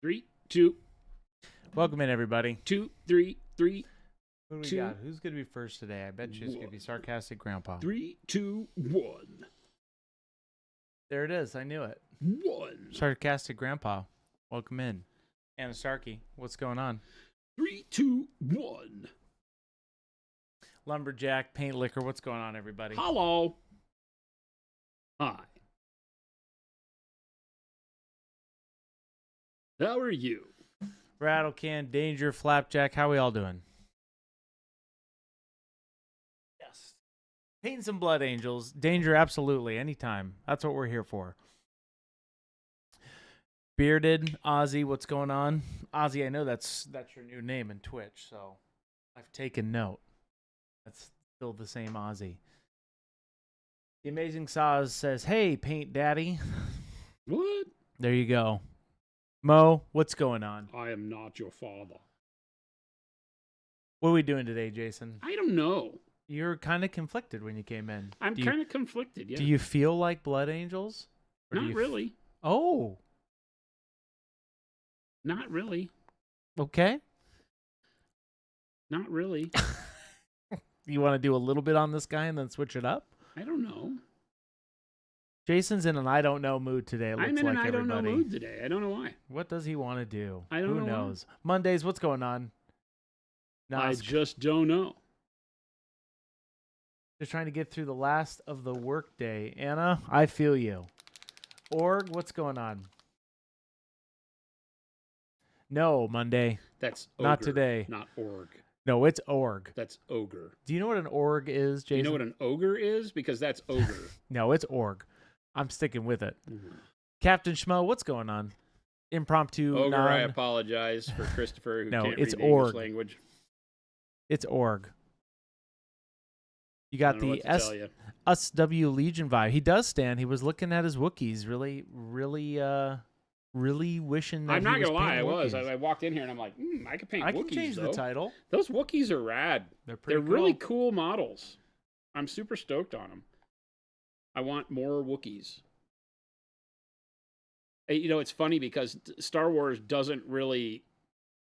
Three, two, Welcome in, everybody. 2, 3, 3, Who do we two, got? Who's going to be first today? I bet you it's going to be Sarcastic Grandpa. 3, 2, 1. There it is. I knew it. 1. Sarcastic Grandpa. Welcome in. Anna Starkey, what's going on? 3, 2, 1. Lumberjack, Paint Liquor, what's going on, everybody? Hello. Hi. How are you? Rattle Can, Danger, Flapjack, how we all doing? Yes. Painting some Blood Angels. Danger, absolutely. Anytime. That's what we're here for. Bearded, Ozzy, what's going on? Ozzy, I know that's your new name in Twitch, so I've taken note. That's still the same Ozzy. The Amazing Saz says, hey, Paint Daddy. What? There you go. Mo, what's going on? I am not your father. What are we doing today, Jason? I don't know. You're kind of conflicted when you came in. I'm kind of conflicted, yeah. Do you feel like Blood Angels? Not really. Oh. Not really. Okay. Not really. You want to do a little bit on this guy and then switch it up? I don't know. Jason's in an I don't know mood today. It looks I'm in like an I don't know everybody. mood today. I don't know why. What does he want to do? I don't know Who why. knows? Mondays, what's going on? I just don't know. Just trying to get through the last of the workday. Anna, I feel you. Org, what's going on? No, Monday. That's ogre, Not today. not org. No, it's org. That's ogre. Do you know what an org is, Jason? You know what an ogre is? Because that's ogre. No, it's org. I'm sticking with it. Mm-hmm. Captain Schmo, what's going on? Impromptu. Ogre, I apologize for Christopher who No, can't it's read the English org. language. It's org. You I got don't know the what to tell you. SW Legion vibe. He does stand. He was looking at his Wookiees, really wishing that I'm not he was gonna lie, I painting was. Wookiees. I walked in here and I'm like, I could paint I Wookiees, can change though. the title. Those Wookiees are rad. They're really cool models. I'm super stoked on them. I want more Wookiees. You know, it's funny because Star Wars doesn't really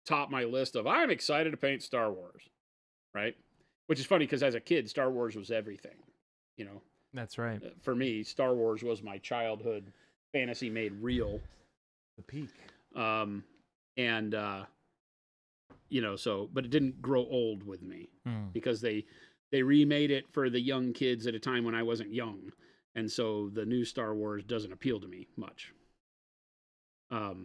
top my list of I'm excited to paint Star Wars, right? Which is funny because as a kid, Star Wars was everything, you know. That's right. For me, Star Wars was my childhood fantasy made real. The peak. You know, so, but it didn't grow old with me because they remade it for the young kids at a time when I wasn't young. And so the new Star Wars doesn't appeal to me much. So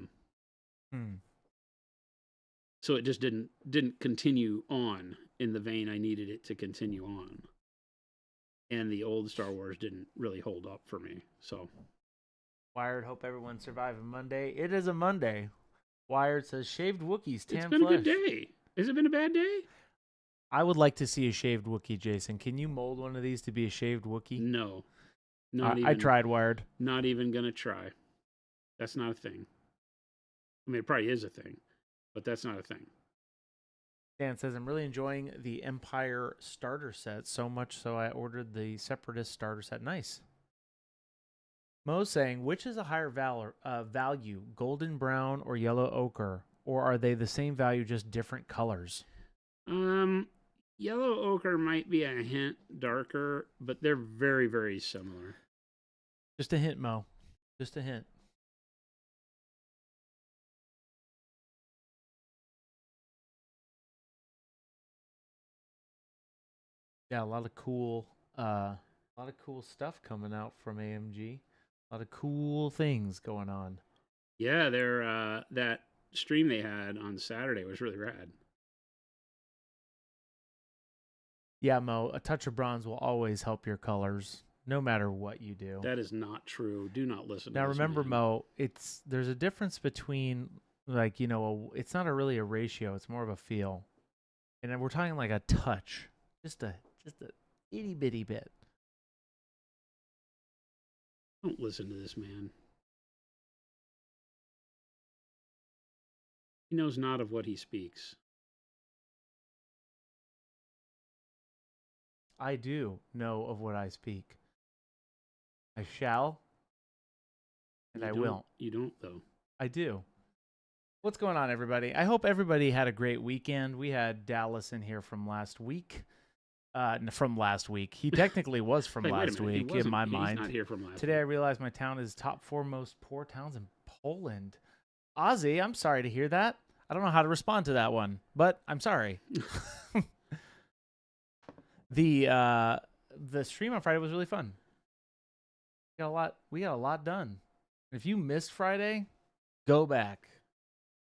it just didn't continue on in the vein I needed it to continue on. And the old Star Wars didn't really hold up for me. So Wired, hope everyone survived a Monday. It is a Monday. Wired says shaved Wookiees, tan it's been flesh. a good day. Has it been a bad day? I would like to see a shaved Wookiee, Jason. Can you mold one of these to be a shaved Wookiee? No. I tried, Wired. Not even going to try. That's not a thing. I mean, it probably is a thing, but that's not a thing. Dan says, I'm really enjoying the Empire starter set, so much so I ordered the Separatist starter set. Nice. Mo's saying, which is a higher value, golden brown or yellow ochre? Or are they the same value, just different colors? Yellow ochre might be a hint darker, but they're very, very similar. Just a hint, Mo. Just a hint. Yeah, a lot of cool stuff coming out from AMG. A lot of cool things going on. Yeah, they're that stream they had on Saturday was really rad. Yeah, Mo, a touch of bronze will always help your colors, no matter what you do. That is not true. Do not listen to Now this remember, man. Mo, there's a difference between it's not really a ratio, it's more of a feel. And we're talking like a touch. Just a itty bitty bit. Don't listen to this man. He knows not of what he speaks. I do know of what I speak. I shall, and I will. You don't, though. I do. What's going on, everybody? I hope everybody had a great weekend. We had Dallas in here from last week. From last week. He technically was from Like, wait a last minute, week in my he's mind. not here from last Today I week. realized my town is top 4 most poor towns in Poland. Ozzy, I'm sorry to hear that. I don't know how to respond to that one, but I'm sorry. The stream on Friday was really fun. We got a lot done. If you missed Friday, go back,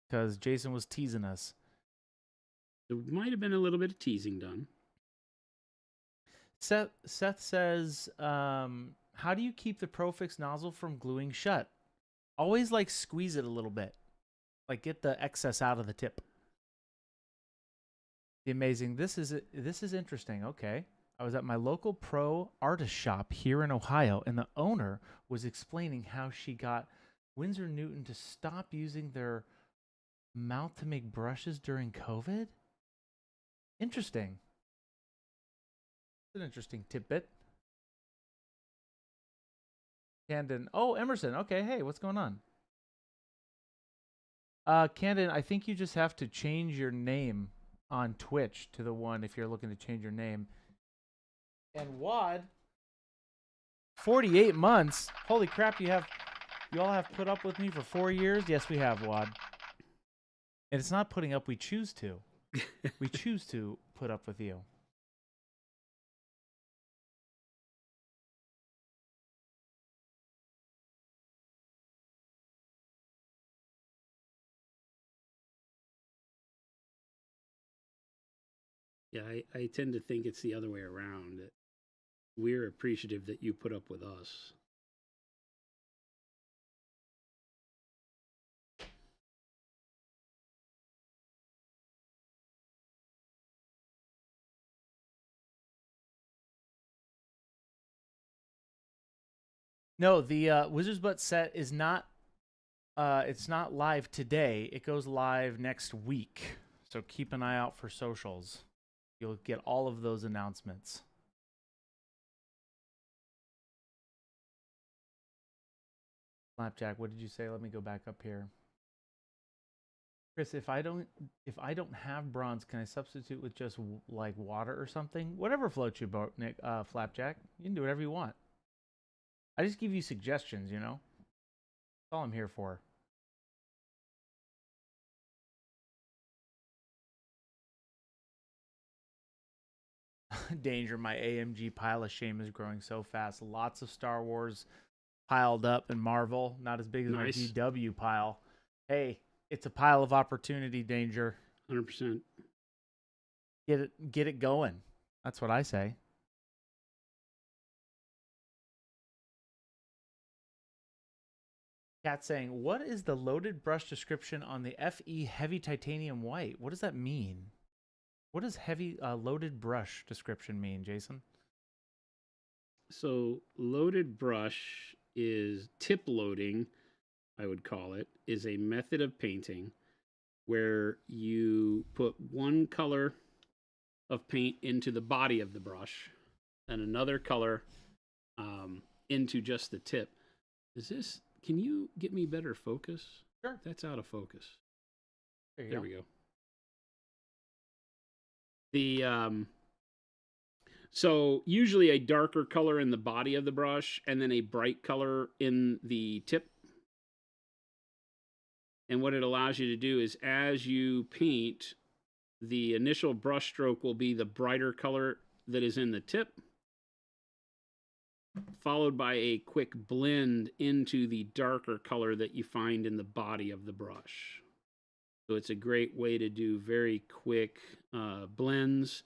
because Jason was teasing us. There might have been a little bit of teasing done. Seth says, how do you keep the Profix nozzle from gluing shut? Always like squeeze it a little bit. Like get the excess out of the tip. The amazing. This is interesting. Okay. I was at my local pro artist shop here in Ohio, and the owner was explaining how she got Winsor Newton to stop using their mouth to make brushes during COVID. Interesting. It's an interesting tidbit. Camden. Oh, Emerson. Okay. Hey, what's going on? Camden, I think you just have to change your name on Twitch to the one if you're looking to change your name. And Wad, 48 months. Holy crap, you all have put up with me for 4 years? Yes, we have, Wad. And it's not putting up, we choose to. We choose to put up with you. Yeah, I tend to think it's the other way around. That we're appreciative that you put up with us. No, the Wizard's Butt set is not it's not live today. It goes live next week. So keep an eye out for socials. You'll get all of those announcements. Flapjack, what did you say? Let me go back up here. Chris, if I don't have bronze, can I substitute with just like water or something? Whatever floats your boat, Nick. Flapjack, you can do whatever you want. I just give you suggestions, you know. That's all I'm here for. Danger, my AMG pile of shame is growing so fast. Lots of Star Wars piled up and Marvel, not as big as my GW pile. Hey, it's a pile of opportunity, Danger. 100%. Get it going. That's what I say. Cat saying, what is the loaded brush description on the FE Heavy Titanium White? What does that mean? What does heavy loaded brush description mean, Jason? So loaded brush is tip loading, I would call it, is a method of painting where you put one color of paint into the body of the brush and another color into just the tip. Can you get me better focus? Sure. That's out of focus. There we go. So usually a darker color in the body of the brush and then a bright color in the tip. And what it allows you to do is as you paint, the initial brush stroke will be the brighter color that is in the tip, followed by a quick blend into the darker color that you find in the body of the brush. So it's a great way to do very quick blends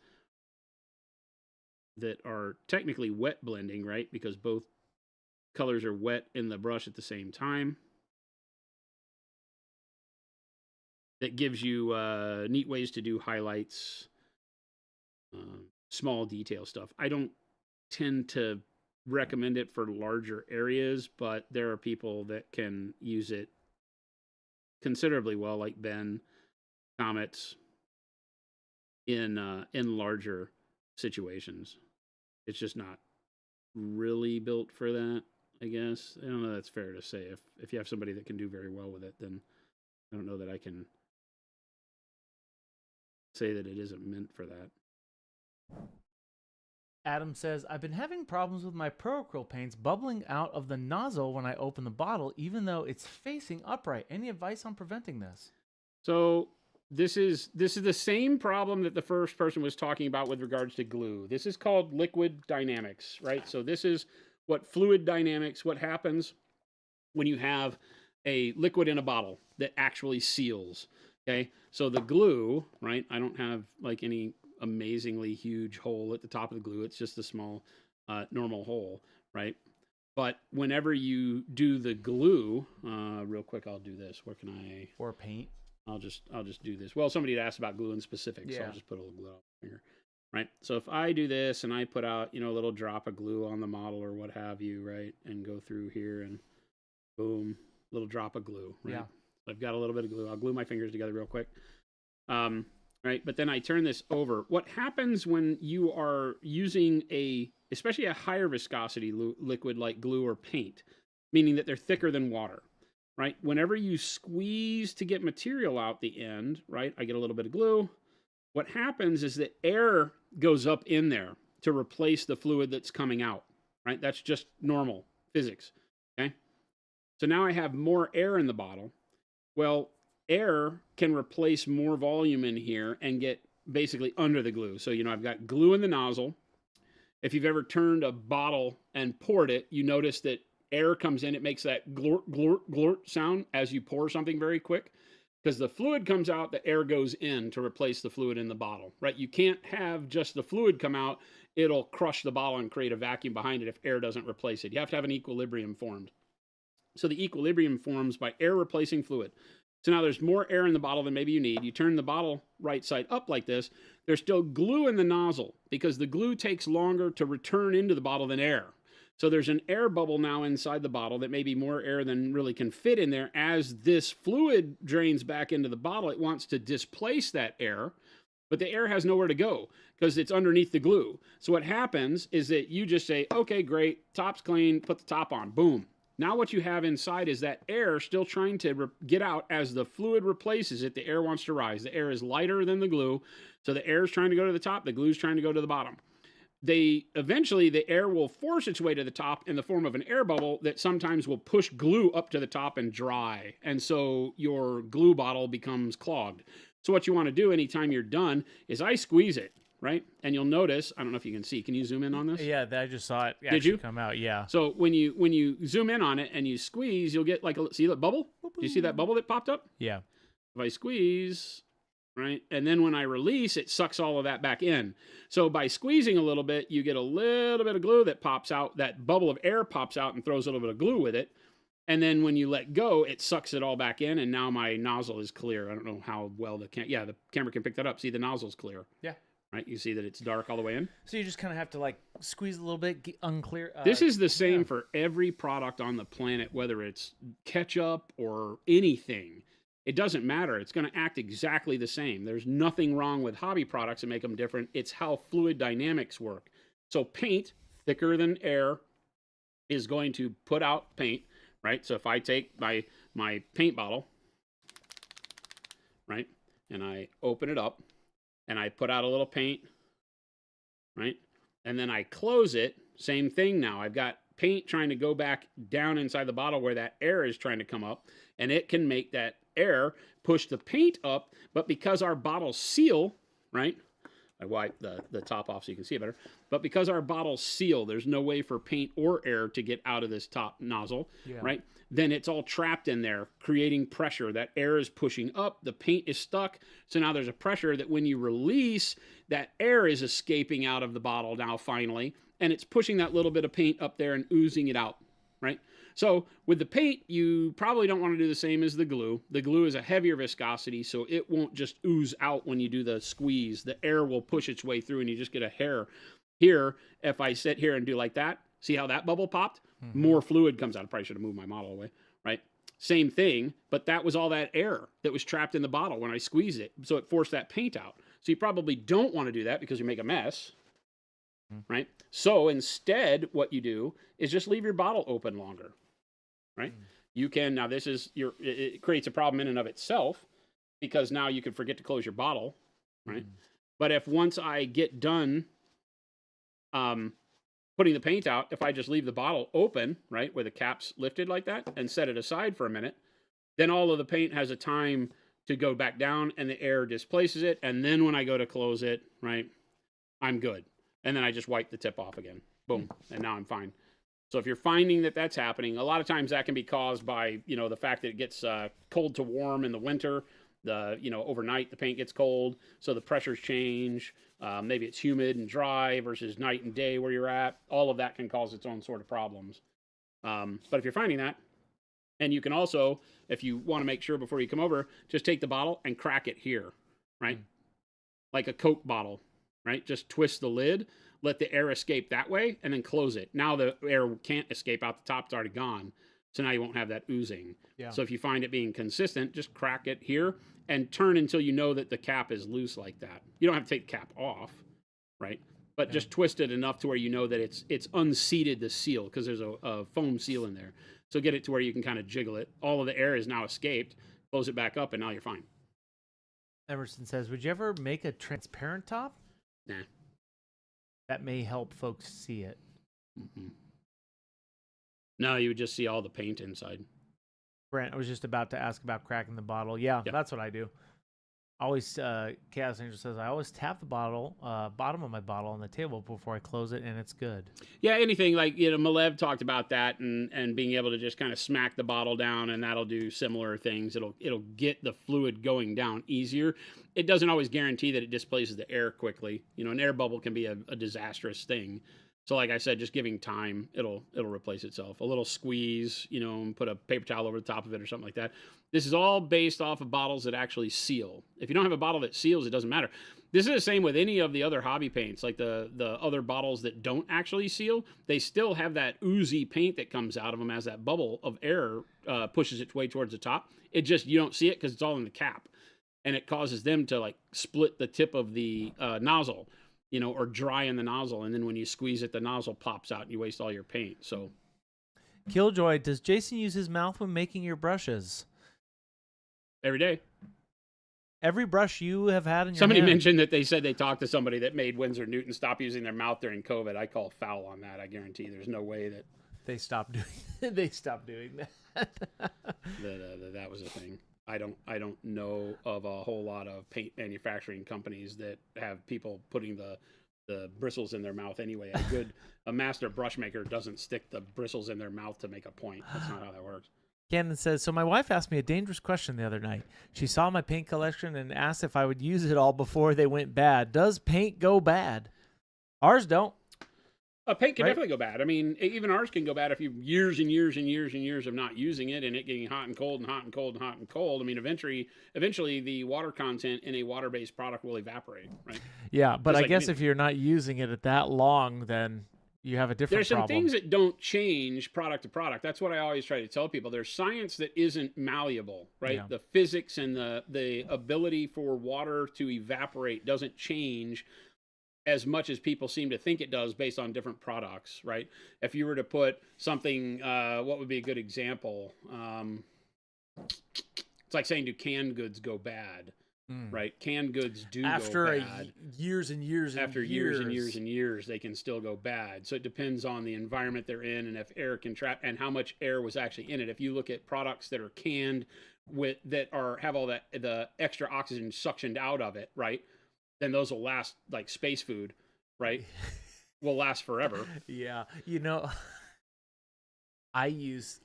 that are technically wet blending, right? Because both colors are wet in the brush at the same time. That gives you neat ways to do highlights, small detail stuff. I don't tend to recommend it for larger areas, but there are people that can use it considerably well, like Ben, Comets, in larger situations. It's just not really built for that, I guess. I don't know, that's fair to say. If you have somebody that can do very well with it, then I don't know that I can say that it isn't meant for that. Adam says, I've been having problems with my Pro-Acryl paints bubbling out of the nozzle when I open the bottle, even though it's facing upright. Any advice on preventing this? So this is the same problem that the first person was talking about with regards to glue. This is called liquid dynamics, right? So this is what fluid dynamics, what happens when you have a liquid in a bottle that actually seals. Okay, so the glue, right? I don't have like any amazingly huge hole at the top of the glue. It's just a small normal hole, right? But whenever you do the glue, real quick, I'll do this. Where can I? Or paint. I'll just do this. Well, somebody had asked about glue in specific, so I'll just put a little glue on my finger. Right. So if I do this and I put out, a little drop of glue on the model or what have you, right, and go through here and boom, little drop of glue, right? Yeah. So I've got a little bit of glue. I'll glue my fingers together real quick. Right. But then I turn this over. What happens when you are using especially a higher viscosity liquid like glue or paint, meaning that they're thicker than water, right? Whenever you squeeze to get material out the end, right, I get a little bit of glue. What happens is that air goes up in there to replace the fluid that's coming out, right? That's just normal physics, okay? So now I have more air in the bottle. Well, air can replace more volume in here and get basically under the glue. So, I've got glue in the nozzle. If you've ever turned a bottle and poured it, you notice that air comes in. It makes that glort, glort, glort sound as you pour something very quick. Because the fluid comes out, the air goes in to replace the fluid in the bottle, right? You can't have just the fluid come out. It'll crush the bottle and create a vacuum behind it if air doesn't replace it. You have to have an equilibrium formed. So the equilibrium forms by air replacing fluid. So now there's more air in the bottle than maybe you need. You turn the bottle right side up like this. There's still glue in the nozzle because the glue takes longer to return into the bottle than air. So there's an air bubble now inside the bottle that may be more air than really can fit in there. As this fluid drains back into the bottle, it wants to displace that air, but the air has nowhere to go because it's underneath the glue. So what happens is that you just say, okay, great, top's clean, put the top on, boom. Now what you have inside is that air still trying to get out. As the fluid replaces it, the air wants to rise. The air is lighter than the glue, so the air is trying to go to the top, the glue is trying to go to the bottom. Eventually the air will force its way to the top in the form of an air bubble that sometimes will push glue up to the top and dry. And so your glue bottle becomes clogged. So what you want to do anytime you're done is I squeeze it, right? And you'll notice, I don't know if you can see, can you zoom in on this? Yeah, I just saw it Did you come out, yeah. So when you zoom in on it and you squeeze, you'll get see that bubble? Do you see that bubble that popped up? Yeah. If I squeeze, right? And then when I release, it sucks all of that back in. So by squeezing a little bit, you get a little bit of glue that pops out. That bubble of air pops out and throws a little bit of glue with it. And then when you let go, it sucks it all back in. And now my nozzle is clear. I don't know how well the camera can pick that up. See, the nozzle's clear. Yeah. Right? You see that it's dark all the way in? So you just kind of have to like squeeze a little bit, unclear. This is the same for every product on the planet, whether it's ketchup or anything. It doesn't matter. It's going to act exactly the same. There's nothing wrong with hobby products that make them different. It's how fluid dynamics work. So paint, thicker than air, is going to put out paint, right? So if I take my paint bottle, right, and I open it up, and I put out a little paint, right, and then I close it, same thing now. I've got paint trying to go back down inside the bottle where that air is trying to come up, and it can make that air push the paint up, but because our bottles seal, right, I wipe the top off so you can see it better, but because our bottles seal, there's no way for paint or air to get out of this top nozzle, right, then it's all trapped in there, creating pressure. That air is pushing up, the paint is stuck, so now there's a pressure that when you release, that air is escaping out of the bottle now finally, and it's pushing that little bit of paint up there and oozing it out, right? So with the paint, you probably don't want to do the same as the glue. The glue is a heavier viscosity, so it won't just ooze out when you do the squeeze. The air will push its way through, and you just get a hair. Here, if I sit here and do like that, see how that bubble popped? Mm-hmm. More fluid comes out. I probably should have moved my model away, right? Same thing, but that was all that air that was trapped in the bottle when I squeezed it, so it forced that paint out. So you probably don't want to do that because you make a mess, right? So instead, what you do is just leave your bottle open longer, right? You can, now this is it creates a problem in and of itself, because now you can forget to close your bottle, right? But if once I get done putting the paint out, if I just leave the bottle open, right, where the cap's lifted like that, and set it aside for a minute, then all of the paint has a time to go back down, and the air displaces it, and then when I go to close it, right, I'm good. And then I just wipe the tip off again. Boom, and now I'm fine. So if you're finding that that's happening, a lot of times that can be caused by, the fact that it gets cold to warm in the winter. Overnight the paint gets cold, so the pressures change. Maybe it's humid and dry versus night and day where you're at. All of that can cause its own sort of problems. But if you're finding that, and you can also, if you want to make sure before you come over, just take the bottle and crack it here, right? Like a Coke bottle, right? Just twist the lid, let the air escape that way, and then close it. Now the air can't escape out the top, it's already gone. So now you won't have that oozing. Yeah. So if you find it being consistent, just crack it here and turn until you know that the cap is loose like that. You don't have to take the cap off, right? But just twist it enough to where you know that it's unseated the seal, because there's a foam seal in there. So get it to where you can kind of jiggle it. All of the air is now escaped. Close it back up, and now you're fine. Emerson says, would you ever make a transparent top? Nah. That may help folks see it. No, you would just see all the paint inside. Brent, I was just about to ask about cracking the bottle. Yeah, that's what I do. Always, Chaos Angel says, I always tap the bottom of my bottle on the table before I close it, and it's good. Yeah, anything like, Malev talked about that, and being able to just kind of smack the bottle down, and that'll do similar things. It'll get the fluid going down easier. It doesn't always guarantee that it displaces the air quickly. An air bubble can be a disastrous thing. So like I said, just giving time, it'll replace itself. A little squeeze, and put a paper towel over the top of it or something like that. This is all based off of bottles that actually seal. If you don't have a bottle that seals, it doesn't matter. This is the same with any of the other hobby paints, like the other bottles that don't actually seal. They still have that oozy paint that comes out of them as that bubble of air pushes its way towards the top. It just, you don't see it because it's all in the cap. And it causes them to like split the tip of the nozzle, or dry in the nozzle. And then when you squeeze it, the nozzle pops out and you waste all your paint. So, Killjoy, does Jason use his mouth when making your brushes? Every day. Every brush you have had in your Somebody hand. mentioned that they said they talked to somebody that made Winsor Newton stop using their mouth during COVID. I call foul on that. I guarantee there's no way that they stopped doing. They stopped doing that. that was a thing. I don't know of a whole lot of paint manufacturing companies that have people putting the bristles in their mouth anyway. A master brush maker doesn't stick the bristles in their mouth to make a point. That's not how that works. Cannon says, so my wife asked me a dangerous question the other night. She saw my paint collection and asked if I would use it all before they went bad. Does paint go bad? Ours don't. Paint can definitely go bad. I mean, even ours can go bad if you years and years and years and years of not using it, and it getting hot and cold and hot and cold and hot and cold. I mean, eventually the water content in a water-based product will evaporate, right? Yeah, but I guess if you're not using it at that long, then you have a different There's some problem. things that don't change product to product. That's what I always try to tell people. There's science that isn't malleable, right? Yeah. The physics and the ability for water to evaporate doesn't change as much as people seem to think it does based on different products, right? If you were to put something, what would be a good example? It's like saying, do canned goods go bad? Right? Canned goods do go bad. After years and years and After years and years and years, they can still go bad. So it depends on the environment they're in and if air can trap and how much air was actually in it. If you look at products that are canned have all that the extra oxygen suctioned out of it, right? Then those will last like space food, right? Will last forever. Yeah. I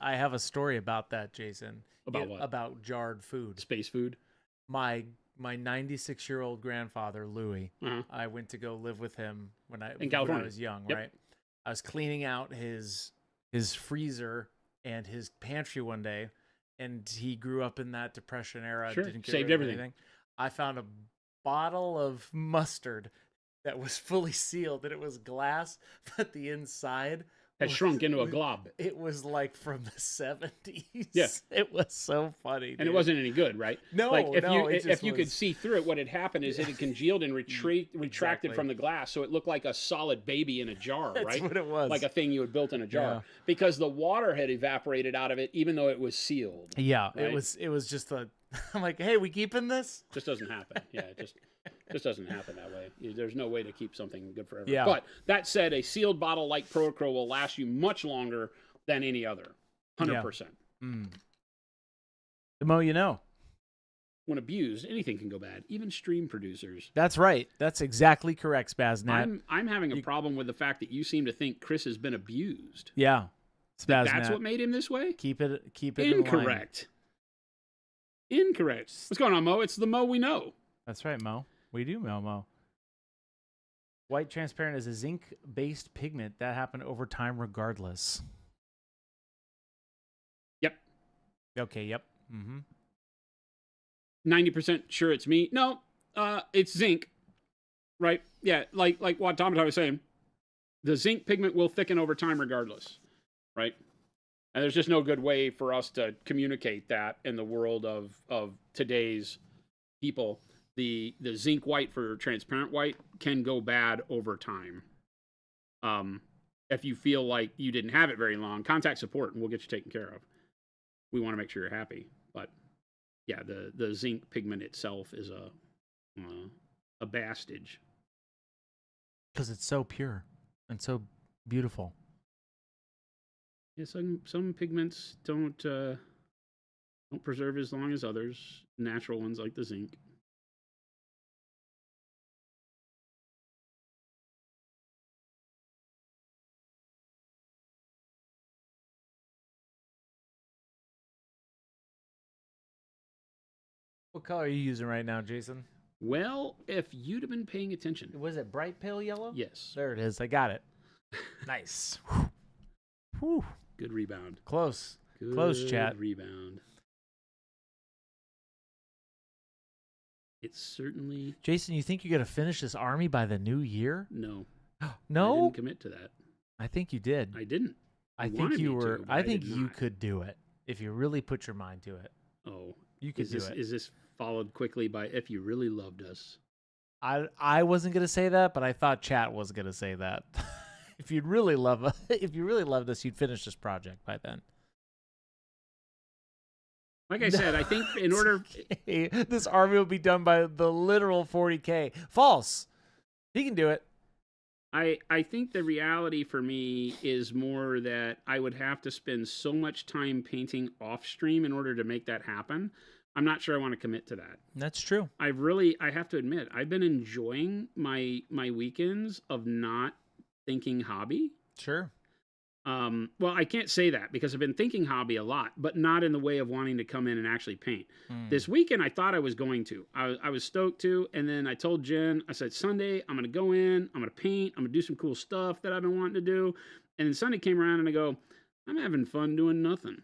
have a story about that, Jason. About what? About jarred food. Space food. My 96-year-old grandfather, Louis, I went to go live with him when I was young, right? I was cleaning out his freezer and his pantry one day, and he grew up in that Depression era. Sure. Didn't get Saved rid of everything. anything. I found a bottle of mustard that was fully sealed, and it was glass, but the inside had shrunk into a glob. It was like from the 70s. Yeah. It was so funny, dude. And it wasn't any good, right? No, like if you was... could see through it, what had happened is it had congealed and retracted Exactly. from the glass, so it looked like a solid baby in a jar, That's right? what it was. Like a thing you had built in a jar, Yeah. because the water had evaporated out of it, even though it was sealed. Yeah, right? it was just a. I'm like, hey, we keeping this? Just doesn't happen. Yeah, it just doesn't happen that way. There's no way to keep something good forever. Yeah. But that said, a sealed bottle like Procro will last you much longer than any other. 100%. Mm. The more you know. When abused, anything can go bad, even stream producers. That's right. That's exactly correct, Spaznat. I'm having a problem with the fact that you seem to think Chris has been abused. Yeah. Spaznat. That's what made him this way? Keep it Incorrect. Incorrect. What's going on, Mo? It's the Mo we know. That's right, Mo. We do know, Mo. White transparent is a zinc-based pigment that happened over time regardless. Yep. Okay, yep. Mm-hmm. 90% sure it's me. No, it's zinc. Right? Yeah, like what Tom was saying. The zinc pigment will thicken over time regardless. Right? And there's just no good way for us to communicate that in the world of today's people. The zinc white for transparent white can go bad over time. If you feel like you didn't have it very long, contact support and we'll get you taken care of. We want to make sure you're happy. But yeah, the zinc pigment itself is a bastage. Because it's so pure and so beautiful. Yeah, some pigments don't preserve as long as others. Natural ones like the zinc. What color are you using right now, Jason? Well, if you'd have been paying attention. Was it bright pale yellow? Yes. There it is. I got it. Nice. Whew. Good rebound. Close. Good Close, chat. Rebound. It's certainly... Jason, you think you're going to finish this army by the new year? No. No? I didn't commit to that. I think you did. I didn't. I think wanted you me were. to, but I I think did you not. could do it if you really put your mind to it. Oh. You could do it. Is this followed quickly by if you really loved us? I wasn't going to say that, but I thought chat was going to say that. If you really loved us, you'd finish this project by then. Like I said, I think in order... This army will be done by the literal 40K. False. He can do it. I think the reality for me is more that I would have to spend so much time painting off stream in order to make that happen. I'm not sure I want to commit to that. That's true. I have to admit, I've been enjoying my weekends of not thinking hobby. Sure. Well, I can't say that because I've been thinking hobby a lot, but not in the way of wanting to come in and actually paint. This weekend, I thought I was going to. I was stoked to, and then I told Jen, I said, Sunday, I'm going to go in, I'm going to paint, I'm going to do some cool stuff that I've been wanting to do. And then Sunday came around, and I go, I'm having fun doing nothing.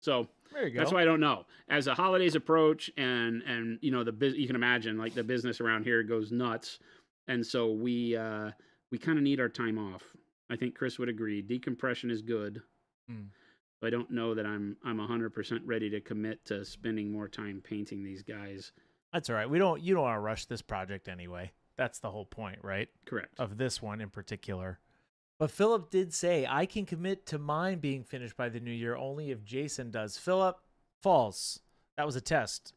So there you go. That's why I don't know. As the holidays approach, and you know you can imagine like the business around here goes nuts, and so we kind of need our time off. I think Chris would agree. Decompression is good. But I don't know that I'm 100% ready to commit to spending more time painting these guys. That's all right. You don't want to rush this project anyway. That's the whole point, right? Correct. Of this one in particular. But Philip did say, I can commit to mine being finished by the new year only if Jason does. Philip, false. That was a test.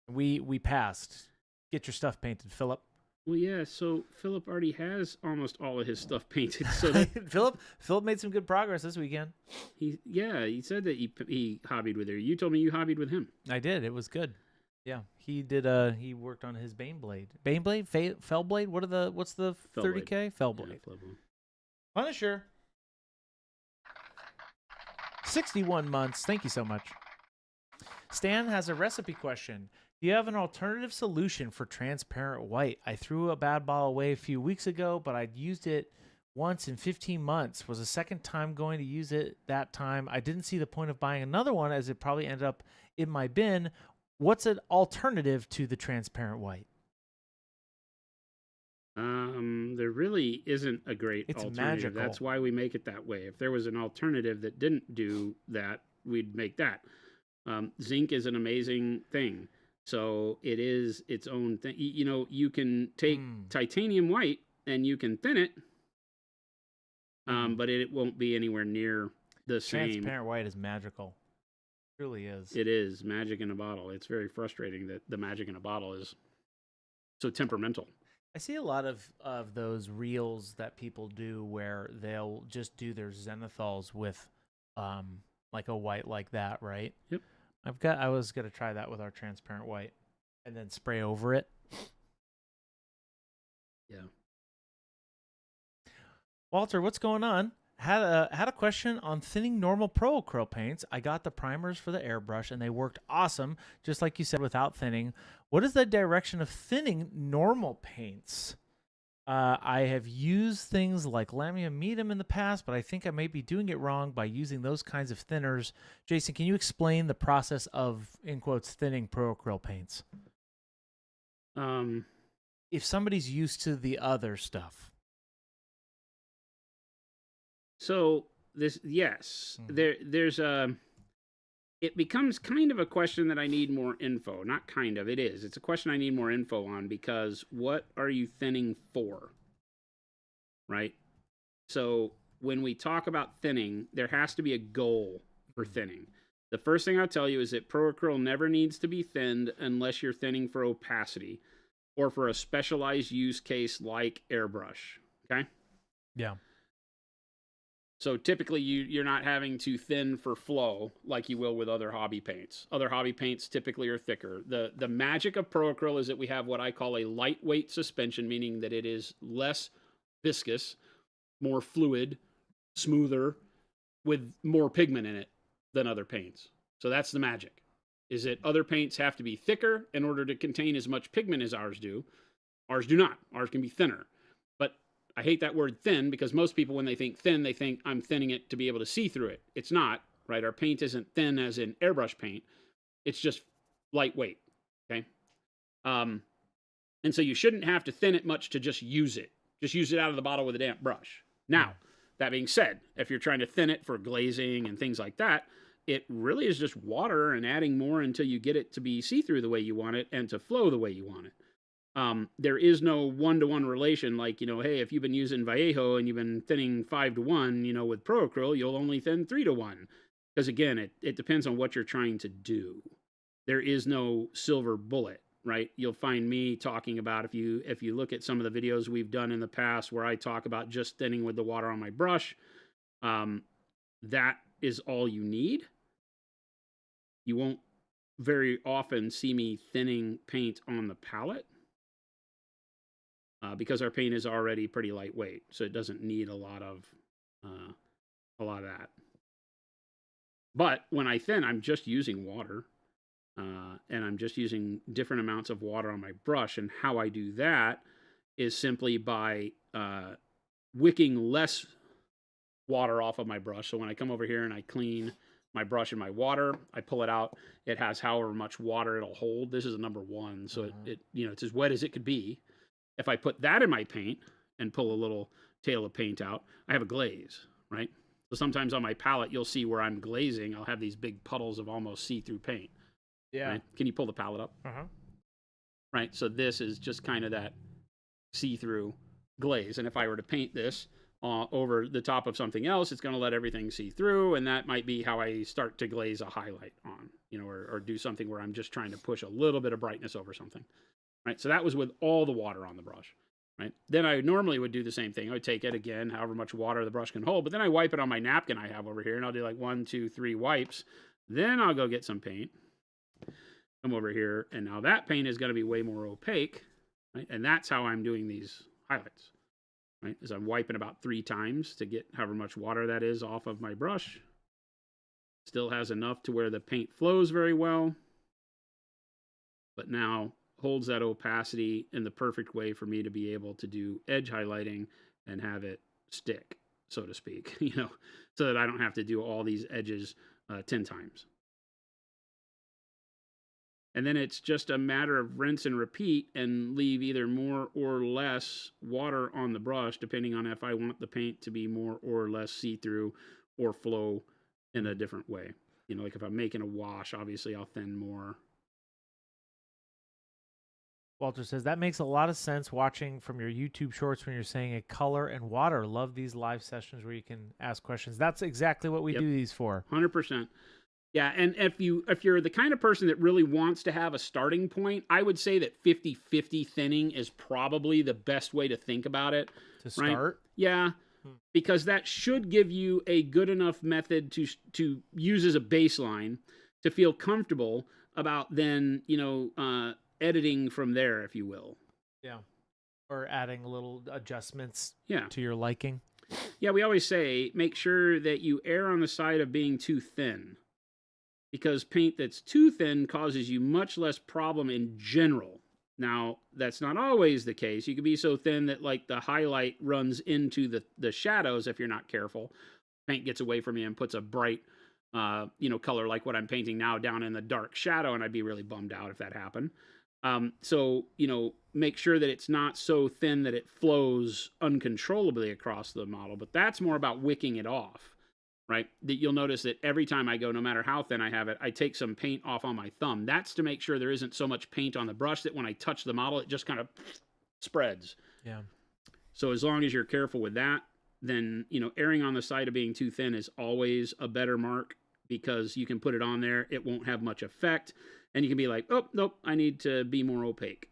We passed. Get your stuff painted, Philip. Well, yeah, so Philip already has almost all of his stuff painted. So that Philip made some good progress this weekend. He said that he hobbied with her. You told me you hobbied with him. I did. It was good. Yeah, he did. He worked on his Baneblade, Fellblade. What's the 30K Fellblade? Yeah, Punisher. 61 months. Thank you so much. Stan has a recipe question. Do you have an alternative solution for transparent white? I threw a bad bottle away a few weeks ago, but I'd used it once in 15 months. Was the second time going to use it that time. I didn't see the point of buying another one as it probably ended up in my bin. What's an alternative to the transparent white? There really isn't a great It's alternative. magical. That's why we make it that way. If there was an alternative that didn't do that, we'd make that. Zinc is an amazing thing. So it is its own thing. You know, you can take Mm. titanium white and you can thin it, Mm. but it won't be anywhere near the same. Transparent white is magical. It really is. It is magic in a bottle. It's very frustrating that the magic in a bottle is so temperamental. I see a lot of those reels that people do where they'll just do their zenithols with like a white like that, right? Yep. I was gonna try that with our transparent white and then spray over it. Yeah. Walter, what's going on? Had a question on thinning normal pro acrylic paints. I got the primers for the airbrush and they worked awesome, just like you said, without thinning. What is the direction of thinning normal paints? I have used things like Lamia Medium in the past, but I think I may be doing it wrong by using those kinds of thinners. Jason, can you explain the process of, in quotes, thinning pro acrylic paints? If somebody's used to the other stuff. So this, yes, there's a. It becomes kind of a question that I need more info. Not kind of, it is. It's a question I need more info on because what are you thinning for? Right? So when we talk about thinning, there has to be a goal for thinning. The first thing I'll tell you is that pro-acryl never needs to be thinned unless you're thinning for opacity or for a specialized use case like airbrush. Okay? Yeah. So typically you're not having to thin for flow like you will with other hobby paints. Other hobby paints typically are thicker. The magic of pro-acryl is that we have what I call a lightweight suspension, meaning that it is less viscous, more fluid, smoother, with more pigment in it than other paints. So that's the magic, is that other paints have to be thicker in order to contain as much pigment as ours do. Ours do not. Ours can be thinner. But I hate that word thin because most people, when they think thin, they think I'm thinning it to be able to see through it. It's not, right? Our paint isn't thin as in airbrush paint. It's just lightweight, okay? And so you shouldn't have to thin it much to just use it. Just use it out of the bottle with a damp brush. Now, that being said, if you're trying to thin it for glazing and things like that, it really is just water and adding more until you get it to be see-through the way you want it and to flow the way you want it. There is no one-to-one relation like, hey, if you've been using Vallejo and you've been thinning 5-to-1, with pro-acryl, you'll only thin 3-to-1. Because again, it depends on what you're trying to do. There is no silver bullet, right? You'll find me talking about, if you look at some of the videos we've done in the past where I talk about just thinning with the water on my brush, that is all you need. You won't very often see me thinning paint on the palette. Because our paint is already pretty lightweight, so it doesn't need a lot of that. But when I thin, I'm just using water, and I'm just using different amounts of water on my brush. And how I do that is simply by wicking less water off of my brush. So when I come over here and I clean my brush and my water, I pull it out. It has however much water it'll hold. This is a number 1, so it's as wet as it could be. If I put that in my paint and pull a little tail of paint out, I have a glaze, right? So sometimes on my palette, you'll see where I'm glazing, I'll have these big puddles of almost see-through paint. Yeah. Right? Can you pull the palette up? Uh-huh. Right, so this is just kind of that see-through glaze. And if I were to paint this over the top of something else, it's going to let everything see through, and that might be how I start to glaze a highlight on, or do something where I'm just trying to push a little bit of brightness over something. Right, so that was with all the water on the brush. Right, then I normally would do the same thing. I would take it again, however much water the brush can hold, but then I wipe it on my napkin I have over here, and I'll do like 1, 2, 3 wipes. Then I'll go get some paint, come over here, and now that paint is going to be way more opaque, right? And that's how I'm doing these highlights, right? Is I'm wiping about 3 times to get however much water that is off of my brush. Still has enough to where the paint flows very well, but now holds that opacity in the perfect way for me to be able to do edge highlighting and have it stick, so to speak, so that I don't have to do all these edges 10 times. And then it's just a matter of rinse and repeat and leave either more or less water on the brush, depending on if I want the paint to be more or less see-through or flow in a different way. You know, like if I'm making a wash, obviously I'll thin more. Walter says, that makes a lot of sense watching from your YouTube shorts when you're saying a color and water. Love these live sessions where you can ask questions. That's exactly what we do these for. 100%. Yeah, and if you're the kind of person that really wants to have a starting point, I would say that 50-50 thinning is probably the best way to think about it. To start? Right? Yeah, because that should give you a good enough method to use as a baseline to feel comfortable about then, editing from there, if you will. Yeah. Or adding little adjustments Yeah. to your liking. Yeah, we always say make sure that you err on the side of being too thin, because paint that's too thin causes you much less problem in general. Now, that's not always the case. You can be so thin that like the highlight runs into the shadows if you're not careful. Paint gets away from you and puts a bright color like what I'm painting now down in the dark shadow, and I'd be really bummed out if that happened. So make sure that it's not so thin that it flows uncontrollably across the model, but that's more about wicking it off, right? That you'll notice that every time I go, no matter how thin I have it, I take some paint off on my thumb. That's to make sure there isn't so much paint on the brush that when I touch the model, it just kind of spreads. Yeah. So as long as you're careful with that, then, erring on the side of being too thin is always a better mark, because you can put it on there. It won't have much effect. And you can be like, oh, nope, I need to be more opaque,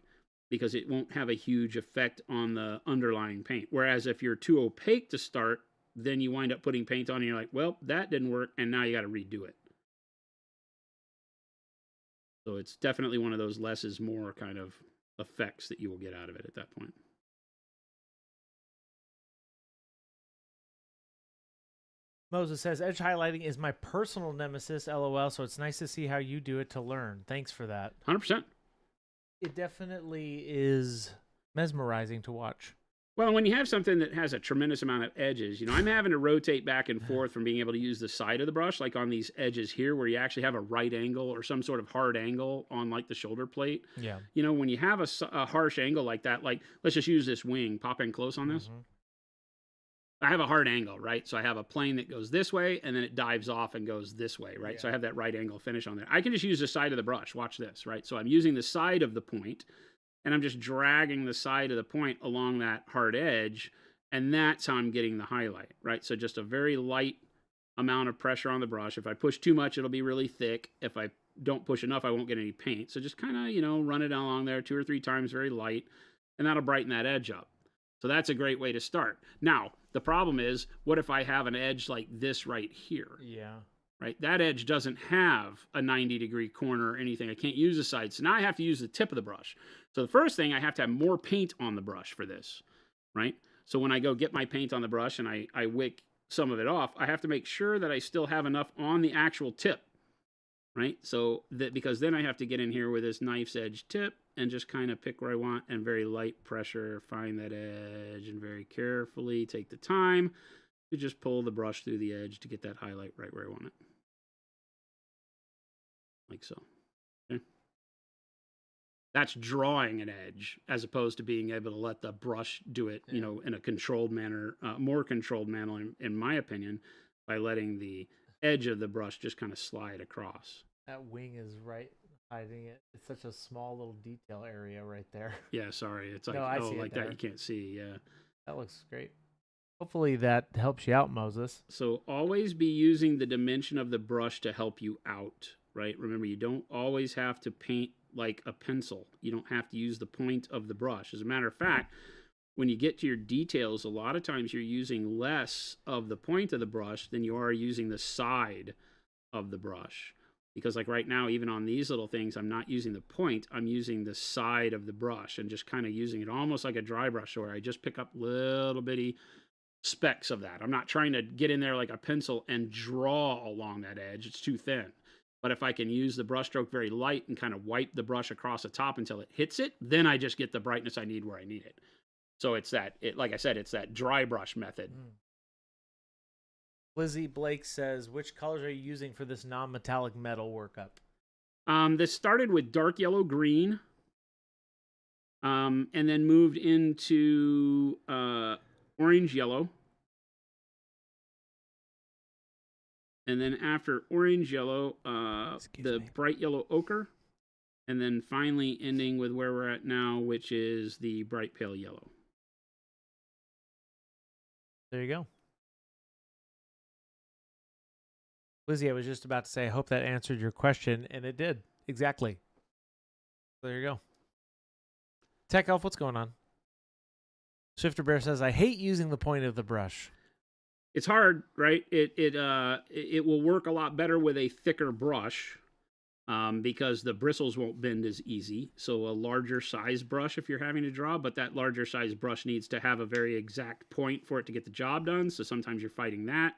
because it won't have a huge effect on the underlying paint. Whereas if you're too opaque to start, then you wind up putting paint on and you're like, well, that didn't work, and now you got to redo it. So it's definitely one of those less is more kind of effects that you will get out of it at that point. Moses says, edge highlighting is my personal nemesis, LOL, so it's nice to see how you do it to learn. Thanks for that. 100%. It definitely is mesmerizing to watch. Well, when you have something that has a tremendous amount of edges, I'm having to rotate back and forth from being able to use the side of the brush, like on these edges here, where you actually have a right angle or some sort of hard angle on like the shoulder plate. Yeah. When you have a harsh angle like that, like let's just use this wing, pop in close on this. Mm-hmm. I have a hard angle, right? So I have a plane that goes this way, and then it dives off and goes this way, right? Yeah. So I have that right angle finish on there. I can just use the side of the brush. Watch this, right? So I'm using the side of the point, and I'm just dragging the side of the point along that hard edge, and that's how I'm getting the highlight, right? So just a very light amount of pressure on the brush. If I push too much, it'll be really thick. If I don't push enough, I won't get any paint. So just kind of, run it along there 2 or 3 times, very light, and that'll brighten that edge up. So that's a great way to start. Now, the problem is, what if I have an edge like this right here? Yeah. Right? That edge doesn't have a 90-degree corner or anything. I can't use the side. So now I have to use the tip of the brush. So the first thing, I have to have more paint on the brush for this, right? So when I go get my paint on the brush and I wick some of it off, I have to make sure that I still have enough on the actual tip, right? So that, because then I have to get in here with this knife's edge tip and just kind of pick where I want, and very light pressure, find that edge, and very carefully take the time to just pull the brush through the edge to get that highlight right where I want it. Like so. Okay. That's drawing an edge, as opposed to being able to let the brush do it, in a controlled manner, more controlled manner, in my opinion, by letting the edge of the brush just kind of slide across. That wing is right hiding it. It's such a small little detail area right there. Yeah, sorry. It's like, like that you can't see. Yeah. That looks great. Hopefully that helps you out, Moses. So always be using the dimension of the brush to help you out, right? Remember, you don't always have to paint like a pencil. You don't have to use the point of the brush. As a matter of fact, when you get to your details, a lot of times you're using less of the point of the brush than you are using the side of the brush. Because like right now, even on these little things, I'm not using the point, I'm using the side of the brush and just kind of using it almost like a dry brush, where I just pick up little bitty specks of that. I'm not trying to get in there like a pencil and draw along that edge. It's too thin. But if I can use the brush stroke very light and kind of wipe the brush across the top until it hits it, then I just get the brightness I need where I need it. So it's like I said, it's that dry brush method. Lizzie Blake says, which colors are you using for this non-metallic metal workup? This started with dark yellow green, and then moved into orange yellow. And then after orange yellow, the bright yellow ochre. And then finally ending with where we're at now, which is the bright pale yellow. There you go. Lizzie, I was just about to say, I hope that answered your question, and it did. Exactly. There you go. Tech Elf, what's going on? Shifter Bear says, I hate using the point of the brush. It's hard, right? It will work a lot better with a thicker brush because the bristles won't bend as easy. So a larger size brush if you're having to draw, but that larger size brush needs to have a very exact point for it to get the job done. So sometimes you're fighting that.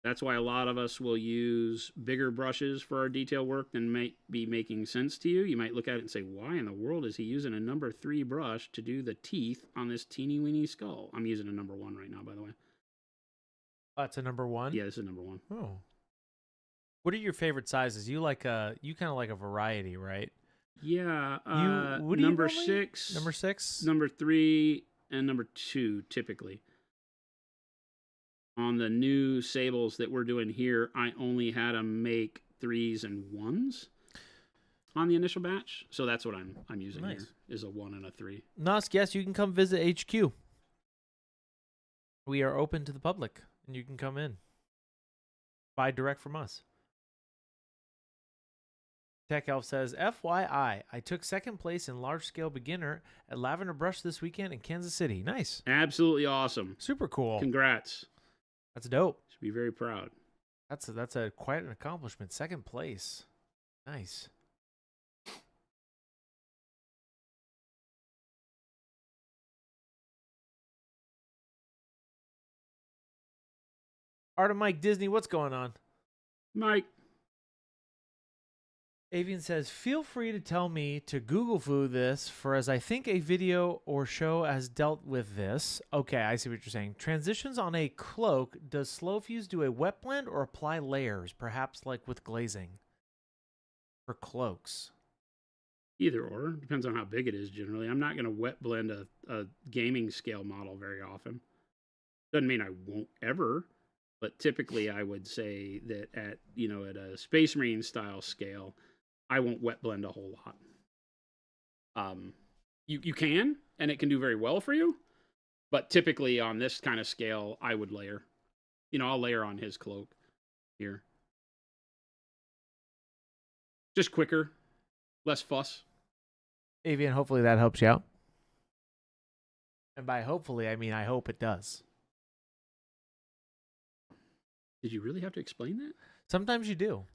That's why a lot of us will use bigger brushes for our detail work than might be making sense to you. You might look at it and say, why in the world is he using a number 3 brush to do the teeth on this teeny weeny skull? I'm using a number 1 right now, by the way. That's a number 1? Yeah, this is number 1. Oh. What are your favorite sizes? You kind of like a variety, right? Yeah. Number 6. Number 6? Number 3 and number 2, typically. On the new sables that we're doing here, I only had to make 3s and 1s on the initial batch. So that's what I'm using here, is a 1 and a 3. Nosk, yes, you can come visit HQ. We are open to the public, and you can come in. Buy direct from us. Tech Elf says, FYI, I took 2nd place in large-scale beginner at Lavender Brush this weekend in Kansas City. Nice. Absolutely awesome. Super cool. Congrats. That's dope. Should be very proud. That's quite an accomplishment. 2nd place. Nice. Art of Mike Disney, what's going on? Mike. Avian says, feel free to tell me to Google Foo this, for as I think a video or show has dealt with this. Okay, I see what you're saying. Transitions on a cloak. Does Slow Fuse do a wet blend or apply layers, perhaps like with glazing? For cloaks. Either or. Depends on how big it is generally. I'm not going to wet blend a gaming scale model very often. Doesn't mean I won't ever, but typically I would say that at a Space Marine style scale, I won't wet blend a whole lot. You can, and it can do very well for you, but typically on this kind of scale, I would layer. I'll layer on his cloak here. Just quicker, less fuss. Avian, hopefully that helps you out. And by hopefully, I mean I hope it does. Did you really have to explain that? Sometimes you do.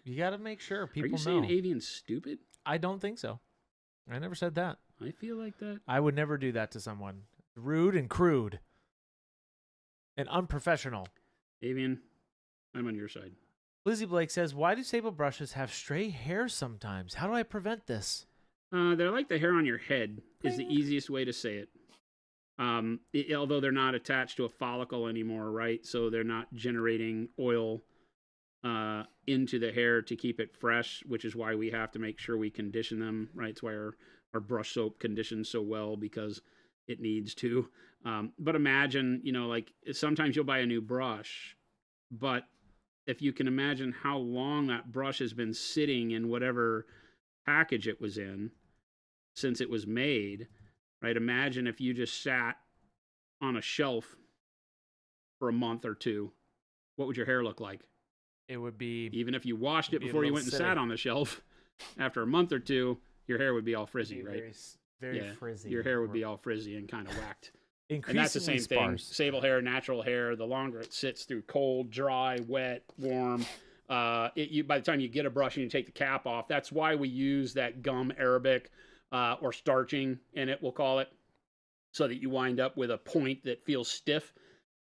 You got to make sure people know. Are you saying Avian's stupid? I don't think so. I never said that. I feel like that. I would never do that to someone. Rude and crude. And unprofessional. Avian, I'm on your side. Lizzie Blake says, why do sable brushes have stray hair sometimes? How do I prevent this? They're like the hair on your head is the easiest way to say it. Although they're not attached to a follicle anymore, right? So they're not generating oil into the hair to keep it fresh, which is why we have to make sure we condition them, right? It's why our brush soap conditions so well, because it needs to. But imagine, like sometimes you'll buy a new brush, but if you can imagine how long that brush has been sitting in whatever package it was in since it was made, right? Imagine if you just sat on a shelf for a month or 2, what would your hair look like? It would be... Even if you washed it before you went and sat on the shelf, after a month or 2, your hair would be all frizzy, right? Very frizzy. Your hair would be all frizzy and kind of whacked. And that's the same thing. Sable hair, natural hair, the longer it sits through cold, dry, wet, warm, by the time you get a brush and you take the cap off, that's why we use that gum Arabic or starching in it, we'll call it, so that you wind up with a point that feels stiff,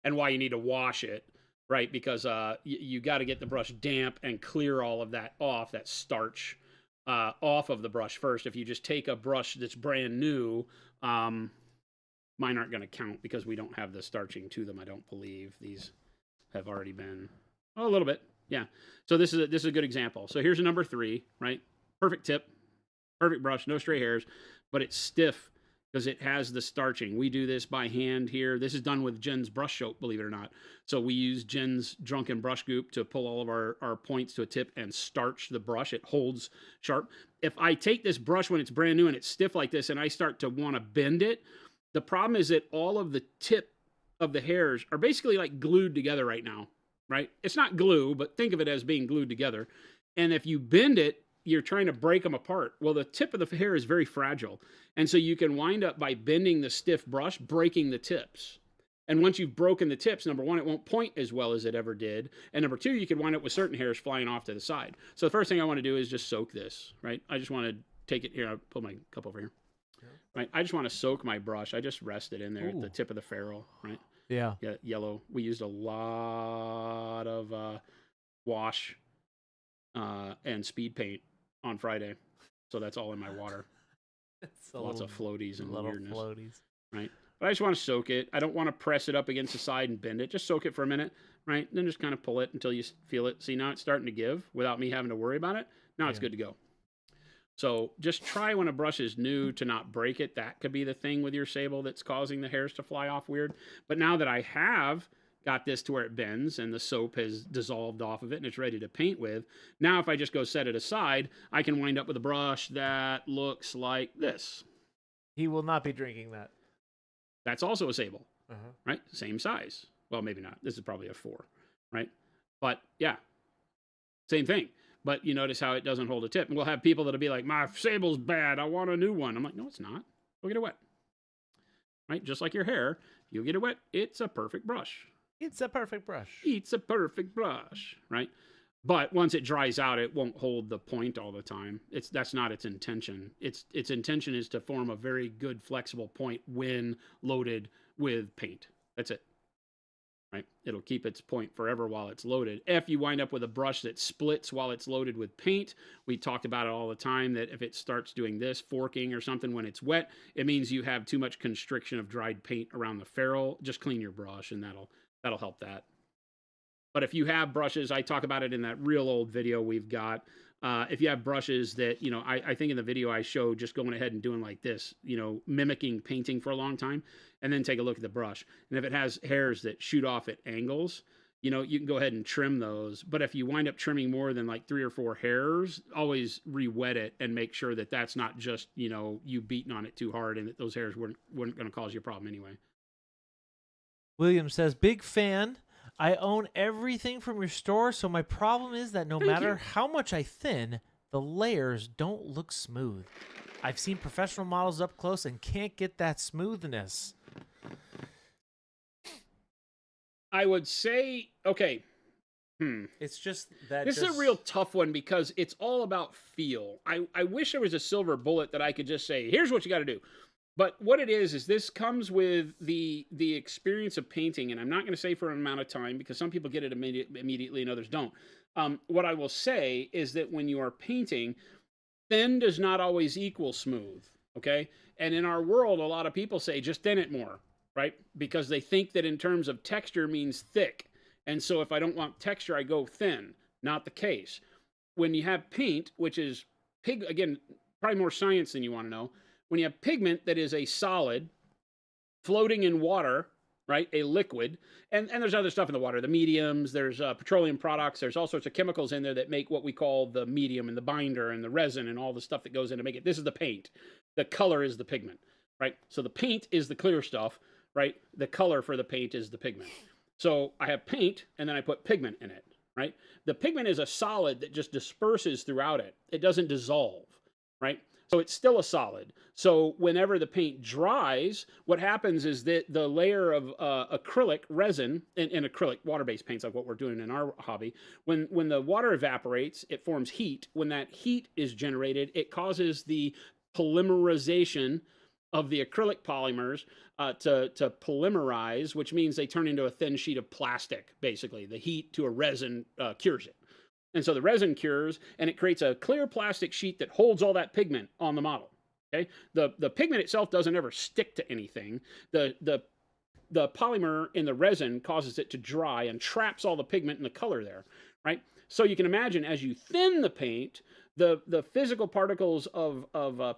and why you need to wash it, right? Because you got to get the brush damp and clear all of that off, that starch off of the brush first. If you just take a brush that's brand new, mine aren't going to count because we don't have the starching to them, I don't believe. These have already been, a little bit. Yeah. So this is a good example. So here's a number 3, right? Perfect tip, perfect brush, no stray hairs, but it's stiff because it has the starching. We do this by hand here. This is done with Jen's brush soap, believe it or not. So we use Jen's Drunken Brush Goop to pull all of our points to a tip and starch the brush. It holds sharp. If I take this brush when it's brand new and it's stiff like this and I start to want to bend it, the problem is that all of the tip of the hairs are basically like glued together right now, right? It's not glue, but think of it as being glued together. And if you bend it, you're trying to break them apart. Well, the tip of the hair is very fragile. And so you can wind up by bending the stiff brush, breaking the tips. And once you've broken the tips, number 1, it won't point as well as it ever did. And number 2, you can wind up with certain hairs flying off to the side. So the first thing I want to do is just soak this, right? I just want to take it here. I'll pull my cup over here. Right? I just want to soak my brush. I just rest it in there at the tip of the ferrule, right? Yeah. Yeah, yellow. We used a lot of wash and speed paint on Friday. So that's all in my water. Lots of floaties and weirdness. Floaties. Right? But I just want to soak it. I don't want to press it up against the side and bend it. Just soak it for a minute, right? Then just kind of pull it until you feel it. See, now it's starting to give without me having to worry about it. Now it's good to go. So just try when a brush is new to not break it. That could be the thing with your sable that's causing the hairs to fly off weird. But now that I have got this to where it bends and the soap has dissolved off of it and it's ready to paint with, now if I just go set it aside, I can wind up with a brush that looks like this. He will not be drinking that. That's also a sable, right? Same size. Well, maybe not. This is probably a 4, right? But yeah, same thing. But you notice how it doesn't hold a tip. And we'll have people that'll be like, my sable's bad. I want a new one. I'm like, no, it's not. Go get it wet. Right? Just like your hair. If you get it wet, it's a perfect brush. It's a perfect brush. It's a perfect brush, right? But once it dries out, it won't hold the point all the time. That's not its intention. Its intention is to form a very good flexible point when loaded with paint. That's it. Right? It'll keep its point forever while it's loaded. If you wind up with a brush that splits while it's loaded with paint, we talked about it all the time, that if it starts doing this, forking or something when it's wet, it means you have too much constriction of dried paint around the ferrule. Just clean your brush and that'll help that. But if you have brushes, I talk about it in that real old video we've got. If you have brushes that, I think in the video I showed just going ahead and doing like this, mimicking painting for a long time, and then take a look at the brush. And if it has hairs that shoot off at angles, you can go ahead and trim those. But if you wind up trimming more than like 3 or 4 hairs, always re-wet it and make sure that that's not just, you beating on it too hard and that those hairs weren't going to cause you a problem anyway. William says, big fan. I own everything from your store, so my problem is that no matter how much I thin, the layers don't look smooth. I've seen professional models up close and can't get that smoothness. I would say, okay. It's just that this is a real tough one because it's all about feel. I wish there was a silver bullet that I could just say, here's what you got to do. But what it is this comes with the experience of painting, and I'm not going to say for an amount of time because some people get it immediately and others don't. What I will say is that when you are painting, thin does not always equal smooth, okay? And in our world, a lot of people say just thin it more, right? Because they think that in terms of texture means thick. And so if I don't want texture, I go thin. Not the case. When you have paint, which is, again, probably more science than you want to know, when you have pigment that is a solid floating in water, right, a liquid, and there's other stuff in the water, the mediums, there's petroleum products, there's all sorts of chemicals in there that make what we call the medium and the binder and the resin and all the stuff that goes in to make it. This is the paint. The color is the pigment, right? So the paint is the clear stuff, right? The color for the paint is the pigment. So I have paint and then I put pigment in it, right? The pigment is a solid that just disperses throughout it. It doesn't dissolve, right? So it's still a solid. So whenever the paint dries, what happens is that the layer of acrylic resin, in acrylic water-based paints like what we're doing in our hobby, when the water evaporates, it forms heat. When that heat is generated, it causes the polymerization of the acrylic polymers to polymerize, which means they turn into a thin sheet of plastic, basically. The heat to a resin cures it. And so the resin cures, and it creates a clear plastic sheet that holds all that pigment on the model. Okay, the pigment itself doesn't ever stick to anything. The the polymer in the resin causes it to dry and traps all the pigment and the color there, right? So you can imagine as you thin the paint, the physical particles of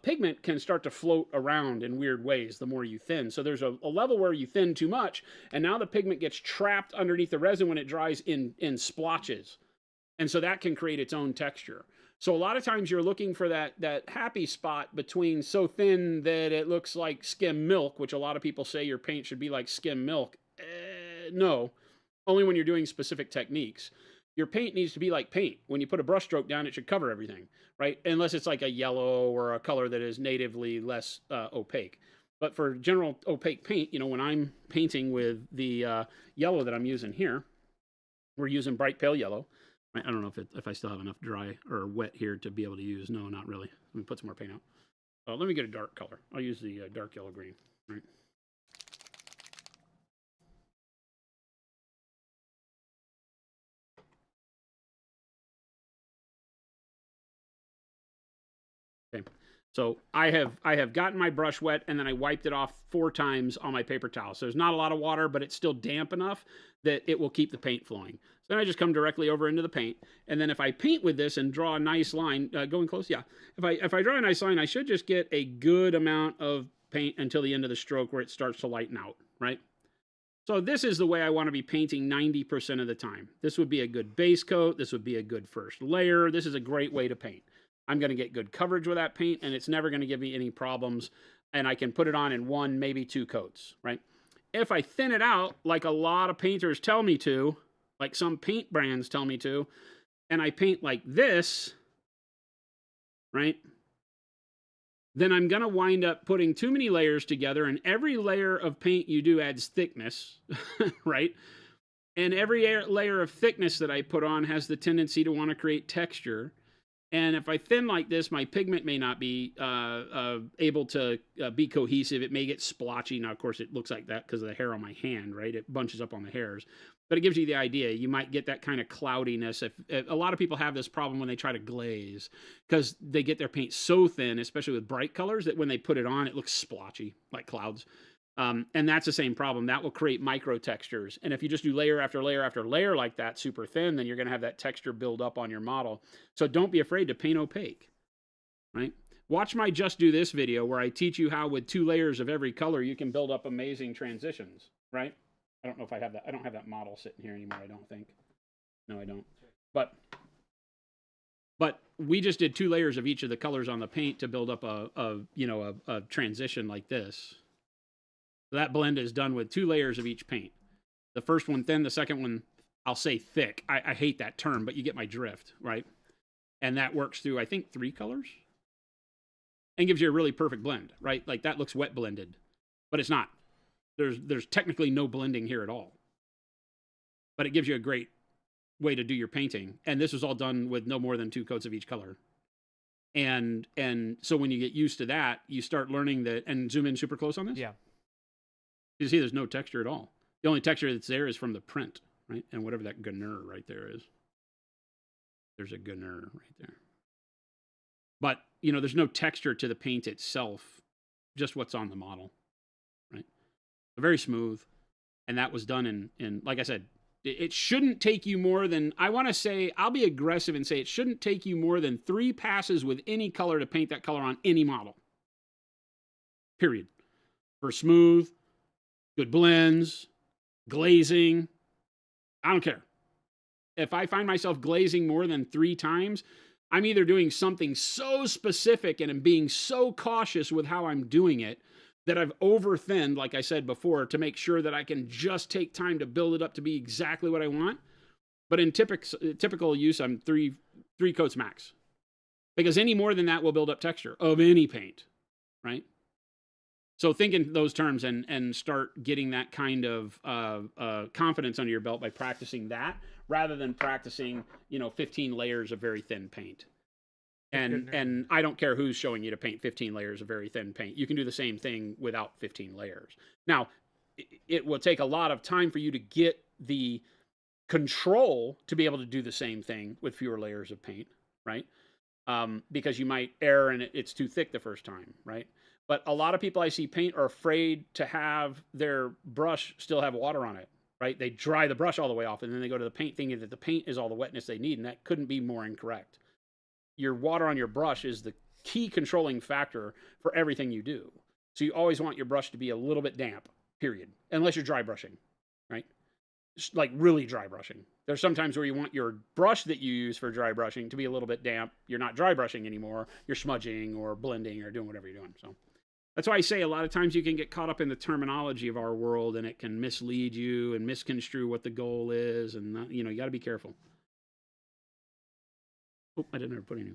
pigment can start to float around in weird ways the more you thin. So there's a level where you thin too much, and now the pigment gets trapped underneath the resin when it dries in splotches. And so that can create its own texture. So a lot of times you're looking for that happy spot between so thin that it looks like skim milk, which a lot of people say your paint should be like skim milk. No, only when you're doing specific techniques. Your paint needs to be like paint. When you put a brush stroke down, it should cover everything, right? Unless it's like a yellow or a color that is natively less opaque. But for general opaque paint, you know, when I'm painting with the yellow that I'm using here, we're using bright pale yellow. I don't know if I still have enough dry or wet here to be able to use. No, not really. Let me put some more paint out. Let me get a dark color. I'll use the dark yellow green, right? Okay. So I have gotten my brush wet, and then I wiped it off 4 times on my paper towel. So there's not a lot of water, but it's still damp enough that it will keep the paint flowing. So then I just come directly over into the paint, and then if I paint with this and draw a nice line, going close, yeah. If I draw a nice line, I should just get a good amount of paint until the end of the stroke where it starts to lighten out, right? So this is the way I want to be painting 90% of the time. This would be a good base coat. This would be a good first layer. This is a great way to paint. I'm going to get good coverage with that paint, and it's never going to give me any problems, and I can put it on in 1, maybe 2 coats, right? If I thin it out, like a lot of painters tell me to, like some paint brands tell me to, and I paint like this, right? Then I'm going to wind up putting too many layers together, and every layer of paint you do adds thickness, right? And every layer of thickness that I put on has the tendency to want to create texture. And if I thin like this, my pigment may not be able to be cohesive. It may get splotchy. Now, of course, it looks like that because of the hair on my hand, right? It bunches up on the hairs. But it gives you the idea. You might get that kind of cloudiness. If a lot of people have this problem when they try to glaze because they get their paint so thin, especially with bright colors, that when they put it on, it looks splotchy, like clouds. And that's the same problem. That will create micro textures. And if you just do layer after layer after layer like that, super thin, then you're going to have that texture build up on your model. So don't be afraid to paint opaque, right? Watch my Just Do This video where I teach you how with 2 layers of every color, you can build up amazing transitions, right? I don't know if I have that. I don't have that model sitting here anymore, I don't think. No, I don't. But we just did 2 layers of each of the colors on the paint to build up a transition like this. So that blend is done with 2 layers of each paint. The first one thin, the second one, I'll say thick. I hate that term, but you get my drift, right? And that works through, I think, 3 colors. And gives you a really perfect blend, right? Like that looks wet blended, but it's not. There's technically no blending here at all. But it gives you a great way to do your painting. And this was all done with no more than 2 coats of each color. And so when you get used to that, you start learning that, and zoom in super close on this. Yeah. You see there's no texture at all. The only texture that's there is from the print, right? And whatever that gunner right there is. There's a gunner right there. But, you know, there's no texture to the paint itself, just what's on the model, right? So very smooth. And that was done in like I said, it shouldn't take you more than, I want to say, I'll be aggressive and say it shouldn't take you more than 3 passes with any color to paint that color on any model. Period. For smooth, good blends, glazing, I don't care. If I find myself glazing more than 3 times, I'm either doing something so specific and I'm being so cautious with how I'm doing it that I've over-thinned, like I said before, to make sure that I can just take time to build it up to be exactly what I want. But in typical use, I'm 3 coats max. Because any more than that will build up texture of any paint, right? So think in those terms and start getting that kind of confidence under your belt by practicing that rather than practicing, 15 layers of very thin paint. And I don't care who's showing you to paint 15 layers of very thin paint. You can do the same thing without 15 layers. Now, it will take a lot of time for you to get the control to be able to do the same thing with fewer layers of paint, right? Because you might err and it's too thick the first time, right? But a lot of people I see paint are afraid to have their brush still have water on it, right? They dry the brush all the way off and then they go to the paint thinking that the paint is all the wetness they need. And that couldn't be more incorrect. Your water on your brush is the key controlling factor for everything you do. So you always want your brush to be a little bit damp, period. Unless you're dry brushing, right? Like really dry brushing. There's sometimes where you want your brush that you use for dry brushing to be a little bit damp. You're not dry brushing anymore. You're smudging or blending or doing whatever you're doing. So that's why I say a lot of times you can get caught up in the terminology of our world and it can mislead you and misconstrue what the goal is. And, you got to be careful. Oh, I didn't ever put any.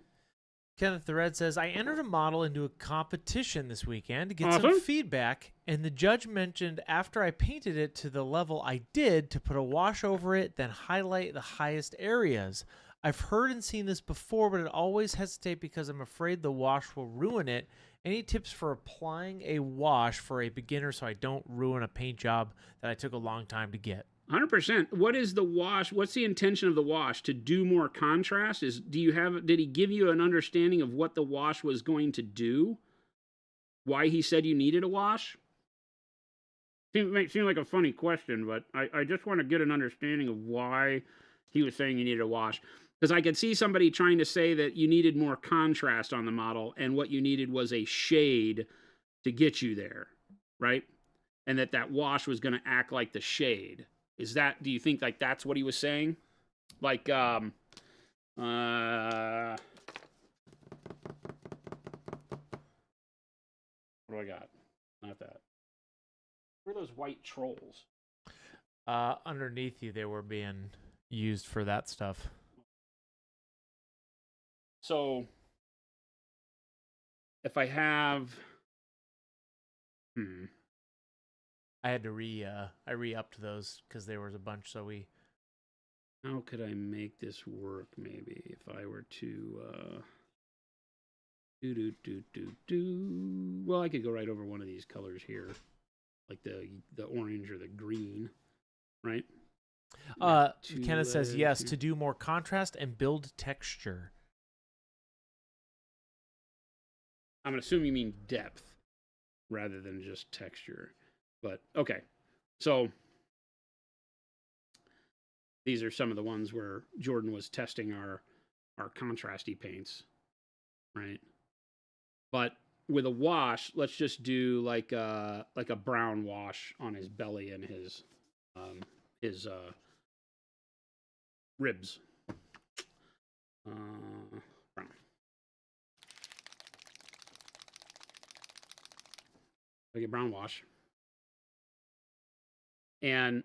Kenneth the Red says, I entered a model into a competition this weekend to get Awesome. some feedback, and the judge mentioned after I painted it to the level I did to put a wash over it, then highlight the highest areas. I've heard and seen this before, but I always hesitate because I'm afraid the wash will ruin it. Any tips for applying a wash for a beginner so I don't ruin a paint job that I took a long time to get? 100%. What is the wash? What's the intention of the wash? To do more contrast? Did he give you an understanding of what the wash was going to do? Why he said you needed a wash? Seems like a funny question, but I just want to get an understanding of why he was saying you needed a wash. Because I could see somebody trying to say that you needed more contrast on the model and what you needed was a shade to get you there, right? And that wash was going to act like the shade. Do you think like that's what he was saying? Like, what do I got? Not that. Where are those white trolls? Underneath you, they were being used for that stuff. So, if I have, I had to re-upped those because there was a bunch. So how could I make this work? Maybe if I were to, Well, I could go right over one of these colors here, like the orange or the green, right? Kenneth says yes to do more contrast and build texture. I'm gonna assume you mean depth rather than just texture. But okay, so these are some of the ones where Jordan was testing our contrasty paints, right? But with a wash, let's just do like a brown wash on his belly and his ribs. Brown. Like a brown wash. And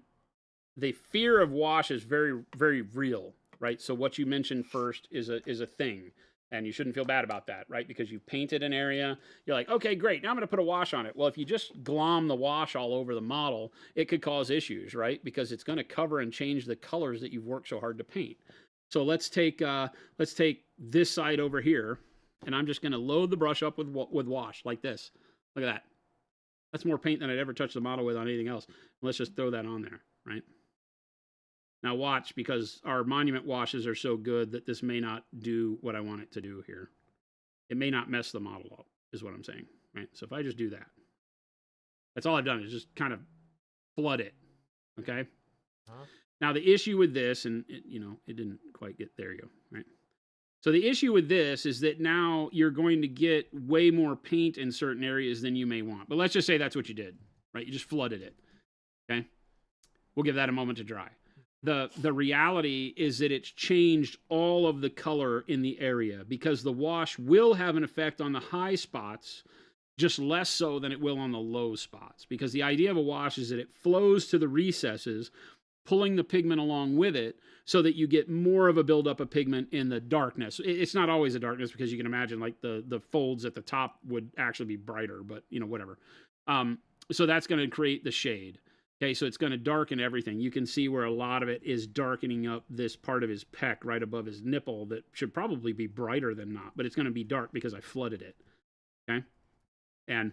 the fear of wash is very, very real, right? So what you mentioned first is a thing, and you shouldn't feel bad about that, right? Because you painted an area, you're like, okay, great, now I'm going to put a wash on it. Well, if you just glom the wash all over the model, it could cause issues, right? Because it's going to cover and change the colors that you've worked so hard to paint. So let's take this side over here, and I'm just going to load the brush up with wash like this. Look at that. That's more paint than I'd ever touch the model with on anything else. Let's just throw that on there, right? Now watch, because our monument washes are so good that this may not do what I want it to do here. It may not mess the model up, is what I'm saying, right? So if I just do that, that's all I've done is just kind of flood it, okay? Now the issue with this, and it didn't quite get, there you go, right? So the issue with this is that now you're going to get way more paint in certain areas than you may want. But let's just say that's what you did, right? You just flooded it, okay? We'll give that a moment to dry. The reality is that it's changed all of the color in the area because the wash will have an effect on the high spots, just less so than it will on the low spots. Because the idea of a wash is that it flows to the recesses, pulling the pigment along with it so that you get more of a buildup of pigment in the darkness. It's not always a darkness because you can imagine like the folds at the top would actually be brighter, but whatever. So that's going to create the shade. Okay, so it's going to darken everything. You can see where a lot of it is darkening up this part of his pec right above his nipple that should probably be brighter than not, but it's going to be dark because I flooded it. Okay? And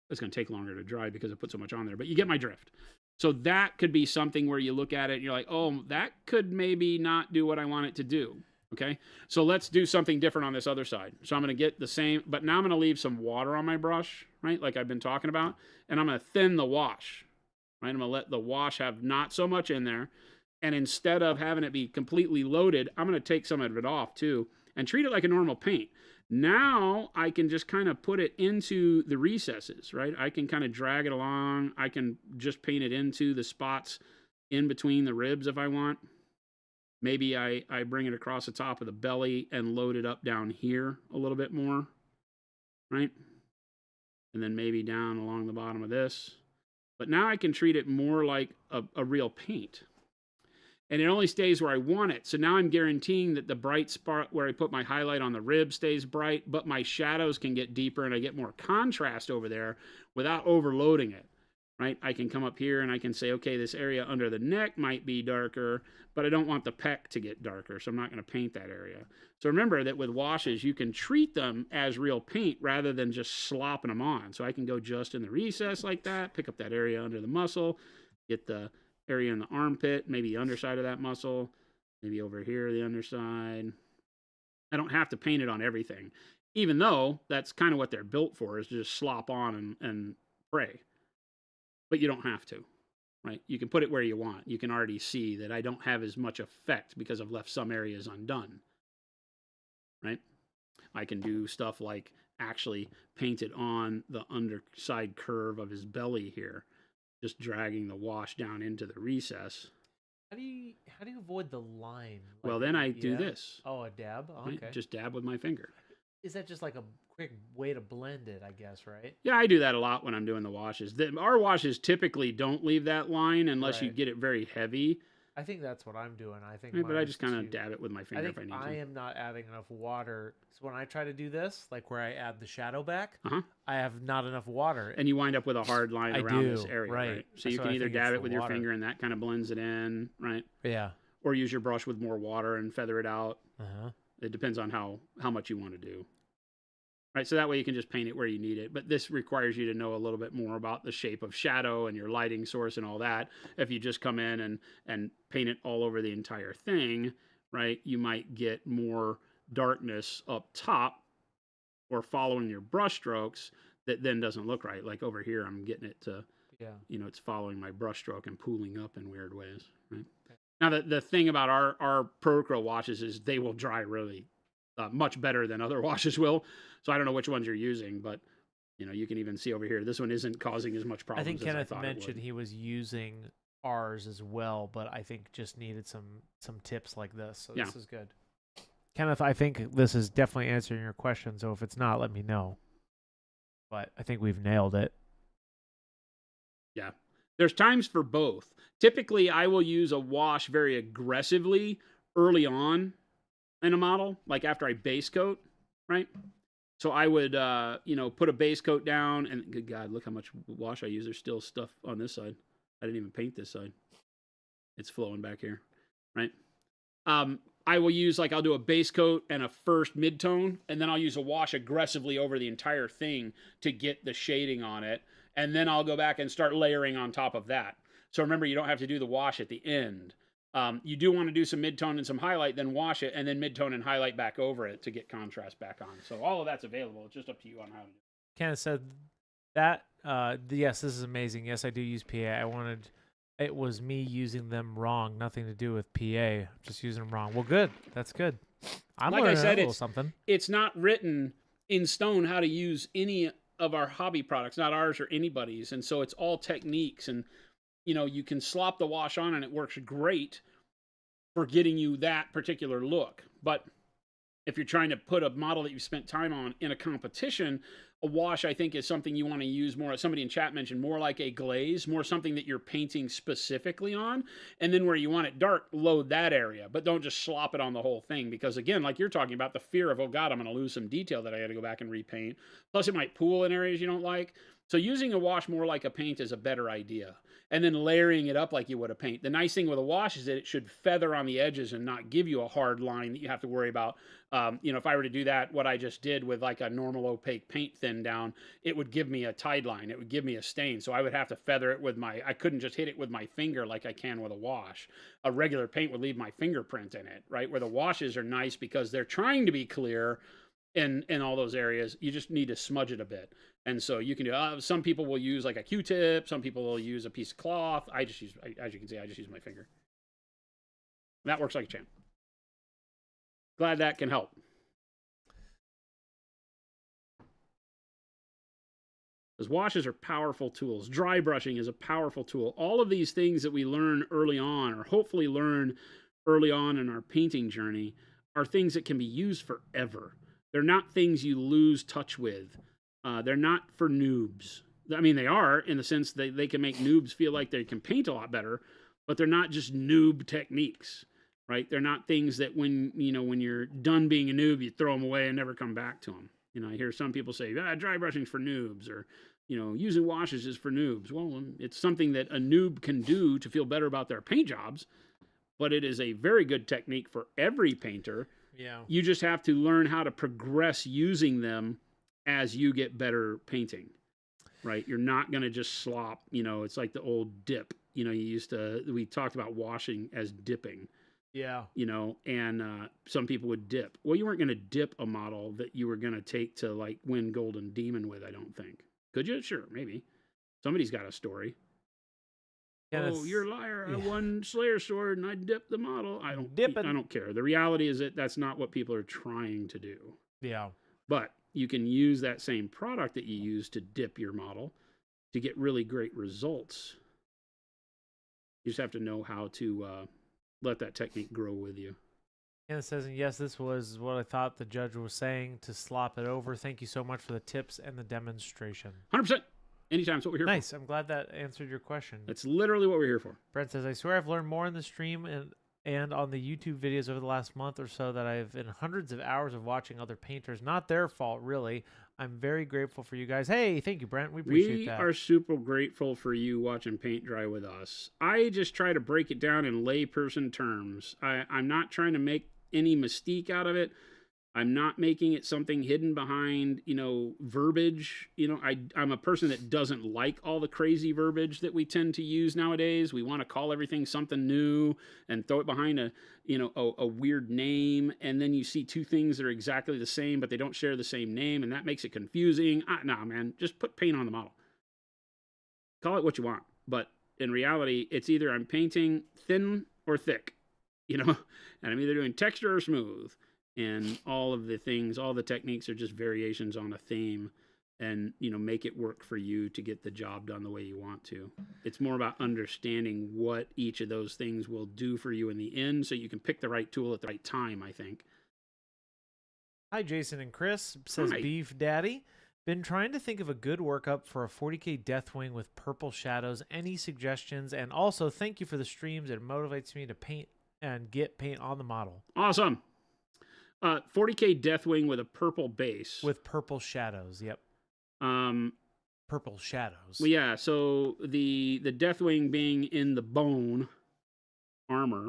it's going to take longer to dry because I put so much on there, but you get my drift. So that could be something where you look at it and you're like, oh, that could maybe not do what I want it to do. Okay, so let's do something different on this other side. So I'm going to get the same, but now I'm going to leave some water on my brush, right, like I've been talking about, and I'm going to thin the wash, right? I'm going to let the wash have not so much in there, and instead of having it be completely loaded, I'm going to take some of it off too and treat it like a normal paint. Now I can just kind of put it into the recesses, right? I can kind of drag it along. I can just paint it into the spots in between the ribs if I want. Maybe I bring it across the top of the belly and load it up down here a little bit more, right? And then maybe down along the bottom of this. But now I can treat it more like a real paint. And it only stays where I want it. So now I'm guaranteeing that the bright spot where I put my highlight on the rib stays bright, but my shadows can get deeper and I get more contrast over there without overloading it, right? I can come up here and I can say, okay, this area under the neck might be darker, but I don't want the pec to get darker, so I'm not going to paint that area. So remember that with washes, you can treat them as real paint rather than just slopping them on. So I can go just in the recess like that, pick up that area under the muscle, get the area in the armpit, maybe the underside of that muscle, maybe over here, the underside. I don't have to paint it on everything, even though that's kind of what they're built for, is to just slop on and pray. But you don't have to, right? You can put it where you want. You can already see that I don't have as much effect because I've left some areas undone, right? I can do stuff like actually paint it on the underside curve of his belly here, just dragging the wash down into the recess. How do you avoid the line? Like, well, then I do this. Oh, a dab? Oh, okay. Right? Just dab with my finger. Is that just like a quick way to blend it, I guess, right? Yeah, I do that a lot when I'm doing the washes. Our washes typically don't leave that line unless you get it very heavy. I think that's what I'm doing. I think, right, but I just kind of dab it with my finger if I need to. I am not adding enough water. So when I try to do this, like where I add the shadow back, I have not enough water, and you wind up with a hard line around this area, right? So you can either dab it with your finger, and that kind of blends it in, right? Yeah. Or use your brush with more water and feather it out. It depends on how much you want to do. Right, so that way you can just paint it where you need it. But this requires you to know a little bit more about the shape of shadow and your lighting source and all that. If you just come in and paint it all over the entire thing, right, you might get more darkness up top or following your brush strokes that then doesn't look right. Like over here, I'm getting it to, it's following my brush stroke and pooling up in weird ways, right? Okay. Now, the thing about our Pro washes is they will dry really much better than other washes will. So I don't know which ones you're using, but you can even see over here, this one isn't causing as much problems. I think Kenneth mentioned he was using ours as well, but I think just needed some tips like this. So this is good. Kenneth, I think this is definitely answering your question. So if it's not, let me know. But I think we've nailed it. Yeah. There's times for both. Typically, I will use a wash very aggressively early on in a model, like after I base coat, right? So I would, put a base coat down, and good God, look how much wash I use. There's still stuff on this side. I didn't even paint this side. It's flowing back here, right? I will use, I'll do a base coat and a first mid-tone, and then I'll use a wash aggressively over the entire thing to get the shading on it, and then I'll go back and start layering on top of that. So remember, you don't have to do the wash at the end. You do want to do some mid-tone and some highlight, then wash it, and then mid-tone and highlight back over it to get contrast back on. So all of that's available. It's just up to you on how to do it. Kenneth said that, yes, this is amazing. Yes, I do use PA. It was me using them wrong. Nothing to do with PA. Just using them wrong. Well, good. That's good. I'm like I said, it's not written in stone how to use any of our hobby products, not ours or anybody's. And so it's all techniques. And you can slop the wash on and it works great for getting you that particular look. But if you're trying to put a model that you spent time on in a competition, a wash, I think, is something you want to use more. Somebody in chat mentioned more like a glaze, more something that you're painting specifically on. And then where you want it dark, load that area. But don't just slop it on the whole thing. Because again, like you're talking about, the fear of, oh God, I'm going to lose some detail that I got to go back and repaint. Plus it might pool in areas you don't like. So using a wash more like a paint is a better idea. And then layering it up like you would a paint. The nice thing with a wash is that it should feather on the edges and not give you a hard line that you have to worry about. If I were to do that, what I just did with like a normal opaque paint thin down, it would give me a tide line. It would give me a stain. So I would have to feather it with I couldn't just hit it with my finger like I can with a wash. A regular paint would leave my fingerprint in it, right? Where the washes are nice because they're trying to be clear in all those areas. You just need to smudge it a bit. And so you can do, some people will use like a Q-tip. Some people will use a piece of cloth. As you can see, I just use my finger. That works like a champ. Glad that can help. Because washes are powerful tools. Dry brushing is a powerful tool. All of these things that we learn early on, or hopefully learn early on in our painting journey, are things that can be used forever. They're not things you lose touch with. They're not for noobs. I mean, they are in the sense that they can make noobs feel like they can paint a lot better, but they're not just noob techniques, right? They're not things that when you're done being a noob, you throw them away and never come back to them. I hear some people say, dry brushing's for noobs, or, using washes is for noobs. Well, it's something that a noob can do to feel better about their paint jobs, but it is a very good technique for every painter. Yeah. You just have to learn how to progress using them as you get better painting, right? You're not going to just slop, it's like the old dip, we talked about washing as dipping. Yeah. And some people would dip. Well, you weren't going to dip a model that you were going to take to like win Golden Demon with, I don't think. Could you? Sure, maybe. Somebody's got a story. Yeah, you're a liar. Yeah. I won Slayer Sword and I dipped the model. I don't care. The reality is that that's not what people are trying to do. Yeah. But you can use that same product that you use to dip your model to get really great results. You just have to know how to let that technique grow with you. And it says, yes, this was what I thought the judge was saying, to slop it over. Thank you so much for the tips and the demonstration. 100%. Anytime, that's what we're here for. Nice. I'm glad that answered your question. That's literally what we're here for. Brent says, I swear I've learned more in the stream and on the YouTube videos over the last month or so that I've in hundreds of hours of watching other painters. Not their fault, really. I'm very grateful for you guys. Hey, thank you, Brent. We appreciate that. We are super grateful for you watching paint dry with us. I just try to break it down in layperson terms. I'm not trying to make any mystique out of it. I'm not making it something hidden behind, verbiage. I'm a person that doesn't like all the crazy verbiage that we tend to use nowadays. We want to call everything something new and throw it behind a weird name. And then you see two things that are exactly the same, but they don't share the same name. And that makes it confusing. Nah, man, just put paint on the model. Call it what you want. But in reality, it's either I'm painting thin or thick, and I'm either doing texture or smooth. And all of the things, all the techniques are just variations on a theme, and, make it work for you to get the job done the way you want to. It's more about understanding what each of those things will do for you in the end so you can pick the right tool at the right time, I think. Hi, Jason and Chris, says Hi. Beef Daddy. Been trying to think of a good workup for a 40K Deathwing with purple shadows. Any suggestions? And also, thank you for the streams. It motivates me to paint and get paint on the model. Awesome. 40K Deathwing with a purple base. With purple shadows, yep. Purple shadows. Well, yeah, so the Deathwing being in the bone armor.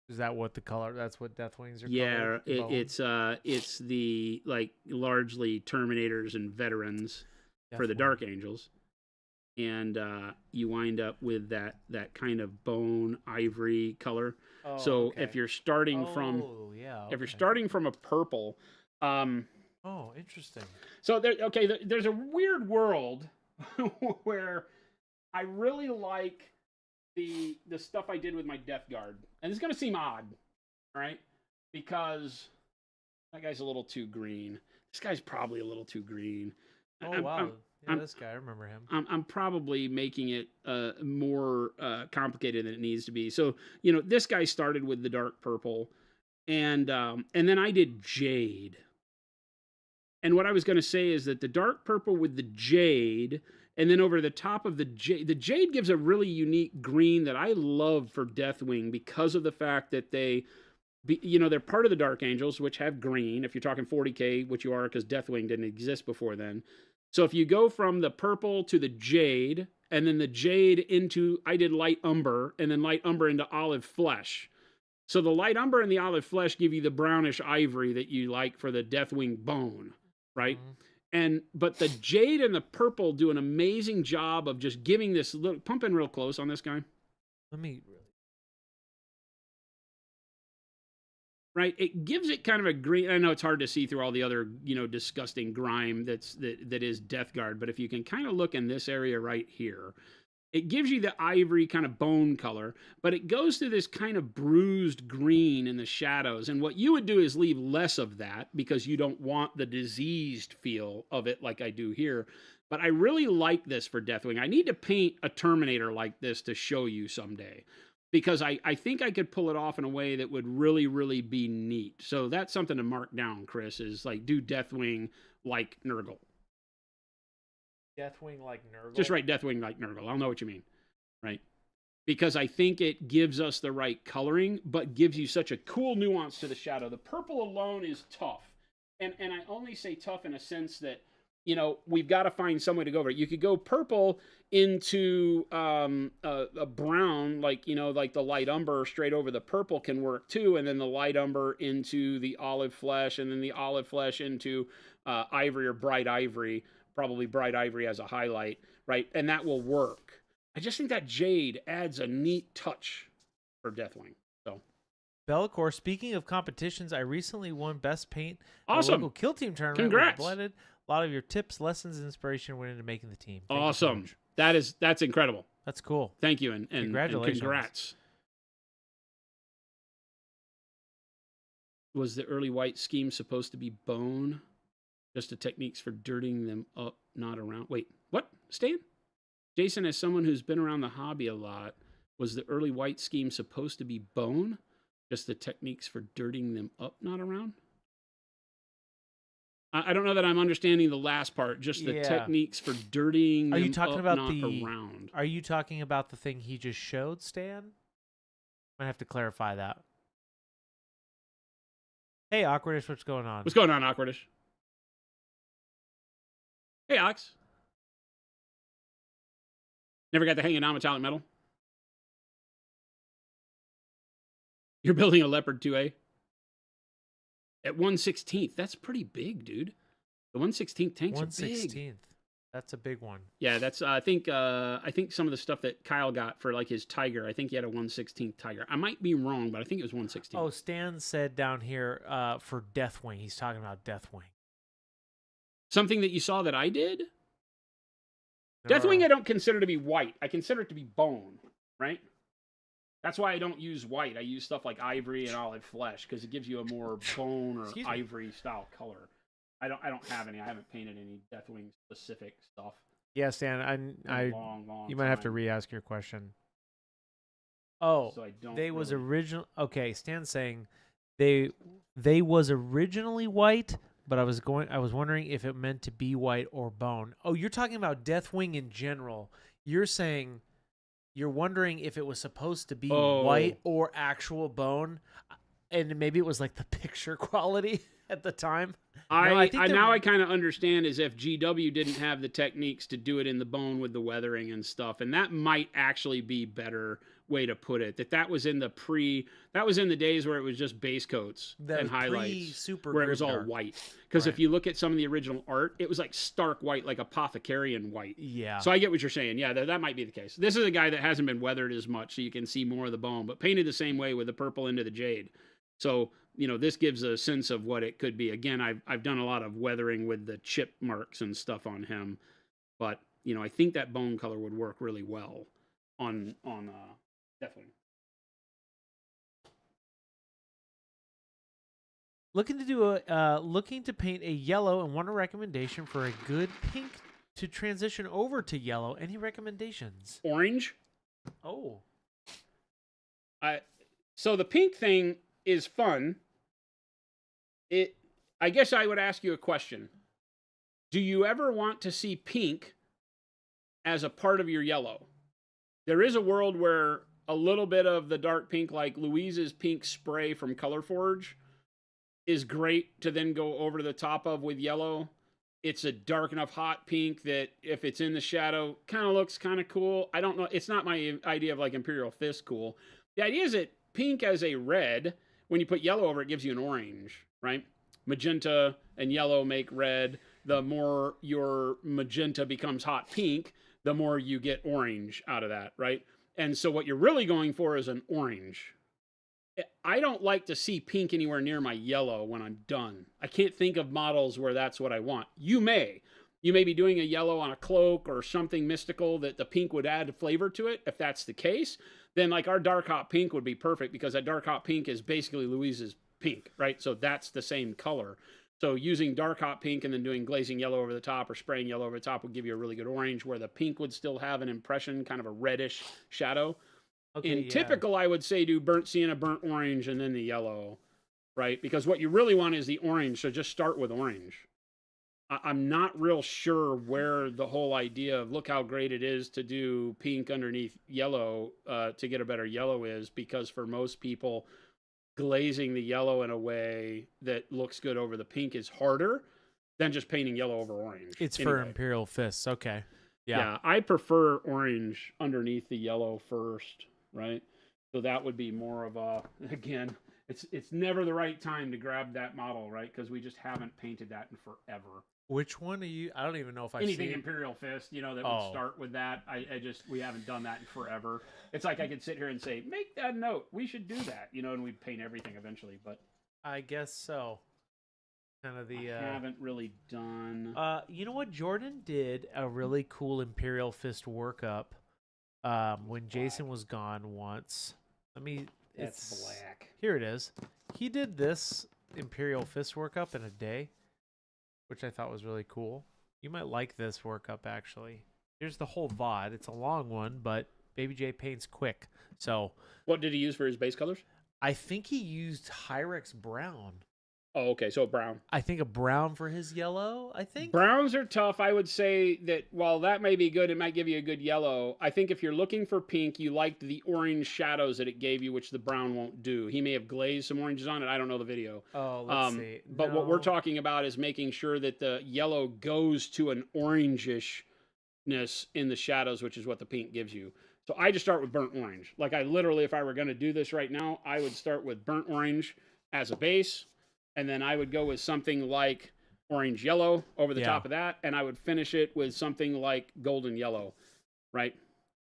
Is that what the color, that's what Deathwings are called? Yeah, it's the, largely Terminators and veterans for the Dark Angels. And you wind up with that kind of bone ivory color. Oh, so okay. If you're starting from a purple, interesting. So there's a weird world where I really like the stuff I did with my Death Guard, and it's gonna seem odd, right? Because that guy's a little too green. This guy's probably a little too green. Oh, wow. This guy, I remember him. I'm probably making it more complicated than it needs to be. So, this guy started with the dark purple, and then I did jade. And what I was going to say is that the dark purple with the jade, and then over the top of the jade gives a really unique green that I love for Deathwing because of the fact that they're part of the Dark Angels, which have green. If you're talking 40K, which you are because Deathwing didn't exist before then. So if you go from the purple to the jade, and then the jade into, I did light umber, and then light umber into olive flesh. So the light umber and the olive flesh give you the brownish ivory that you like for the Deathwing bone, right? But the jade and the purple do an amazing job of just giving this little, pump in real close on this guy. Let me. Right, it gives it kind of a green. I know it's hard to see through all the other, disgusting grime that is Death Guard, but if you can kind of look in this area right here, it gives you the ivory kind of bone color, but it goes to this kind of bruised green in the shadows. And what you would do is leave less of that because you don't want the diseased feel of it like I do here. But I really like this for Deathwing. I need to paint a Terminator like this to show you someday, because I think I could pull it off in a way that would really, really be neat. So that's something to mark down, Chris, is like do Deathwing like Nurgle. Deathwing like Nurgle? Just write Deathwing like Nurgle. I'll know what you mean, right? Because I think it gives us the right coloring, but gives you such a cool nuance to the shadow. The purple alone is tough. And I only say tough in a sense that, we've got to find some way to go over it. You could go purple into a brown, like the light umber straight over the purple can work too, and then the light umber into the olive flesh, and then the olive flesh into ivory or bright ivory, probably bright ivory as a highlight, right? And that will work. I just think that jade adds a neat touch for Deathwing. So, Bellicor, speaking of competitions, I recently won Best Paint at awesome. a local Kill Team tournament. Congrats. Blended. A lot of your tips, lessons, and inspiration went into making the team. Thank awesome. You so That's incredible. That's cool. Thank you, and congratulations. And congrats. Was the early white scheme supposed to be bone? Just the techniques for dirtying them up, not around. Wait, what? Stan? Jason, as someone who's been around the hobby a lot, was the early white scheme supposed to be bone? Just the techniques for dirtying them up, not around? I don't know that I'm understanding the last part. Just the techniques for dirtying them up, not around. Are you talking about the thing he just showed, Stan? I have to clarify that. Hey, Awkwardish, what's going on? What's going on, Awkwardish? Hey, Ox. Never got to hang a non-metallic metal? You're building a Leopard 2A? At 1/16th. That's pretty big, dude. The 1/16th tanks are big. 1/16th. That's a big one. Yeah, that's I think some of the stuff that Kyle got for like his Tiger, I think he had a 1/16th Tiger. I might be wrong, but I think it was 1/16th. Oh, Stan said down here for Deathwing. He's talking about Deathwing. Something that you saw that I did? Deathwing I don't consider to be white. I consider it to be bone, right? That's why I don't use white. I use stuff like ivory and olive flesh because it gives you a more bone or ivory style color. I don't have any. I haven't painted any Deathwing specific stuff. Yeah, Stan, long you might have to re-ask your question. Oh, so I don't they was really... original. Okay, Stan's saying they was originally white, but I was wondering if it meant to be white or bone. Oh, you're talking about Deathwing in general. You're saying you're wondering if it was supposed to be white or actual bone, and maybe it was like the picture quality at the time. I kind of understand as if GW didn't have the techniques to do it in the bone with the weathering and stuff, and that might actually be better way to put it. That was in the days where it was just base coats and highlights, where it was all white. Because if you look at some of the original art, it was like stark white, like apothecarian white. Yeah. So I get what you're saying. Yeah, that might be the case. This is a guy that hasn't been weathered as much, so you can see more of the bone, but painted the same way with the purple into the jade. So, this gives a sense of what it could be. Again, I've done a lot of weathering with the chip marks and stuff on him, but I think that bone color would work really well on Deathwing. Looking to paint a yellow and want a recommendation for a good pink to transition over to yellow. Any recommendations? Orange. Oh. So the pink thing is fun. I guess I would ask you a question. Do you ever want to see pink as a part of your yellow? There is a world where a little bit of the dark pink, like Louise's pink spray from Color Forge, is great to then go over the top of with yellow. it's a dark enough hot pink that if it's in the shadow, kind of looks kind of cool. I don't know. It's not my idea of like Imperial Fist cool. The idea is that pink as a red, when you put yellow over it, gives you an orange, right? Magenta and yellow make red. The more your magenta becomes hot pink, the more you get orange out of that, right? And so what you're really going for is an orange. I don't like to see pink anywhere near my yellow when I'm done. I can't think of models where that's what I want. You may. You may be doing a yellow on a cloak or something mystical that the pink would add flavor to it. If that's the case, then like our dark hot pink would be perfect because that dark hot pink is basically Louise's pink, right? So that's the same color. So using dark hot pink and then doing glazing yellow over the top or spraying yellow over the top would give you a really good orange where the pink would still have an impression, kind of a reddish shadow. Okay, typical, I would say do burnt sienna, burnt orange, and then the yellow, right? Because what you really want is the orange, so just start with orange. I'm not real sure where the whole idea of look how great it is to do pink underneath yellow to get a better yellow is, because for most people, glazing the yellow in a way that looks good over the pink is harder than just painting yellow over orange. It's anyway. For Imperial Fists, okay. Yeah, I prefer orange underneath the yellow first. Right, so that would be more of a, again, it's never the right time to grab that model, right? Because we just haven't painted that in forever. Which one are you? I don't even know if I've anything seen Imperial Fist, that would start with that. I just, we haven't done that in forever. It's like I could sit here and say, make that note, we should do that, and we'd paint everything eventually. But I guess so. Kind of the. I haven't really done. You know what? Jordan did a really cool Imperial Fist workup. When Jason was gone once. It's black. Here it is. He did this Imperial Fist workup in a day, which I thought was really cool. You might like this workup, actually. Here's the whole VOD. It's a long one, but Baby J paints quick. So, what did he use for his base colors? I think he used Hyrex Brown. Oh, okay, so brown. I think a brown for his yellow, I think. Browns are tough. I would say that while that may be good, it might give you a good yellow. I think if you're looking for pink, you liked the orange shadows that it gave you, which the brown won't do. He may have glazed some oranges on it. I don't know the video. Oh, let's see. But what we're talking about is making sure that the yellow goes to an orangishness in the shadows, which is what the pink gives you. So I just start with burnt orange. Like I literally, if I were going to do this right now, I would start with burnt orange as a base. And then I would go with something like orange yellow over the top of that. And I would finish it with something like golden yellow, right?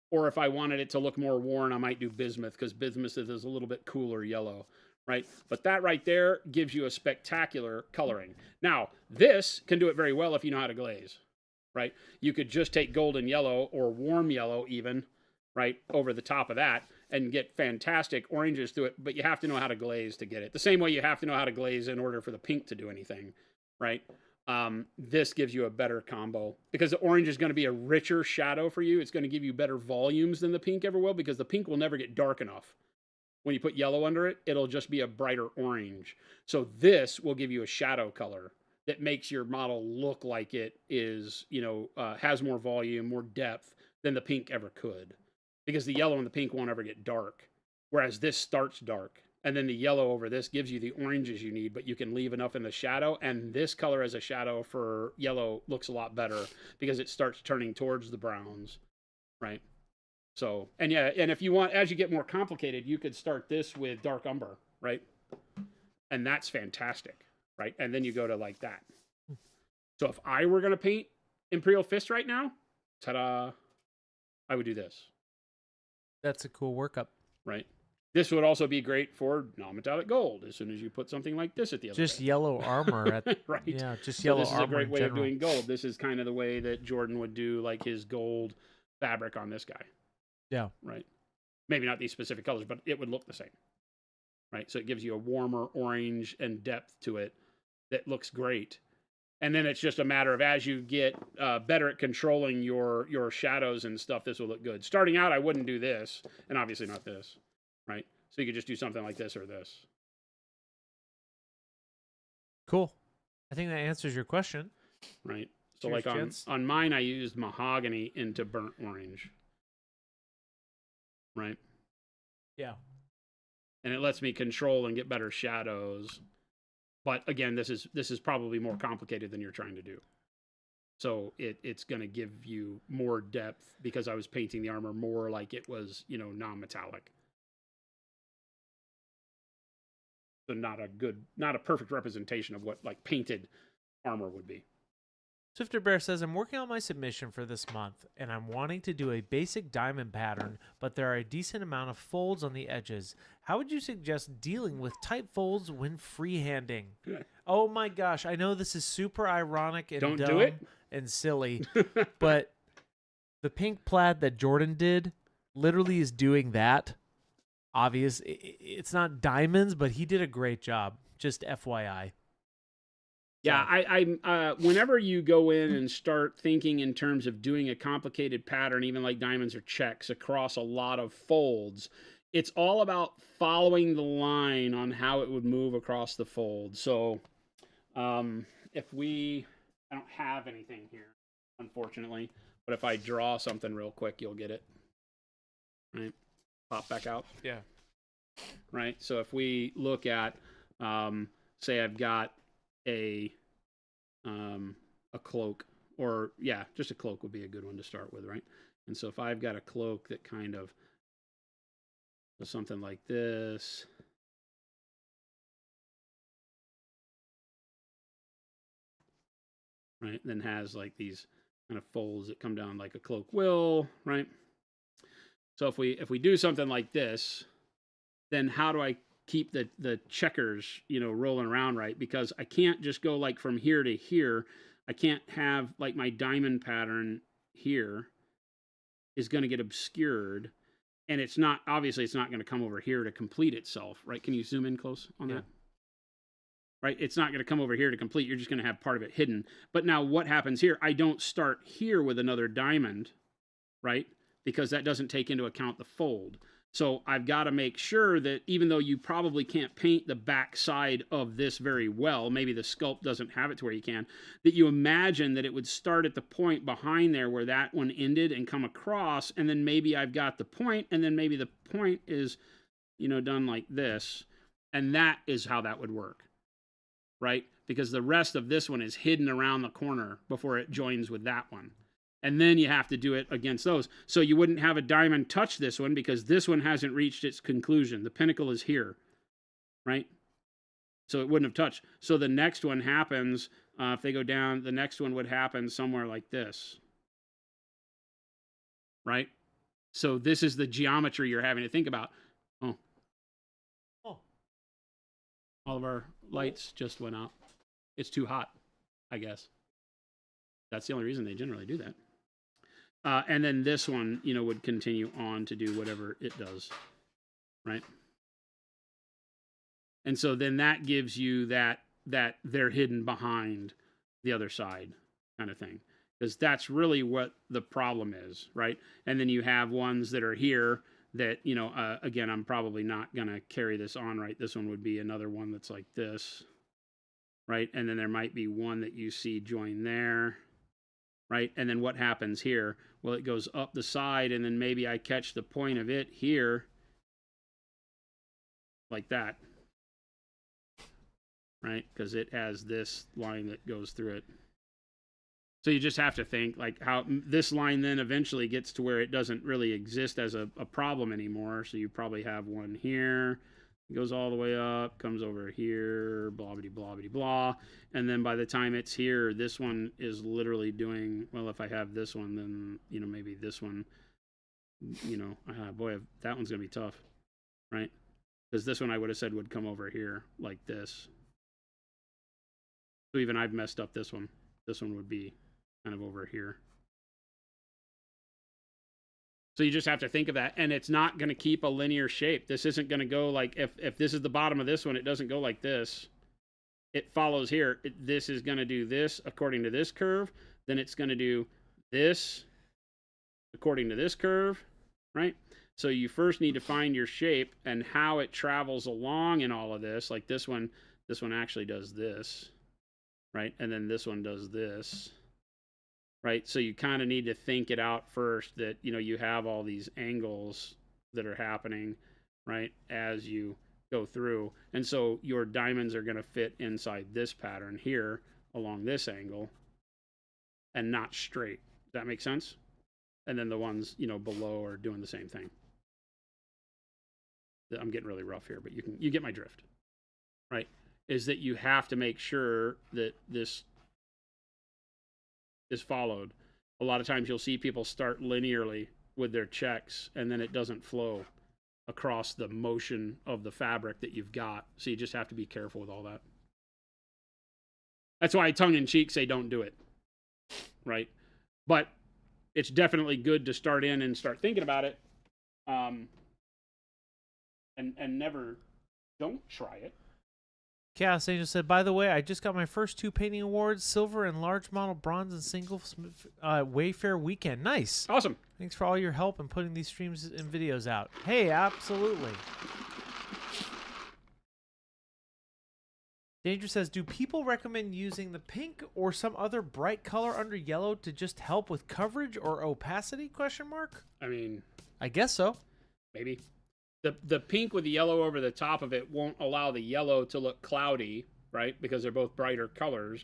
Or if I wanted it to look more worn, I might do bismuth because bismuth is a little bit cooler yellow, right? But that right there gives you a spectacular coloring. Now, this can do it very well if you know how to glaze, right? You could just take golden yellow or warm yellow even, right, over the top of that and get fantastic oranges through it, but you have to know how to glaze to get it. The same way you have to know how to glaze in order for the pink to do anything, right? This gives you a better combo because the orange is going to be a richer shadow for you. It's going to give you better volumes than the pink ever will because the pink will never get dark enough. When you put yellow under it, it'll just be a brighter orange. So this will give you a shadow color that makes your model look like it is, has more volume, more depth than the pink ever could. Because the yellow and the pink won't ever get dark. Whereas this starts dark. And then the yellow over this gives you the oranges you need, but you can leave enough in the shadow. And this color as a shadow for yellow looks a lot better because it starts turning towards the browns, right? So, and if you want, as you get more complicated, you could start this with dark umber, right? And that's fantastic, right? And then you go to like that. So if I were going to paint Imperial Fist right now, ta-da, I would do this. That's a cool workup. Right. This would also be great for non-metallic gold as soon as you put something like this at the other Just end. Yellow armor. Right. Yeah, just yellow armor. This is a great way of doing gold. This is kind of the way that Jordan would do like his gold fabric on this guy. Yeah. Right. Maybe not these specific colors, but it would look the same. Right. So it gives you a warmer orange and depth to it that looks great. And then it's just a matter of as you get better at controlling your shadows and stuff, this will look good. Starting out, I wouldn't do this, and obviously not this, right? So you could just do something like this or this. Cool. I think that answers your question. Right. So Cheers, like on mine, I used mahogany into burnt orange. Right? Yeah. And it lets me control and get better shadows. But again, this is probably more complicated than you're trying to do. So it's going to give you more depth because I was painting the armor more like it was, non-metallic. So not a perfect representation of what like painted armor would be. Swifter Bear says, I'm working on my submission for this month, and I'm wanting to do a basic diamond pattern, but there are a decent amount of folds on the edges. How would you suggest dealing with tight folds when freehanding? Oh my gosh, I know this is super ironic and Don't dumb do it. and silly, but the pink plaid that Jordan did literally is doing that. Obvious, it's not diamonds, but he did a great job. Just FYI. Yeah, I whenever you go in and start thinking in terms of doing a complicated pattern, even like diamonds or checks across a lot of folds, it's all about following the line on how it would move across the fold. So, if I don't have anything here, unfortunately, but if I draw something real quick, you'll get it. Right, pop back out. Yeah. Right. So if we look at, say, I've got a cloak, or just a cloak would be a good one to start with, right? And so if I've got a cloak that kind of does something like this, right, then has like these kind of folds that come down like a cloak will, right? So if we do something like this, then how do I keep the checkers, rolling around right? Because I can't just go like from here to here. I can't have like my diamond pattern here is going to get obscured, and it's not going to come over here to complete itself, right? Can you zoom in close on that? Right, it's not going to come over here to complete. You're just going to have part of it hidden. But now what happens here? I don't start here with another diamond, right? Because that doesn't take into account the fold. So I've got to make sure that even though you probably can't paint the back side of this very well, maybe the sculpt doesn't have it to where you can, that you imagine that it would start at the point behind there where that one ended and come across, and then maybe I've got the point, and then maybe the point is, done like this, and that is how that would work, right? Because the rest of this one is hidden around the corner before it joins with that one. And then you have to do it against those. So you wouldn't have a diamond touch this one because this one hasn't reached its conclusion. The pinnacle is here, right? So it wouldn't have touched. So the next one happens, if they go down, the next one would happen somewhere like this, right? So this is the geometry you're having to think about. Oh. All of our lights just went out. It's too hot, I guess. That's the only reason they generally do that. And then this one, would continue on to do whatever it does, right? And so then that gives you that they're hidden behind the other side kind of thing, because that's really what the problem is, right? And then you have ones that are here that, again, I'm probably not going to carry this on, right? This one would be another one that's like this, right? And then there might be one that you see join there, right? And then what happens here? Well, it goes up the side, and then maybe I catch the point of it here, like that, right? Because it has this line that goes through it. So you just have to think like how this line then eventually gets to where it doesn't really exist as a problem anymore. So you probably have one here. It goes all the way up, comes over here, blah, blah, blah, blah, blah. And then by the time it's here, this one is literally doing, well, if I have this one, then, maybe this one, boy, that one's going to be tough, right? Because this one I would have said would come over here like this. So even I've messed up this one. This one would be kind of over here. So you just have to think of that, and it's not going to keep a linear shape. This isn't going to go like, if this is the bottom of this one, it doesn't go like this. It follows here. This is going to do this according to this curve. Then it's going to do this according to this curve, right? So you first need to find your shape and how it travels along in all of this. Like this one actually does this, right? And then this one does this. Right, so you kind of need to think it out first that, you have all these angles that are happening, right, as you go through. And so your diamonds are going to fit inside this pattern here along this angle, and not straight. Does that make sense? And then the ones, below are doing the same thing. I'm getting really rough here, but you get my drift, right? Is that you have to make sure that this is followed. A lot of times you'll see people start linearly with their checks, and then it doesn't flow across the motion of the fabric that you've got. So you just have to be careful with all that. That's why I tongue-in-cheek say don't do it, right? But it's definitely good to start in and start thinking about it, and never don't try it. Chaos Angel said, by the way, I just got my first 2 painting awards, silver and large model, bronze and single Wayfair weekend. Nice. Awesome. Thanks for all your help in putting these streams and videos out. Hey, absolutely. Danger says, do people recommend using the pink or some other bright color under yellow to just help with coverage or opacity? ? I mean, I guess so. Maybe. The pink with the yellow over the top of it won't allow the yellow to look cloudy, right? Because they're both brighter colors.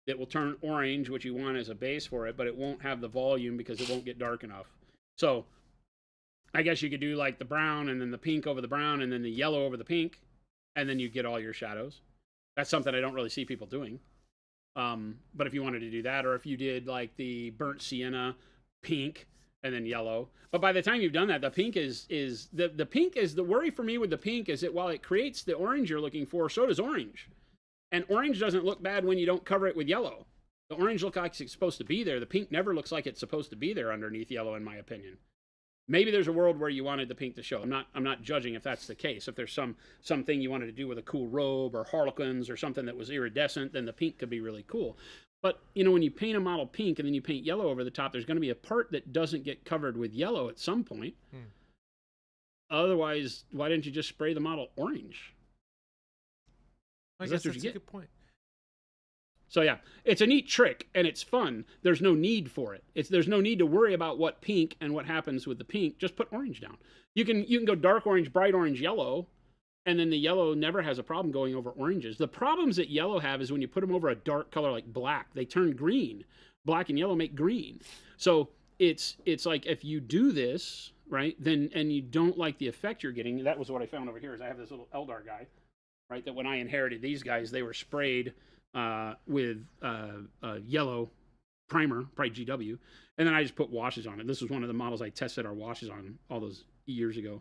It will turn orange, which you want as a base for it, but it won't have the volume because it won't get dark enough. So I guess you could do like the brown and then the pink over the brown and then the yellow over the pink, and then you get all your shadows. That's something I don't really see people doing. But if you wanted to do that, or if you did like the burnt sienna pink and then yellow. But by the time you've done that, the pink is the worry for me with the pink is that while it creates the orange you're looking for, so does orange. And orange doesn't look bad when you don't cover it with yellow. The orange looks like it's supposed to be there. The pink never looks like it's supposed to be there underneath yellow, in my opinion. Maybe there's a world where you wanted the pink to show. I'm not judging if that's the case. If there's something you wanted to do with a cool robe or harlequins or something that was iridescent, then the pink could be really cool. But, when you paint a model pink and then you paint yellow over the top, there's going to be a part that doesn't get covered with yellow at some point. Otherwise, why didn't you just spray the model orange? I guess that's a good point. So yeah, it's a neat trick and it's fun. There's no need for it. There's no need to worry about what pink and what happens with the pink. Just put orange down. You can go dark orange, bright orange, yellow, and then the yellow never has a problem going over oranges. The problems that yellow have is when you put them over a dark color like black, they turn green. Black and yellow make green. So it's like if you do this, right, then and you don't like the effect you're getting, that was what I found over here is I have this little Eldar guy, right, that when I inherited these guys, they were sprayed with yellow primer, probably GW, and then I just put washes on it. This was one of the models I tested our washes on all those years ago.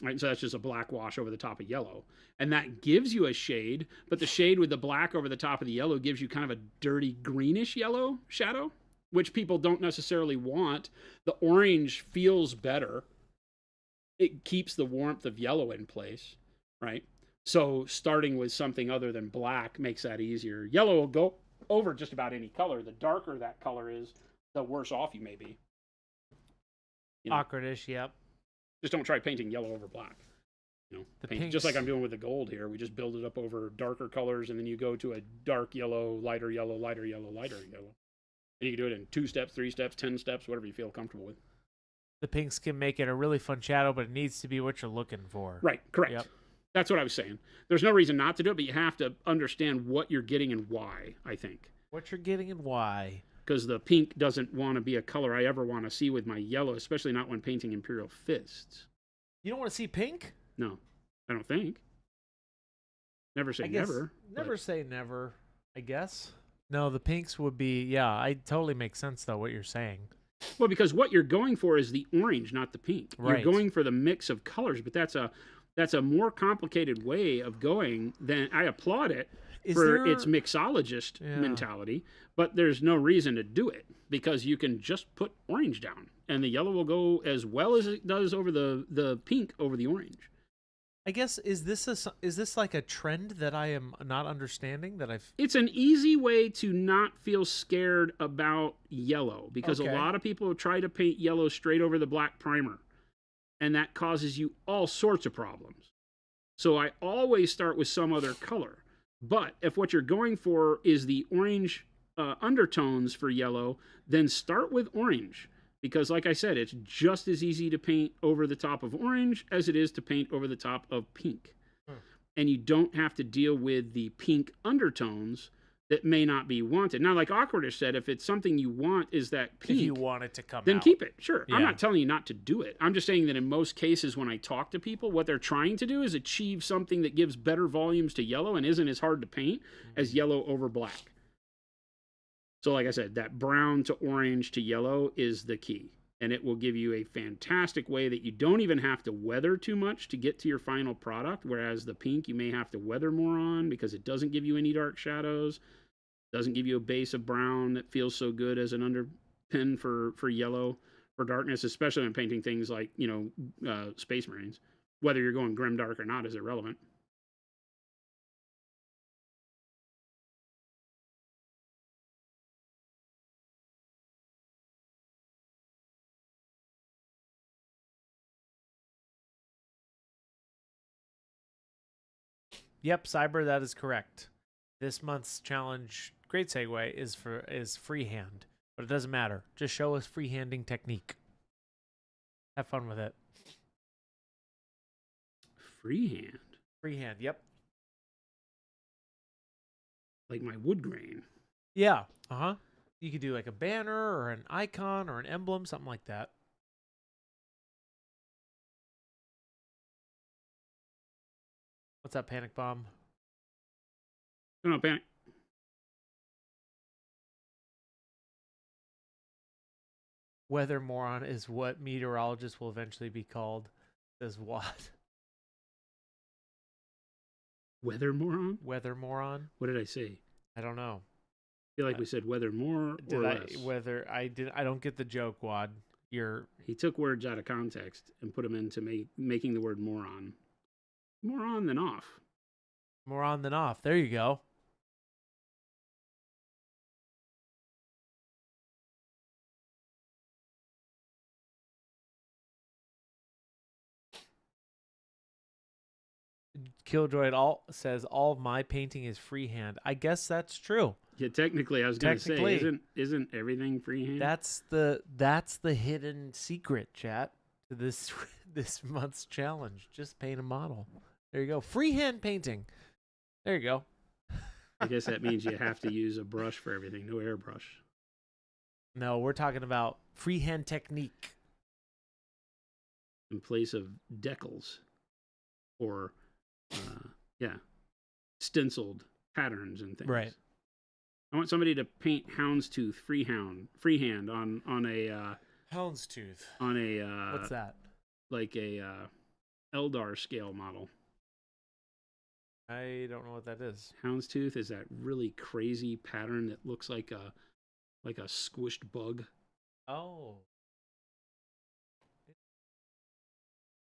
Right, so that's just a black wash over the top of yellow. And that gives you a shade, but the shade with the black over the top of the yellow gives you kind of a dirty greenish yellow shadow, which people don't necessarily want. The orange feels better. It keeps the warmth of yellow in place, right? So starting with something other than black makes that easier. Yellow will go over just about any color. The darker that color is, the worse off you may be. Awkwardish, yep. Just don't try painting yellow over black. Just like I'm doing with the gold here. We just build it up over darker colors, and then you go to a dark yellow, lighter yellow, lighter yellow, lighter yellow. And you can do it in 2 steps, 3 steps, 10 steps, whatever you feel comfortable with. The pinks can make it a really fun shadow, but it needs to be what you're looking for. Right, correct. Yep. That's what I was saying. There's no reason not to do it, but you have to understand what you're getting and why, I think. What you're getting and why. Because the pink doesn't want to be a color I ever want to see with my yellow, especially not when painting Imperial Fists. You don't want to see pink? No, I don't think. Never say never. Never say never, I guess. No, the pinks would be, yeah, it totally makes sense, though, what you're saying. Well, because what you're going for is the orange, not the pink. Right. You're going for the mix of colors, but that's a more complicated way of going than I applaud it for its mixologist mentality, but there's no reason to do it because you can just put orange down and the yellow will go as well as it does over the pink over the orange. I guess is this like a trend that I am not understanding that I've It's an easy way to not feel scared about yellow because a lot of people try to paint yellow straight over the black primer. And that causes you all sorts of problems. So I always start with some other color. But if what you're going for is the orange undertones for yellow, then start with orange. Because like I said, it's just as easy to paint over the top of orange as it is to paint over the top of pink. And you don't have to deal with the pink undertones that may not be wanted. Now, like Awkwardish said, if it's something you want is that pink, If you want it to come then out. keep it. Sure. I'm Yeah. not telling you not to do it. I'm just saying that in most cases when I talk to people, what they're trying to do is achieve something that gives better volumes to yellow and isn't as hard to paint as yellow over black. So like I said, that brown to orange to yellow is the key. And it will give you a fantastic way that you don't even have to weather too much to get to your final product. Whereas the pink, you may have to weather more on because it doesn't give you any dark shadows. Doesn't give you a base of brown that feels so good as an underpin for yellow, for darkness, especially when painting things like, Space Marines. Whether you're going grimdark or not is irrelevant. Yep, Cyber, that is correct. This month's challenge, great segue, is freehand, but it doesn't matter. Just show us freehanding technique. Have fun with it. Freehand. Freehand, yep. Like my wood grain. Yeah, uh-huh. You could do like a banner or an icon or an emblem, something like that. What's that, Panic Bomb? No, panic. Weather moron is what meteorologists will eventually be called. Says what? Weather moron? Weather moron? What did I say? I don't know. I feel like we said weather more or less. I don't get the joke, Wad. He took words out of context and put them into making the word moron. More on than off. More on than off. There you go. Killjoy says all of my painting is freehand. I guess that's true. Yeah, technically, I was going to say, isn't everything freehand? That's the hidden secret, chat, to this month's challenge. Just paint a model. There you go. Freehand painting. There you go. I guess that means you have to use a brush for everything, no airbrush. No, we're talking about freehand technique. In place of decals or, stenciled patterns and things. Right. I want somebody to paint houndstooth freehand on a houndstooth. On a what's that? Like a Eldar scale model. I don't know what that is. Houndstooth is that really crazy pattern that looks like a squished bug. Oh.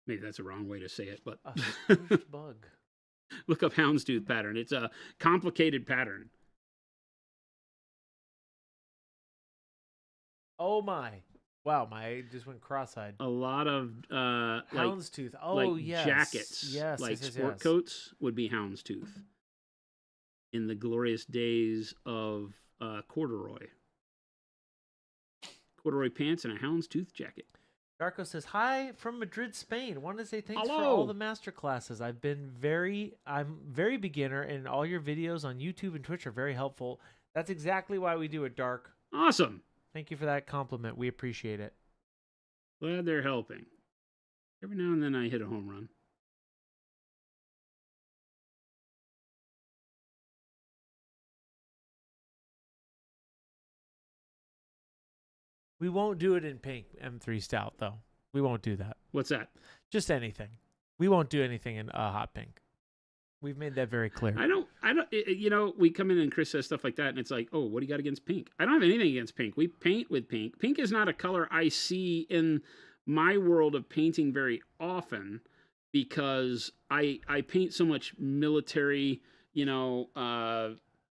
Maybe that's a wrong way to say it, but a squished bug. Look up houndstooth pattern. It's a complicated pattern. Oh my. Wow, my just went cross-eyed. A lot of houndstooth. Yes. Jackets. Yes. Like sport coats would be houndstooth. In the glorious days of corduroy. Corduroy pants and a houndstooth jacket. Darko says, hi from Madrid, Spain. Want to say thanks Hello. for all the master classes. I'm very beginner, and all your videos on YouTube and Twitch are very helpful. That's exactly why we do it, Dark. Awesome. Thank you for that compliment. We appreciate it. Glad they're helping. Every now and then I hit a home run. We won't do it in pink M3 Stout, though. We won't do that. What's that? Just anything. We won't do anything in hot pink. We've made that very clear. I don't, we come in and Chris says stuff like that, and it's like, oh, what do you got against pink? I don't have anything against pink. We paint with pink. Pink is not a color I see in my world of painting very often because I paint so much military,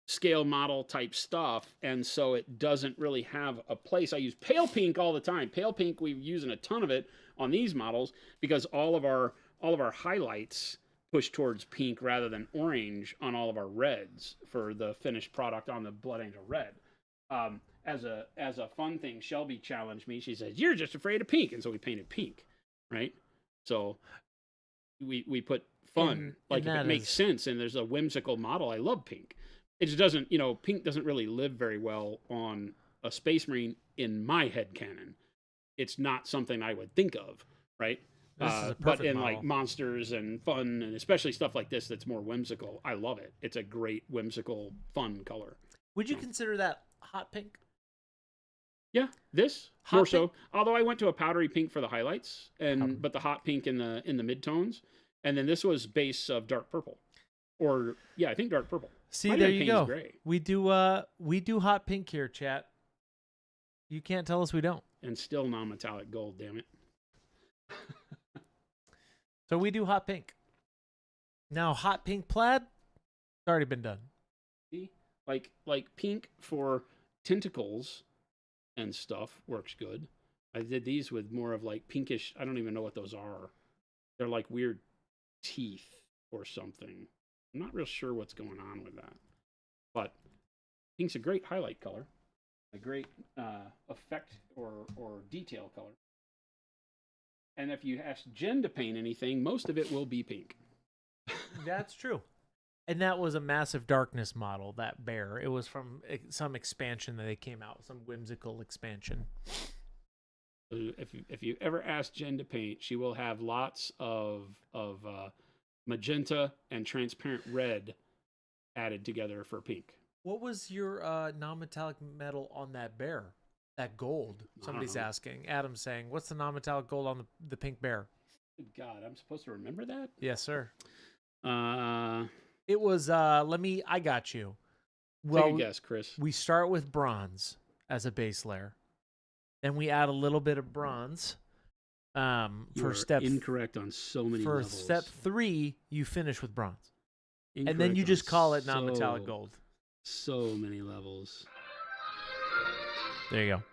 scale model type stuff, and so it doesn't really have a place. I use pale pink all the time. Pale pink, we're using a ton of it on these models because all of our highlights push towards pink rather than orange on all of our reds for the finished product on the Blood Angel Red. As a fun thing, Shelby challenged me. She says, "You're just afraid of pink," and so we painted pink, right? So we put fun, like if it makes sense, and there's a whimsical model. I love pink. It just doesn't, pink doesn't really live very well on a Space Marine in my head canon. It's not something I would think of, right? This is a But perfect in model. like monsters and fun, and especially stuff like this that's more whimsical, I love it. It's a great whimsical, fun color. Would you consider that hot pink? Yeah, this Hot more pink? so. Although I went to a powdery pink for the highlights, but the hot pink in the midtones, and then this was base of dark purple, or I think dark purple. See, Might there have been you Payne's go. Gray. We do hot pink here, chat. You can't tell us we don't. And still non-metallic gold. Damn it. So we do hot pink. Now, hot pink plaid, it's already been done. See, like pink for tentacles and stuff works good. I did these with more of like pinkish. I don't even know what those are. They're like weird teeth or something. I'm not real sure what's going on with that. But pink's a great highlight color, a great effect or detail color. And if you ask Jen to paint anything, most of it will be pink. That's true. And that was a massive darkness model, that bear. It was from some expansion that they came out, some whimsical expansion. If you ever ask Jen to paint, she will have lots of magenta and transparent red added together for pink. What was your non-metallic metal on that bear? That gold? Somebody's asking. Adam's saying, what's the non-metallic gold on the pink bear? Good God, I'm supposed to remember that? Yes, sir. It was, I got you. Well, take a guess, Chris. We start with bronze as a base layer. Then we add a little bit of bronze. For step incorrect on so many levels. For step 3, you finish with bronze. Incorrect, and then you just call it non-metallic gold. So many levels. There you go.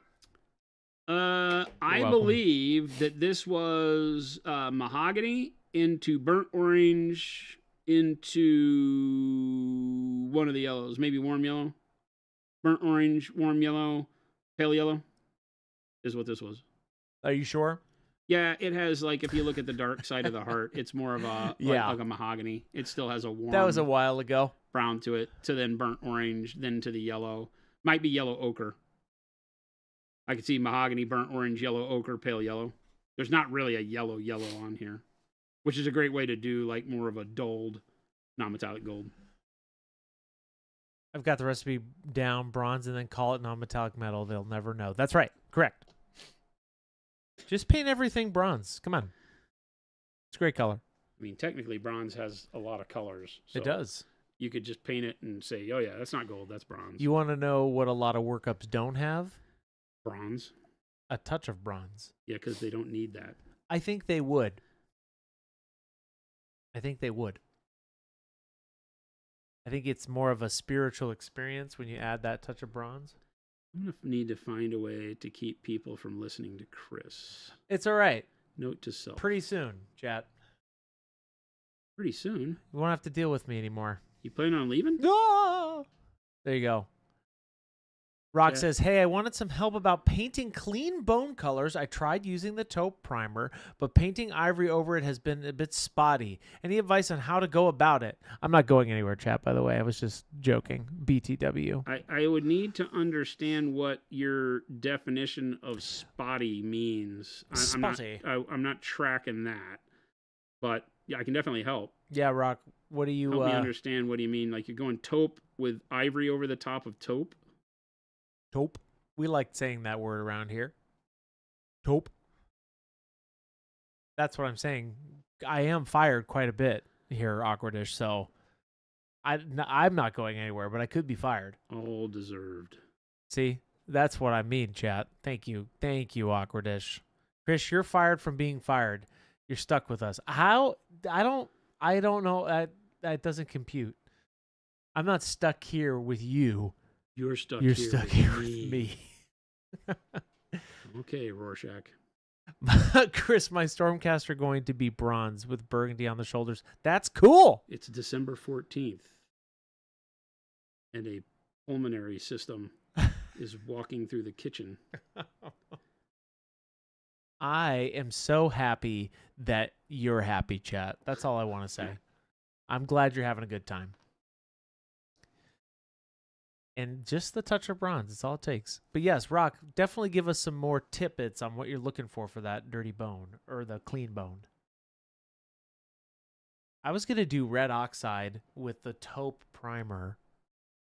I believe that this was mahogany into burnt orange into one of the yellows, maybe warm yellow, burnt orange, warm yellow, pale yellow is what this was. Are you sure? Yeah, it has, like, if you look at the dark side of the heart, it's more of a like a mahogany. It still has a warm. That was a while ago. Brown to it, to then burnt orange, then to the yellow. Might be yellow ochre. I could see mahogany, burnt orange, yellow ochre, pale yellow. There's not really a yellow on here, which is a great way to do like more of a dulled, non-metallic gold. I've got the recipe down, bronze, and then call it non-metallic metal. They'll never know. That's right. Correct. Just paint everything bronze. Come on. It's a great color. I mean, technically, bronze has a lot of colors. So it does. You could just paint it and say, oh, yeah, that's not gold, that's bronze. You want to know what a lot of workups don't have? Bronze. A touch of bronze. Yeah, because they don't need that. I think they would. I think it's more of a spiritual experience when you add that touch of bronze. I'm going to need to find a way to keep people from listening to Chris. It's all right. Note to self. Pretty soon, chat. Pretty soon? You won't have to deal with me anymore. You planning on leaving? No! There you go. Rock says, hey, I wanted some help about painting clean bone colors. I tried using the taupe primer, but painting ivory over it has been a bit spotty. Any advice on how to go about it? I'm not going anywhere, chat, by the way. I was just joking. BTW. I would need to understand what your definition of spotty means. Spotty. I'm not tracking that, but yeah, I can definitely help. Yeah, Rock, what do you... Help me understand what do you mean? Like you're going taupe with ivory over the top of taupe? Taupe. We like saying that word around here. Taupe. That's what I'm saying. I am fired quite a bit here, Awkwardish, so I'm not going anywhere, but I could be fired. All deserved. See? That's what I mean, chat. Thank you. Thank you, Awkwardish. Chris, you're fired from being fired. You're stuck with us. How? I don't know. That doesn't compute. I'm not stuck here with you. You're stuck here with me. Okay, Rorschach. Chris, my Stormcaster going to be bronze with burgundy on the shoulders. That's cool. It's December 14th. And a pulmonary system is walking through the kitchen. I am so happy that you're happy, chat. That's all I want to say. I'm glad you're having a good time. And just the touch of bronze. It's all it takes. But yes, Rock, definitely give us some more tidbits on what you're looking for that dirty bone or the clean bone. I was going to do red oxide with the taupe primer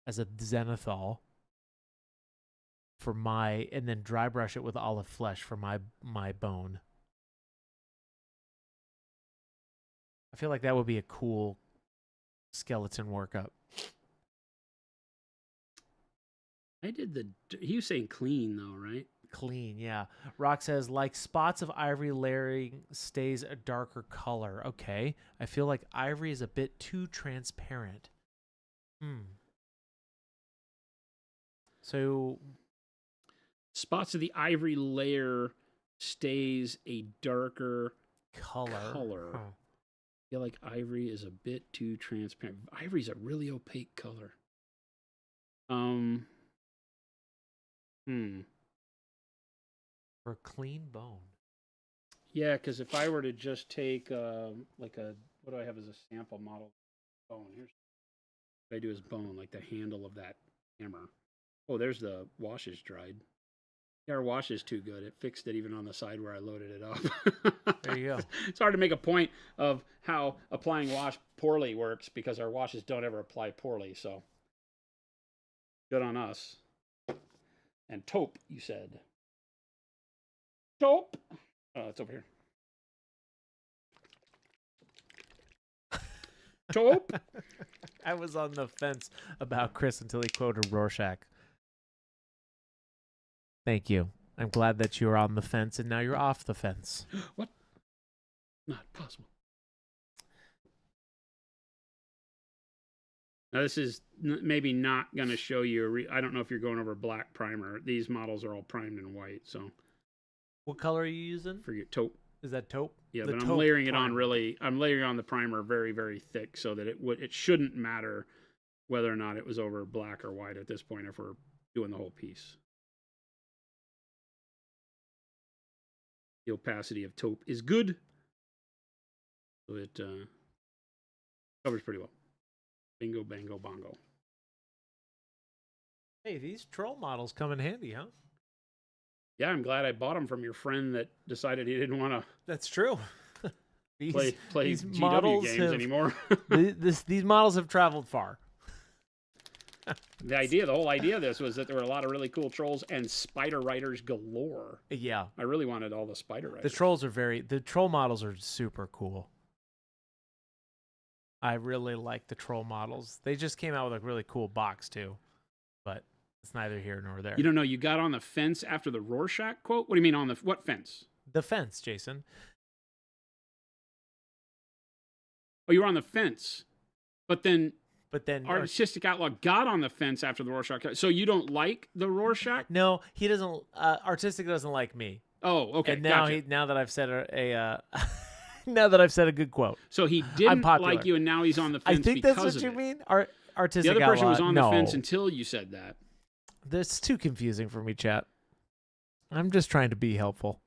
as a zenithal for and then dry brush it with olive flesh for my bone. I feel like that would be a cool skeleton workup. I did he was saying clean though, right? Clean, yeah. Rock says, like spots of ivory layering stays a darker color. Okay. I feel like ivory is a bit too transparent. So spots of the ivory layer stays a darker color. Huh. I feel like ivory is a bit too transparent. Ivory's a really opaque color. For clean bone. Yeah, because if I were to just take what do I have as a sample model bone? Here's what I do is bone, like the handle of that hammer. Oh, there's the washes dried. Yeah, our wash is too good. It fixed it even on the side where I loaded it up. There you go. It's hard to make a point of how applying wash poorly works because our washes don't ever apply poorly. So good on us. And taupe, you said. Taupe. Oh, it's over here. Taupe. I was on the fence about Chris until he quoted Rorschach. Thank you. I'm glad that you're on the fence and now you're off the fence. What? Not possible. Now, this is maybe not going to show you. I don't know if you're going over black primer. These models are all primed in white, so. What color are you using? Forget taupe. Is that taupe? Yeah, the but taupe I'm layering it primer. on I'm layering on the primer very, very thick so that it shouldn't matter whether or not it was over black or white at this point if we're doing the whole piece. The opacity of taupe is good. So it covers pretty well. Bingo, bango, bongo. Hey, these troll models come in handy, huh? Yeah, I'm glad I bought them from your friend that decided he didn't want to. That's true. play these GW models games anymore. These models have traveled far. The whole idea of this was that there were a lot of really cool trolls and spider riders galore. Yeah. I really wanted all the spider riders. The troll models are super cool. I really like the troll models. They just came out with a really cool box too, but it's neither here nor there. You don't know, you got on the fence after the Rorschach quote? What do you mean on what fence? The fence, Jason. Oh, you were on the fence. But then Artistic Outlaw got on the fence after the Rorschach. So you don't like the Rorschach? No, he doesn't. Artistic doesn't like me. Oh, okay. And now gotcha. now that I've said now that I've said a good quote. So he didn't like you, and now he's on the fence. I think because that's what you mean. Artistic the other person Outlaw, was on the fence until you said that. That's too confusing for me, chat. I'm just trying to be helpful.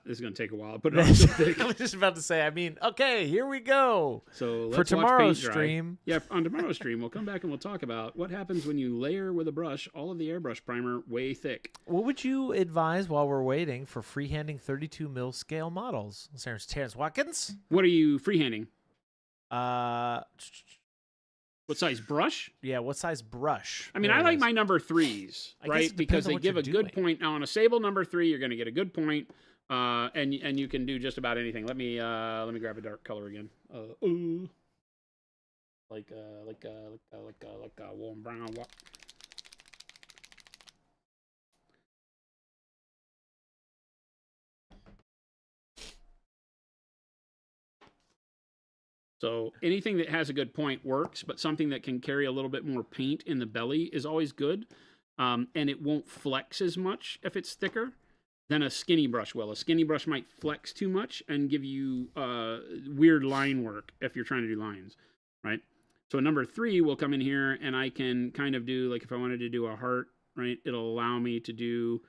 This is going to take a while. I put it on so thick. I was just about to say, okay, here we go. So for tomorrow's stream. Yeah, on tomorrow's stream, we'll come back and we'll talk about what happens when you layer with a brush all of the airbrush primer way thick. What would you advise while we're waiting for freehanding 32 mil scale models? Terrence Watkins? What are you freehanding? What size brush? Yeah, what size brush? I mean, I like my number 3s, right? Because they give a good point. Now, on a Sable number 3, you're going to get a good point, and you can do just about anything. Let me grab a dark color again. Like a warm brown. So anything that has a good point works, but something that can carry a little bit more paint in the belly is always good. And it won't flex as much if it's thicker than a skinny brush will. A skinny brush might flex too much and give you weird line work if you're trying to do lines, right? So number 3 will come in here, and I can kind of do, like if I wanted to do a heart, right? It'll allow me to do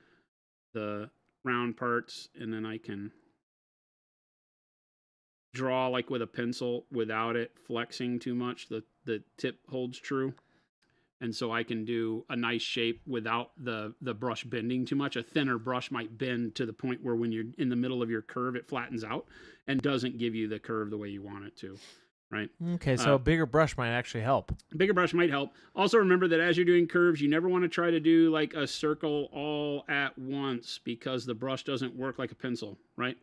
the round parts, and then I can draw like with a pencil without it flexing too much. The tip holds true. And so I can do a nice shape without the brush bending too much. A thinner brush might bend to the point where when you're in the middle of your curve, it flattens out and doesn't give you the curve the way you want it to, right? Okay, so a bigger brush might actually help. Bigger brush might help. Also remember that as you're doing curves, you never want to try to do like a circle all at once because the brush doesn't work like a pencil, right?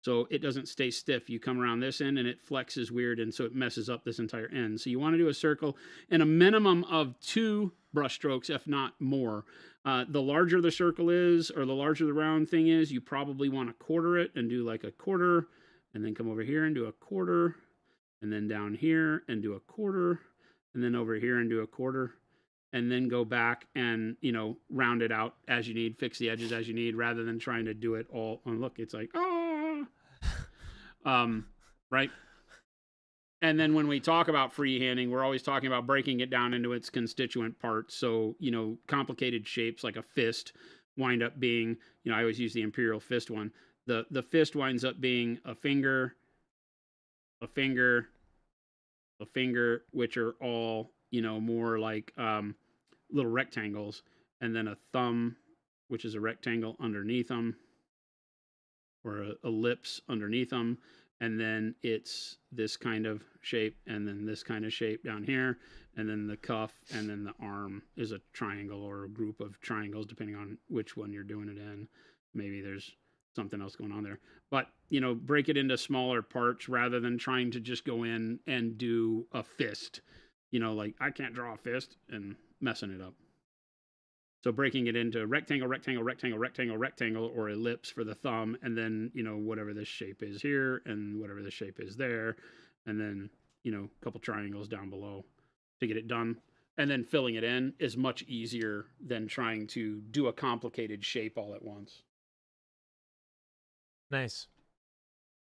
So it doesn't stay stiff. You come around this end and it flexes weird, and so it messes up this entire end. So you want to do a circle and a minimum of 2 brush strokes, if not more. The larger the circle is, or the larger the round thing is, you probably want to quarter it and do like a quarter, and then come over here and do a quarter, and then down here and do a quarter, and then over here and do a quarter, and then go back and, round it out as you need, fix the edges as you need, rather than trying to do it all. And look, it's like, right? And then when we talk about freehanding, we're always talking about breaking it down into its constituent parts. So, complicated shapes like a fist wind up being, I always use the imperial fist one. The fist winds up being a finger, a finger, a finger, which are all, more like little rectangles, and then a thumb, which is a rectangle underneath them, or a ellipse underneath them, and then it's this kind of shape, and then this kind of shape down here, and then the cuff, and then the arm is a triangle or a group of triangles, depending on which one you're doing it in. Maybe there's something else going on there. But, break it into smaller parts rather than trying to just go in and do a fist. Like, I can't draw a fist, and messing it up. So breaking it into rectangle, rectangle, rectangle, rectangle, rectangle, or ellipse for the thumb, and then, whatever this shape is here, and whatever this shape is there, and then, a couple triangles down below to get it done. And then filling it in is much easier than trying to do a complicated shape all at once. Nice.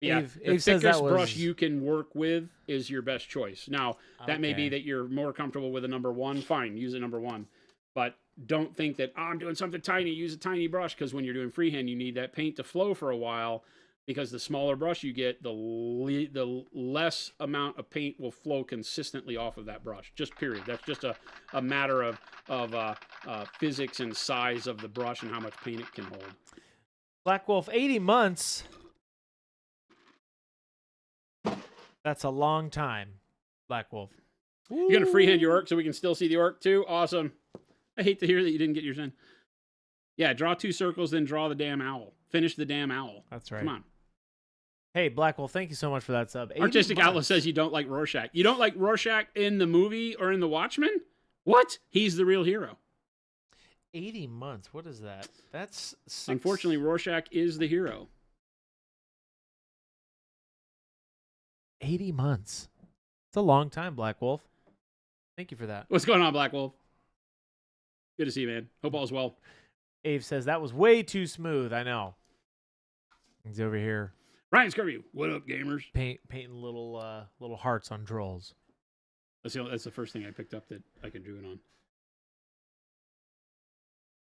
Yeah, the thickest brush you can work with is your best choice. Now, that may be that you're more comfortable with a number 1. Fine, use a number 1. But don't think that, I'm doing something tiny, use a tiny brush, because when you're doing freehand, you need that paint to flow for a while, because the smaller brush you get, the less amount of paint will flow consistently off of that brush. Just period. That's just a matter of physics and size of the brush and how much paint it can hold. Black Wolf, 80 months. That's a long time, Black Wolf. You're going to freehand your orc so we can still see the orc too? Awesome. I hate to hear that you didn't get yours in. Yeah, draw 2 circles, then draw the damn owl. Finish the damn owl. That's right. Come on. Hey, Black Wolf, thank you so much for that sub. Artistic Outlaw says you don't like Rorschach. You don't like Rorschach in the movie or in The Watchmen? What? He's the real hero. 80 months. What is that? That's 6... Unfortunately, Rorschach is the hero. 80 months. It's a long time, Black Wolf. Thank you for that. What's going on, Black Wolf? Good to see you, man. Hope all's well. Abe says that was way too smooth. I know. He's over here. Ryan Scurvy, what up, gamers? Painting little hearts on trolls. That's the first thing I picked up that I can do it on.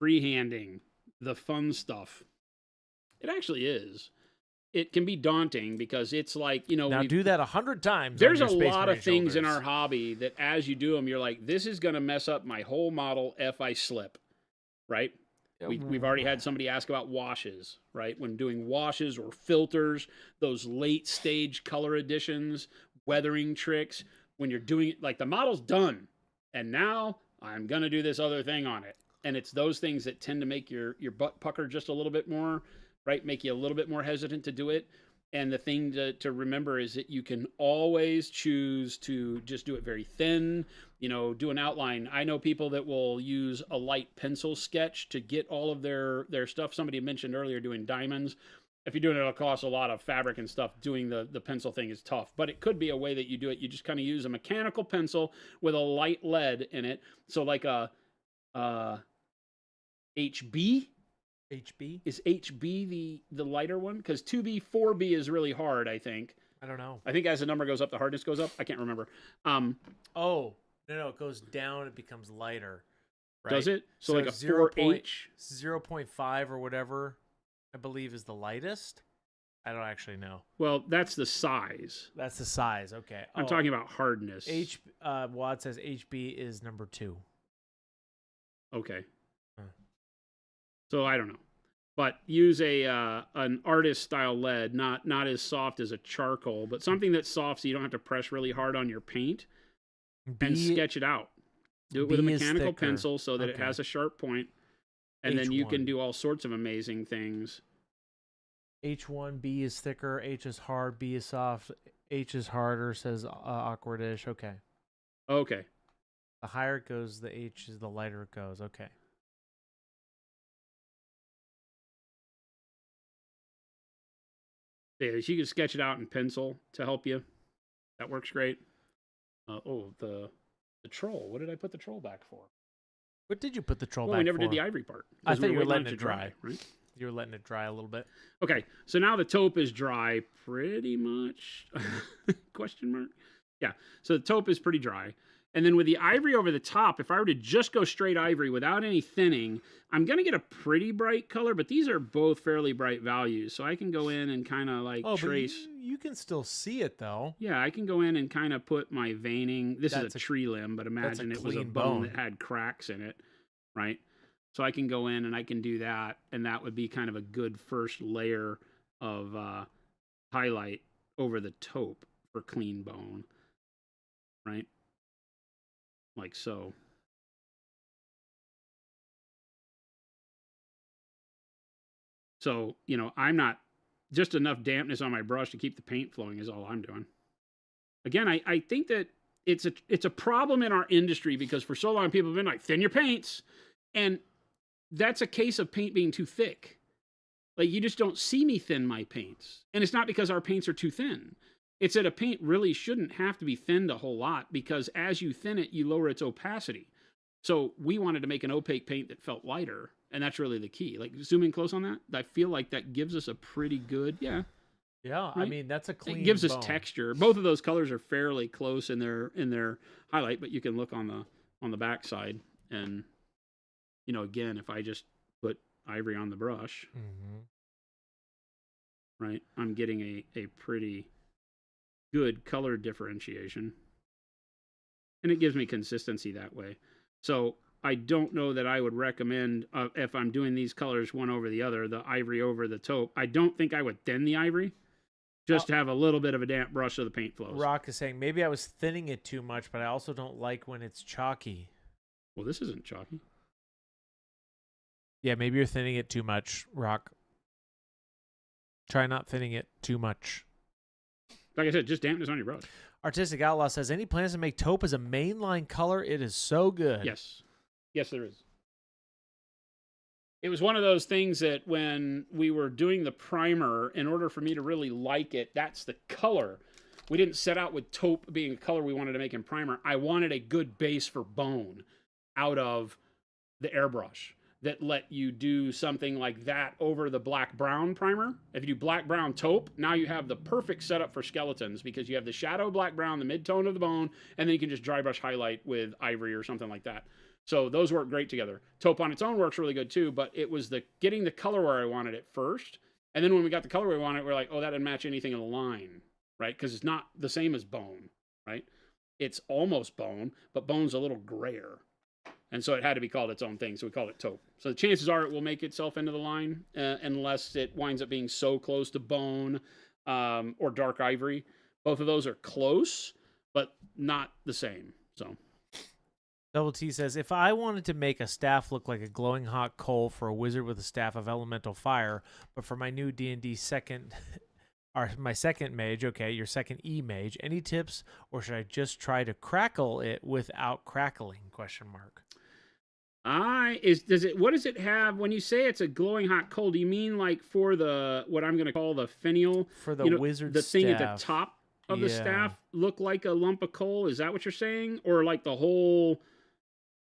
Freehanding, the fun stuff. It actually is. It can be daunting because it's like, now do that 100 times. There's a lot of things in our hobby that as you do them, you're like, this is going to mess up my whole model if I slip, right? We've already had somebody ask about washes, right? When doing washes or filters, those late stage color additions, weathering tricks, when you're doing it, like the model's done, and now I'm going to do this other thing on it. And it's those things that tend to make your butt pucker just a little bit more, right? Make you a little bit more hesitant to do it. And the thing to remember is that you can always choose to just do it very thin, do an outline. I know people that will use a light pencil sketch to get all of their stuff. Somebody mentioned earlier doing diamonds. If you're doing it across a lot of fabric and stuff, doing the pencil thing is tough. But it could be a way that you do it. You just kind of use a mechanical pencil with a light lead in it. So like a HB? HB? Is HB the lighter one? Because 2B, 4B is really hard, I think. I don't know. I think as the number goes up, the hardness goes up. I can't remember. No, it goes down, it becomes lighter. Right? Does it? So like a 4H? 0.5 or whatever, I believe, is the lightest. I don't actually know. Well, that's the size. That's the size. Okay. I'm talking about hardness. Wad says HB is number 2. Okay. Huh. So I don't know. But use an artist style lead, not as soft as a charcoal, but something that's soft so you don't have to press really hard on your paint, and sketch it out. Do it with a mechanical pencil so that it has a sharp point, and then you can do all sorts of amazing things. H1, B is thicker, H is hard, B is soft, H is harder, says Awkwardish. Okay. Okay. The higher it goes, the H is the lighter it goes. Okay. Yeah, you can sketch it out in pencil to help you. That works great. The troll. What did I put the troll back for? What did you put the troll back for? Well, we never did the ivory part. I thought you were letting it dry. Right? You were letting it dry a little bit. Okay, so now the taupe is dry pretty much. Question mark? Yeah, so the taupe is pretty dry. And then with the ivory over the top, if I were to just go straight ivory without any thinning, I'm going to get a pretty bright color, but these are both fairly bright values. So I can go in and kind of like trace. But you can still see it though. Yeah, I can go in and kind of put my veining. This is a tree limb, but imagine it was a bone that had cracks in it, right? So I can go in and I can do that, and that would be kind of a good first layer of highlight over the taupe for clean bone, right? Like so. So, I'm not, just enough dampness on my brush to keep the paint flowing is all I'm doing. Again, I think that it's a problem in our industry because for so long people have been like, thin your paints. And that's a case of paint being too thick. Like, you just don't see me thin my paints. And it's not because our paints are too thin. It's that a paint really shouldn't have to be thinned a whole lot because as you thin it, you lower its opacity. So we wanted to make an opaque paint that felt lighter, and that's really the key. Like, zoom in close on that. I feel like that gives us a pretty good, Yeah, right? I mean, that's a clean It gives bone. us texture. Both of those colors are fairly close in their highlight, but you can look on the back side and, again, if I just put ivory on the brush, right, I'm getting a pretty good color differentiation. And it gives me consistency that way. So I don't know that I would recommend, if I'm doing these colors one over the other, the ivory over the taupe, I don't think I would thin the ivory. Just to have a little bit of a damp brush so the paint flows. Rock is saying, maybe I was thinning it too much, but I also don't like when it's chalky. Well, this isn't chalky. Yeah, maybe you're thinning it too much, Rock. Try not thinning it too much. Like I said, just dampness on your brush. Artistic Outlaw says, any plans to make taupe as a mainline color? It is so good. Yes. Yes, there is. It was one of those things that when we were doing the primer, in order for me to really like it, that's the color. We didn't set out with taupe being a color we wanted to make in primer. I wanted a good base for bone out of the airbrush that let you do something like that over the black-brown primer. If you do black-brown taupe, now you have the perfect setup for skeletons because you have the shadow black-brown, the mid-tone of the bone, and then you can just dry brush highlight with ivory or something like that. So those work great together. Taupe on its own works really good too, but it was the getting the color where I wanted it first. And then when we got the color where we wanted, we're like, oh, that didn't match anything in the line, right? Because it's not the same as bone, right? It's almost bone, but bone's a little grayer. And so it had to be called its own thing, so we called it taupe. So the chances are it will make itself into the line unless it winds up being so close to bone or dark ivory. Both of those are close, but not the same. So Double T says, if I wanted to make a staff look like a glowing hot coal for a wizard with a staff of elemental fire, but for my new D&D second, or my second mage, okay, your second E mage, any tips, or should I just try to crackle it without crackling? ? What does it have when you say it's a glowing hot coal? Do you mean like for the what I'm going to call the finial, for the wizard, the staff. thing at the top of the staff look like a lump of coal? Is that what you're saying, or like the whole?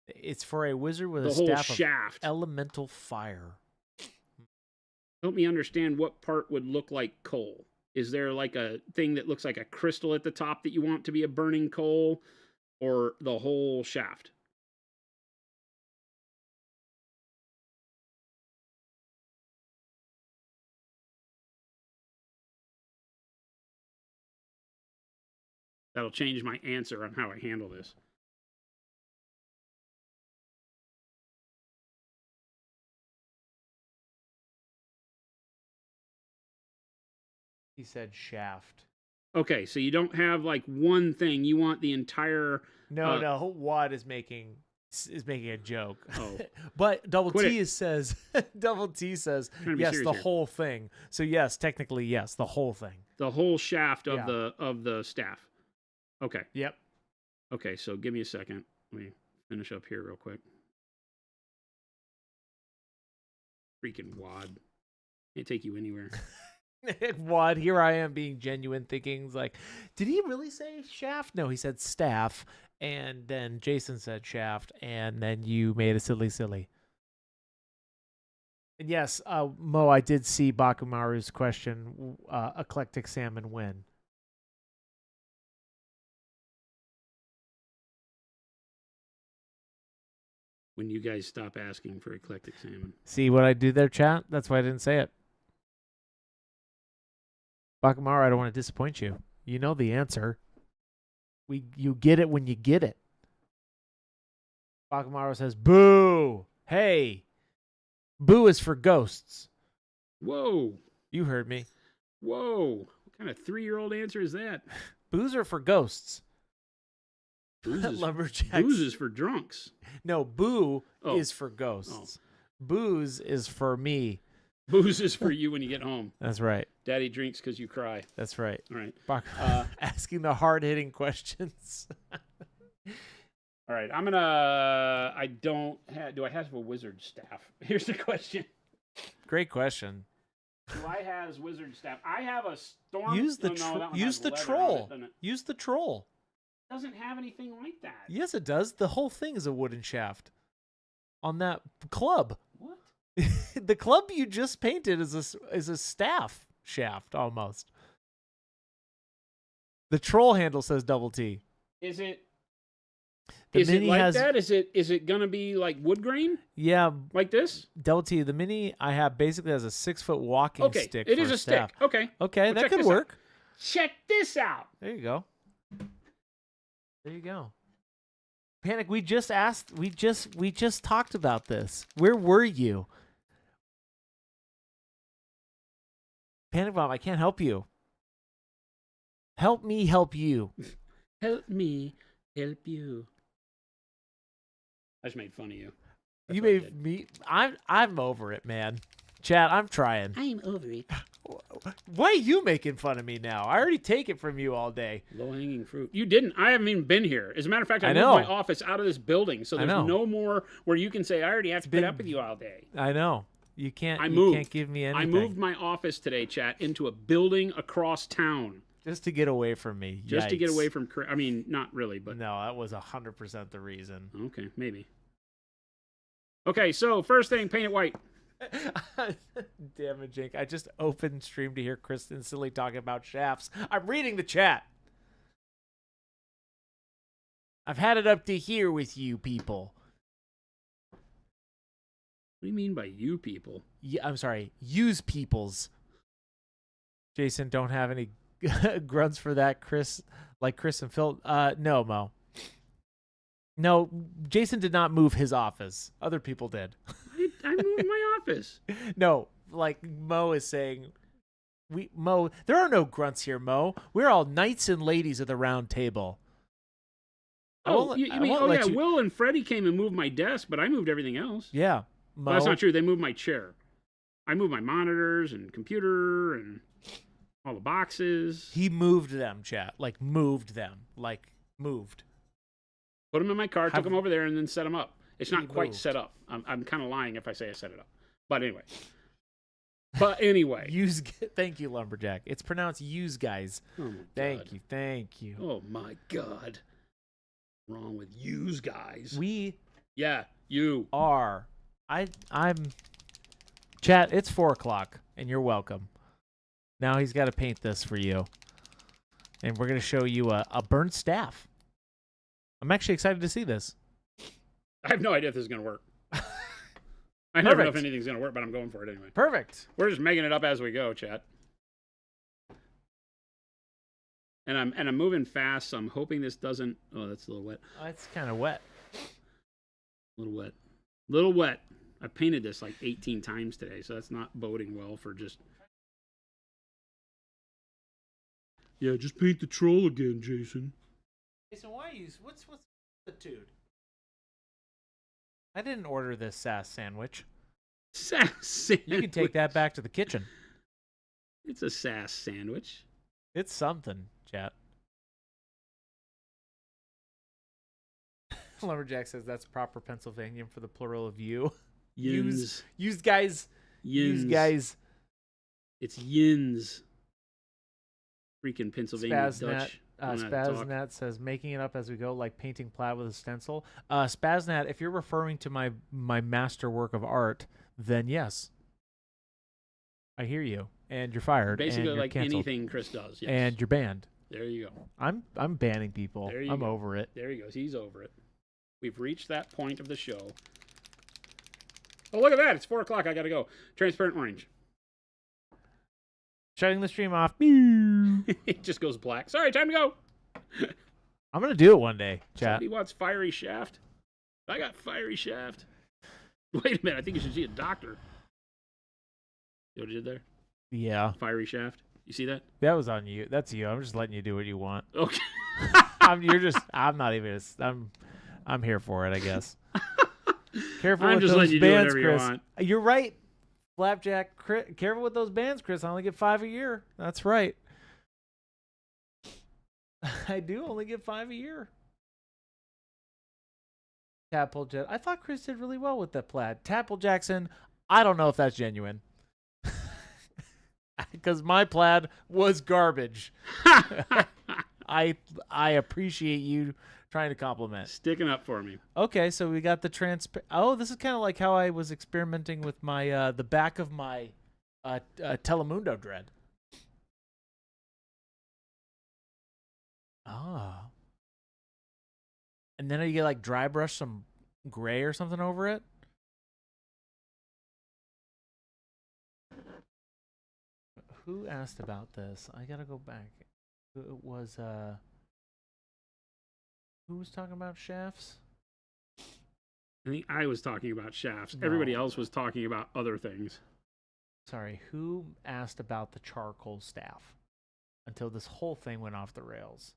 It's for a wizard with a staff shaft of elemental fire. Help me understand what part would look like coal. Is there like a thing that looks like a crystal at the top that you want to be a burning coal, or the whole shaft? That'll change my answer on how I handle this. He said shaft. Okay, so you don't have like one thing. You want the entire. No. Wad is making a joke. Oh. But Double Quit T says Trying to be yes, serious the here. whole thing. So yes, technically yes, the whole thing. The whole shaft of Yeah. the staff. Okay. Yep. Okay, so give me a second. Let me finish up here real quick. Freaking Wad. Can't take you anywhere. Wad, here I am being genuine, thinking like, did he really say shaft? No, he said staff, and then Jason said shaft, and then you made a silly. And yes, Mo, I did see Bakumaru's question. Eclectic salmon win. When you guys stop asking for eclectic salmon. See what I do there, chat? That's why I didn't say it. Bakumaru, I don't want to disappoint you. You know the answer. You get it when you get it. Bakumaru says, boo! Hey! Boo is for ghosts. Whoa! You heard me. Whoa! What kind of 3-year-old answer is that? Boos are for ghosts. Booze is, Lumberjacks. booze is for drunks. No, boo Oh. is for ghosts. Booze is for me. Booze is for you when you get home. That's right. Daddy drinks because you cry. That's right. All right. Asking the hard-hitting questions. All right. I'm gonna. I don't have. Do I have a wizard staff? Here's the question. Great question. Do I have wizard staff? I have a storm. Use the that one use has the leather on troll. it, doesn't it? Use the troll. Doesn't have anything like that. Yes, it does. The whole thing is a wooden shaft. On that club. What? The club you just painted is a staff shaft almost. The troll handle says double T. Is it? The Is it mini like has, that? Is it gonna be like wood grain? Yeah, Like this? double T. The mini I have basically has a 6-foot walking Okay. stick. It for is a staff. stick. Okay. Okay, Well, that check could this out. work. Check this out. There you go. There you go. Panic, we just talked about this. Where were you? Panic Bomb, I can't help you. Help me help you. Help me help you. I just made fun of you. That's You what I made did. me I'm over it, man. Chad, I'm trying. I'm over it. Why are you making fun of me now? I already take it from you all day. Low-hanging fruit. You didn't. I haven't even been here. As a matter of fact, I I moved know. my office out of this building, so I there's know. no more where you can say, I already have to put been- up with you all day. I know. You can't I moved. can't give me anything. I moved my office today, chat, into a building across town. just to get away from me. Just to get Yikes. away from... I mean, not really, but... No, that was 100% the reason. Okay, maybe. Okay, so first thing, paint it white. Damn it, Jake. I just opened stream to hear Kristen Silly talking about shafts. I'm reading the chat. I've had it up to here with you people. What do you mean by you people? I'm sorry. Use peoples. Jason, don't have any grunts for that, Chris. Like Chris and Phil. No, Mo. No, Jason did not move his office. Other people did. I moved my office. No, like Mo is saying, Mo, there are no grunts here, Mo. We're all knights and ladies of the round table. Oh, you mean, Will and Freddie came and moved my desk, but I moved everything else. Yeah, Mo. Well, that's not true. They moved my chair. I moved my monitors and computer and all the boxes. He moved them, chat. Like moved them. Like moved. Put them in my car, took them over there, and then set them up. It's not He quite moved. set up. I'm kind of lying if I say I set it up. But anyway. Thank you, Lumberjack. It's pronounced use, guys. Oh my Thank God. you. Thank you. Oh my God. Wrong with yous guys. We Yeah, you. are. I'm. Chat, it's 4:00, and you're welcome. Now he's got to paint this for you. And we're going to show you a burnt staff. I'm actually excited to see this. I have no idea if this is going to work. I never know if Perfect. anything's going to work, but I'm going for it anyway. Perfect. We're just making it up as we go, chat. And I'm moving fast, so I'm hoping this doesn't. Oh, that's a little wet. Oh, it's kind of wet. A little wet. Little wet. I painted this like 18 times today, so that's not boding well for just. Yeah, just paint the troll again, Jason. Jason, why use what's the dude? I didn't order this sass sandwich. Sass sandwich. You can take that back to the kitchen. It's a sass sandwich. It's something, chat. Lumberjack says that's proper Pennsylvanian for the plural of you. Yins. Use guys. Yins. Use guys. It's yins. Freaking Pennsylvania Dutch. Spaznat says making it up as we go, like painting plaid with a stencil. Spaznat, if you're referring to my masterwork of art, then yes, I hear you, and you're fired. Basically, and you're like canceled. anything Chris does. Yes. And you're banned. There you go. I'm banning people. There you I'm go. over it. There he goes. He's over it. We've reached that point of the show. Oh, look at that! It's 4 o'clock. I gotta go. Transparent orange. Shutting the stream off. It just goes black. Sorry, time to go. I'm gonna do it one day, chat. Somebody wants fiery shaft. I got fiery shaft. Wait a minute. I think you should see a doctor. See what you did there? Yeah, Fiery shaft. You see that? that was on you. That's you. I'm just letting you do what you want. Okay. I'm not even. I'm here for it, I guess. Careful I'm with just those letting you do bands, whatever you Chris. want. You're right, Flapjack. Careful with those bands, Chris. I only get 5 a year. That's right. I do only get 5 a year. Tapple I thought Chris did really well with that plaid. Tapple Jackson, I don't know if that's genuine. Because my plaid was garbage. I appreciate you trying to compliment. Sticking up for me. Okay, so we got the Oh, this is kind of like how I was experimenting with my the back of my Telemundo dread. Ah. And then you get like dry brush some gray or something over it. Who asked about this? I gotta go back. It was who was talking about shafts? I think I was talking about shafts. Everybody else was talking about other things. Sorry, who asked about the charcoal staff until this whole thing went off the rails?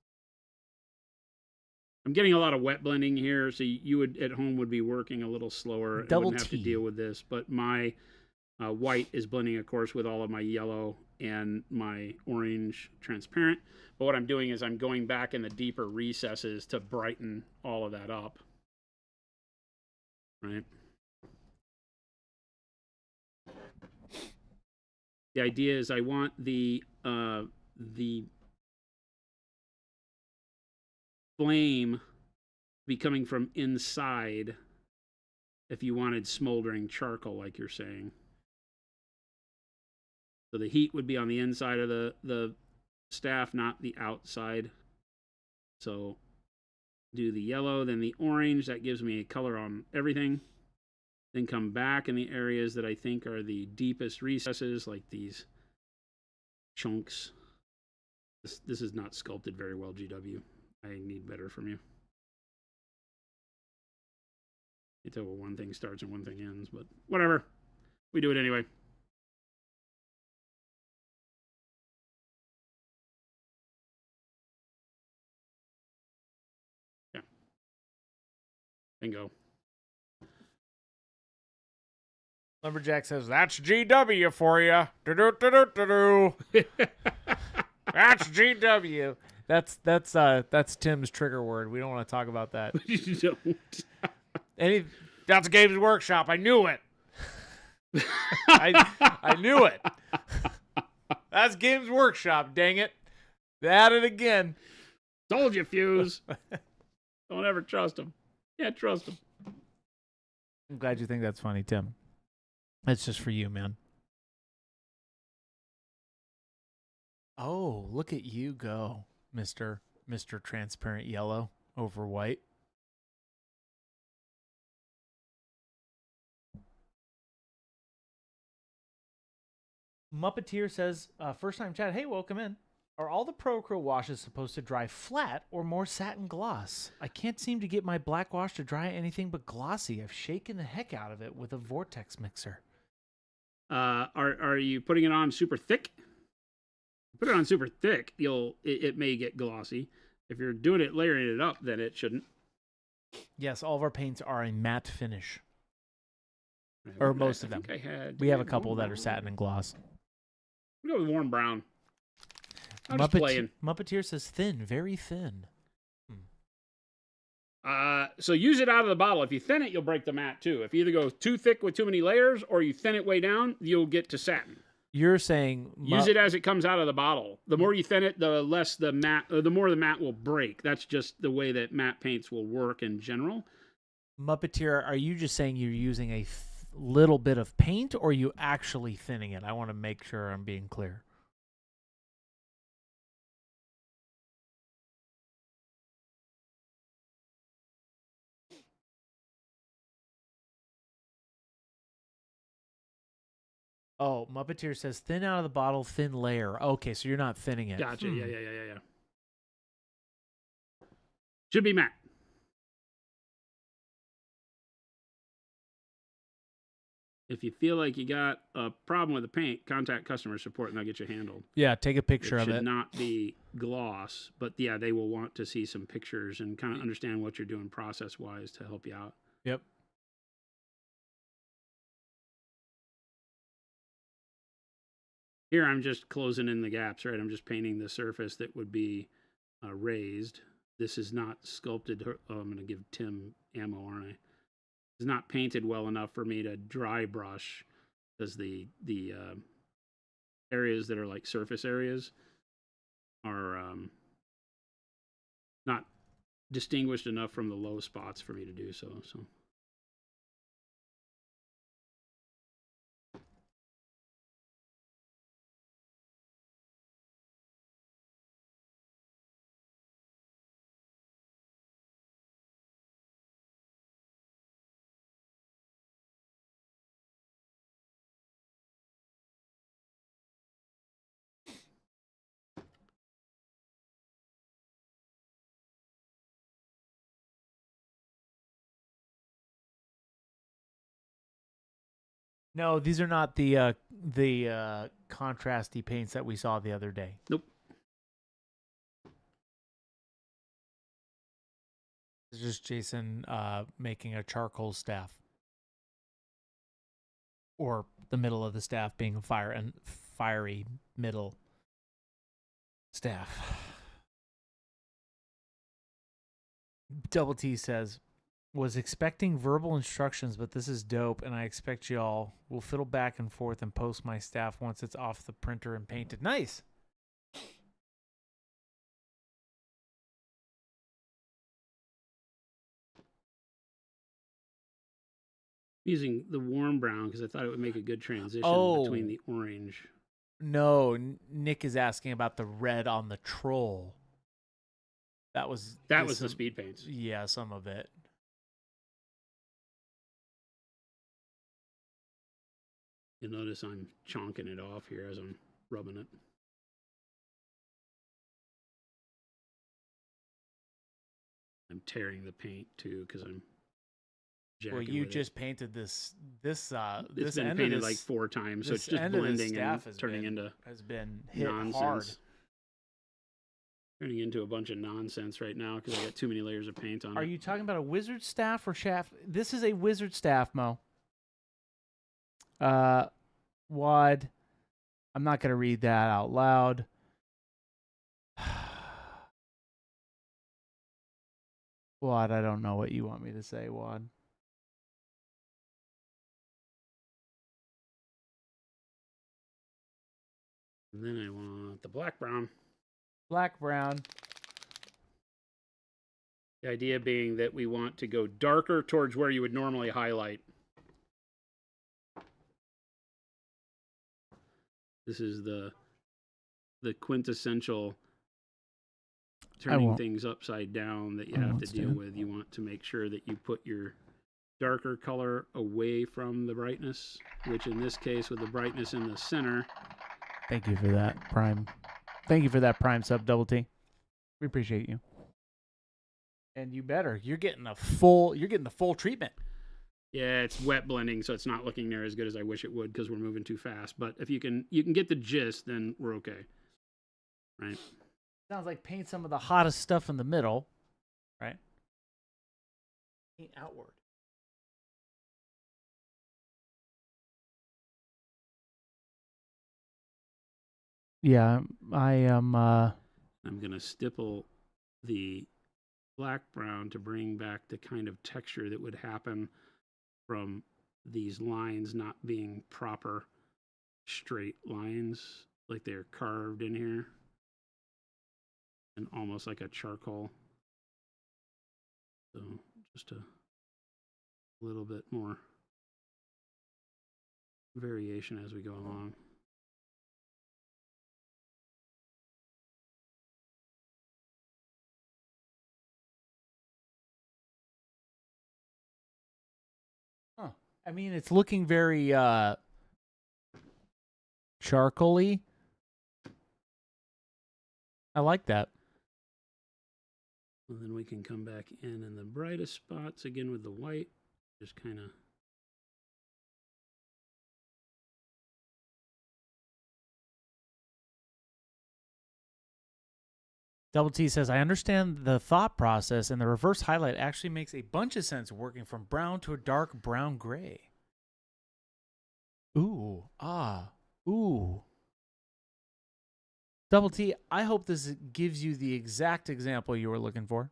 I'm getting a lot of wet blending here, so you would at home would be working a little slower and wouldn't have to deal with this. But my white is blending, of course, with all of my yellow and my orange transparent. But what I'm doing is I'm going back in the deeper recesses to brighten all of that up. Right? The idea is I want the flame be coming from inside if you wanted smoldering charcoal, like you're saying. So the heat would be on the inside of the staff, not the outside. So do the yellow, then the orange. That gives me a color on everything. Then come back in the areas that I think are the deepest recesses, like these chunks. This is not sculpted very well, GW. I need better from you. You tell where one thing starts and one thing ends, but whatever. We do it anyway. Yeah. Bingo. Lumberjack says, that's GW for you. That's GW. That's Tim's trigger word. We don't want to talk about that. You don't. That's Games Workshop. I knew it. I knew it. That's Games Workshop, dang it. At it again. Told you, Fuse. Don't ever trust him. Can't trust him. I'm glad you think that's funny, Tim. That's just for you, man. Oh, look at you go, Mr. Transparent Yellow over white. Muppeteer says, first time chat. Hey, welcome in. Are all the Pro Acryl washes supposed to dry flat or more satin gloss? I can't seem to get my black wash to dry anything but glossy. I've shaken the heck out of it with a vortex mixer. Are you putting it on super thick? Put it on super thick, it may get glossy. If you're doing it layering it up, then it shouldn't. Yes, all of our paints are a matte finish. Or most of them. We have a couple that are satin and gloss. We'll go with warm brown. I'm just playing. Muppeteer says thin, very thin. So use it out of the bottle. If you thin it, you'll break the mat too. If you either go too thick with too many layers or you thin it way down, you'll get to satin. You're saying use it as it comes out of the bottle. The more you thin it, the less the more the mat will break. That's just the way that matte paints will work in general. Muppeteer, are you just saying you're using a little bit of paint, or are you actually thinning it? I want to make sure I'm being clear. Oh, Muppeteer says thin out of the bottle, thin layer. Okay, so you're not thinning it. Gotcha. Yeah. Should be matte. If you feel like you got a problem with the paint, contact customer support and they'll get you handled. Yeah, take a picture of it. It should not be gloss, but yeah, they will want to see some pictures and kind of understand what you're doing process-wise to help you out. Yep. Here I'm just closing in the gaps, right? I'm just painting the surface that would be raised. This is not sculpted. Oh, I'm going to give Tim ammo, aren't I? It's not painted well enough for me to dry brush because the areas that are like surface areas are not distinguished enough from the low spots for me to do so. No, these are not the contrasty paints that we saw the other day. Nope. It's just Jason making a charcoal staff. Or the middle of the staff being a fiery middle staff. Double T says, was expecting verbal instructions, but this is dope, and I expect y'all will fiddle back and forth and post my staff once it's off the printer and painted. Nice. Using the warm brown because I thought it would make a good transition between the orange. No, Nick is asking about the red on the troll. That was the speed paints. Yeah, some of it. You'll notice I'm chonking it off here as I'm rubbing it. I'm tearing the paint too because I'm jacking. Well, you just painted this. It's been painted like 4 times, so it's just blending and turning into has been hit nonsense. Hard. Turning into a bunch of nonsense right now because I got too many layers of paint on it. Are you talking about a wizard staff or shaft? This is a wizard staff, Mo. Wad. I'm not going to read that out loud. Wad, I don't know what you want me to say, Wad. And then I want the black brown. Black brown. The idea being that we want to go darker towards where you would normally highlight. This is the quintessential turning things upside down that you have to deal with. You want to make sure that you put your darker color away from the brightness, which in this case with the brightness in the center. Thank you for that, Prime. Thank you for that Prime sub, Double T. We appreciate you. And you better. You're getting the full treatment. Yeah, it's wet blending, so it's not looking near as good as I wish it would because we're moving too fast. But if you can get the gist, then we're okay. Right? Sounds like paint some of the hottest stuff in the middle, right? Paint outward. Yeah, I am. I'm gonna stipple the black brown to bring back the kind of texture that would happen from these lines not being proper straight lines, like they're carved in here, and almost like a charcoal. So just a little bit more variation as we go along. I mean, it's looking very charcoaly. I like that. And then we can come back in the brightest spots again with the white. Just kind of. Double T says, I understand the thought process, and the reverse highlight actually makes a bunch of sense working from brown to a dark brown gray. Ooh. Ooh. Double T, I hope this gives you the exact example you were looking for.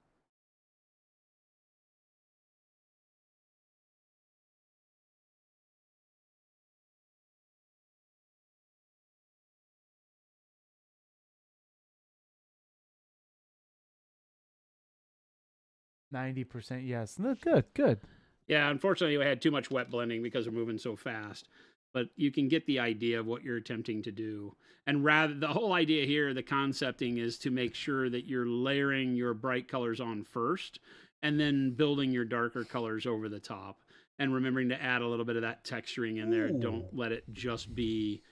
%, yes. No, good. Yeah, unfortunately, we had too much wet blending because we're moving so fast. But you can get the idea of what you're attempting to do. And rather, the whole idea here, the concepting is to make sure that you're layering your bright colors on first and then building your darker colors over the top. And remembering to add a little bit of that texturing in there. Ooh. Don't let it just be,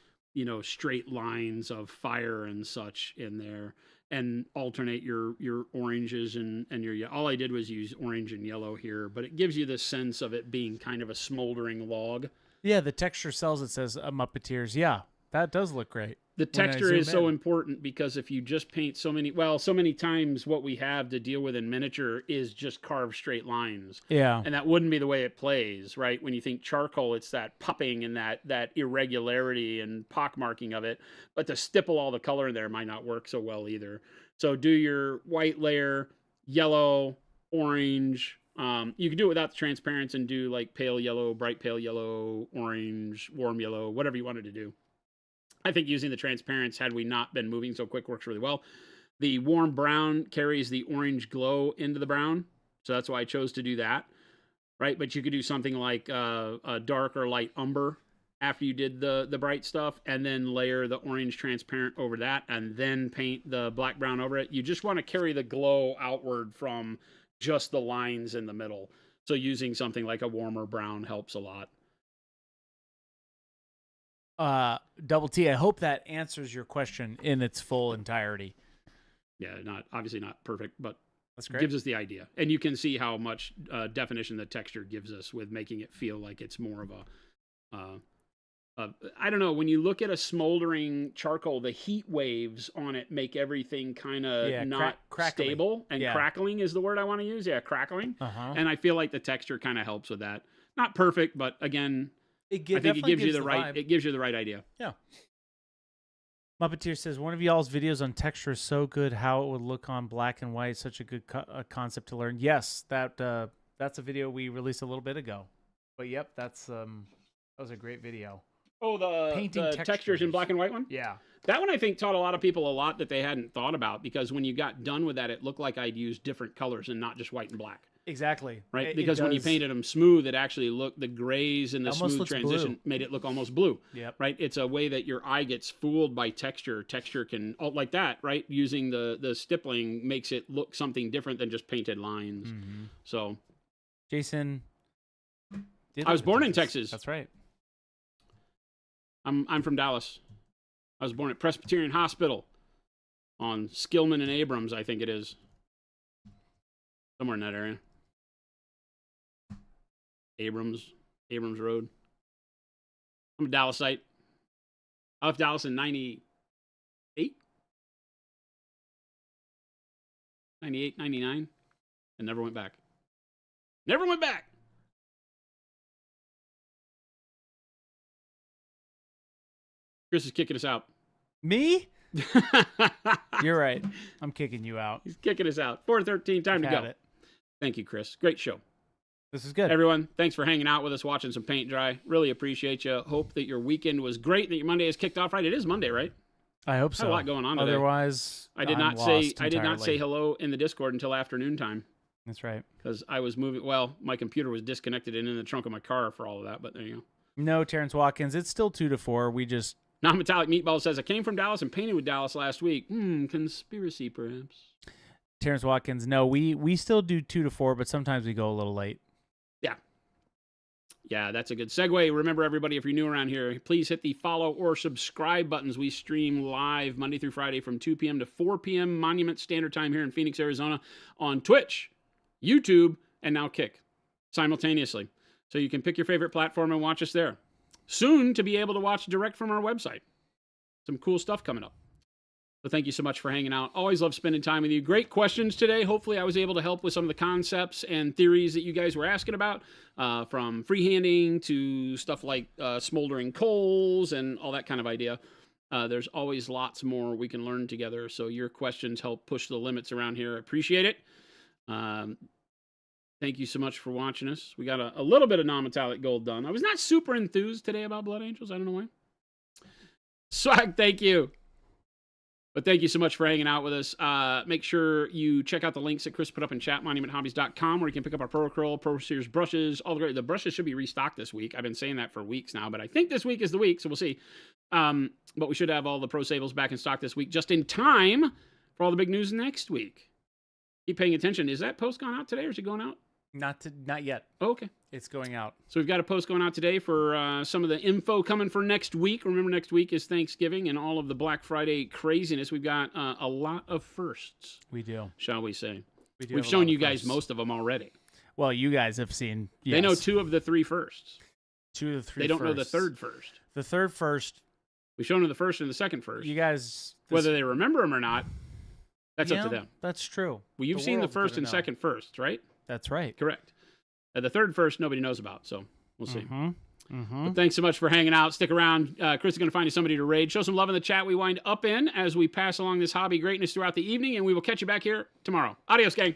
straight lines of fire and such in there. And alternate your oranges and your, all I did was use orange and yellow here, but it gives you the sense of it being kind of a smoldering log. Yeah, the texture sells it, says Muppeteers. Yeah, that does look great. The texture is so important because if you just paint so many times what we have to deal with in miniature is just carved straight lines. Yeah. And that wouldn't be the way it plays, right? When you think charcoal, it's that pupping and that irregularity and pockmarking of it. But to stipple all the color in there might not work so well either. So do your white layer, yellow, orange. You can do it without the transparency and do like pale yellow, bright pale yellow, orange, warm yellow, whatever you wanted to do. I think using the transparency, had we not been moving so quick, works really well. The warm brown carries the orange glow into the brown, so that's why I chose to do that, right? But you could do something like a dark or light umber after you did the bright stuff, and then layer the orange transparent over that, and then paint the black brown over it. You just want to carry the glow outward from just the lines in the middle. So using something like a warmer brown helps a lot. Double T, I hope that answers your question in its full entirety. Yeah, obviously not perfect, but that's great. Gives us the idea. And you can see how much definition the texture gives us with making it feel like it's more of I don't know, when you look at a smoldering charcoal, the heat waves on it make everything kind of not stable, and crackling is the word I want to use. Yeah, crackling. And I feel like the texture kind of helps with that. Not perfect, but again, I think it gives you the right vibe. It gives you the right idea. Yeah. Muppeteer says, one of y'all's videos on texture is so good, how it would look on black and white. Such a good concept to learn. Yes, that's a video we released a little bit ago. But yep, that was a great video. Oh, the textures in black and white one? Yeah. That one I think taught a lot of people a lot that they hadn't thought about, because when you got done with that, it looked like I'd used different colors and not just white and black. Exactly. Right? Because when you painted them smooth, it actually looked, the grays and the smooth transition made it look almost blue. Yep. Right? It's a way that your eye gets fooled by texture. Texture can, like that, right? Using the stippling makes it look something different than just painted lines. Mm-hmm. So. Jason. I was born in Texas. That's right. I'm from Dallas. I was born at Presbyterian Hospital. on Skillman and Abrams, I think it is. Somewhere in that area. Abrams Road. I'm a Dallasite. I left Dallas in 98, 99, and never went back. Never went back. Chris is kicking us out. Me? You're right. I'm kicking you out. He's kicking us out. 4:13, time to go. It. Thank you, Chris. Great show. This is good. Everyone, thanks for hanging out with us, watching some paint dry. Really appreciate you. Hope that your weekend was great, that your Monday has kicked off right. It is Monday, right? I hope so. Had a lot going on today. Otherwise, I did not say hello in the Discord until afternoon time. That's right. Because I was moving. Well, my computer was disconnected and in the trunk of my car for all of that. But there you go. No, Terrence Watkins. It's still 2 to 4. We just. Non-metallic Meatball says, I came from Dallas and painted with Dallas last week. Conspiracy, perhaps. Terrence Watkins, no, we still do 2 to 4, but sometimes we go a little late. Yeah, that's a good segue. Remember, everybody, if you're new around here, please hit the follow or subscribe buttons. We stream live Monday through Friday from 2 p.m. to 4 p.m. Monument Standard Time here in Phoenix, Arizona on Twitch, YouTube, and now Kick simultaneously. So you can pick your favorite platform and watch us there. Soon to be able to watch direct from our website. Some cool stuff coming up. So thank you so much for hanging out. Always love spending time with you. Great questions today. Hopefully I was able to help with some of the concepts and theories that you guys were asking about, from freehanding to stuff like smoldering coals and all that kind of idea. There's always lots more we can learn together. So your questions help push the limits around here. I appreciate it. Thank you so much for watching us. We got a little bit of non-metallic gold done. I was not super enthused today about Blood Angels. I don't know why. Swag, thank you. But thank you so much for hanging out with us. Make sure you check out the links that Chris put up in chat, monumenthobbies.com, where you can pick up our Pro Acryl, Pro Series brushes, all the great. The brushes should be restocked this week. I've been saying that for weeks now, but I think this week is the week, so we'll see. But we should have all the Pro Sables back in stock this week, just in time for all the big news next week. Keep paying attention. Is that post gone out today, or is it going out? Not yet. Oh, okay. It's going out. So we've got a post going out today for some of the info coming for next week. Remember, next week is Thanksgiving and all of the Black Friday craziness. We've got a lot of firsts. We do. Shall we say. We've shown you guys most of them already. Well, you guys have seen. Yes. They know 2 of the 3 firsts. 2 of the 3 They don't know the firsts. 3rd first. The 3rd first. We've shown them the 1st and the 2nd first. You guys. Whether they remember them or not, that's up to them. That's true. Well, you've seen the 1st and 2nd first, right? That's right. Correct. The 3rd first, nobody knows about, so we'll see. Mm-hmm. But thanks so much for hanging out. Stick around. Chris is going to find you somebody to raid. Show some love in the chat we wind up in as we pass along this hobby greatness throughout the evening, and we will catch you back here tomorrow. Adios, gang.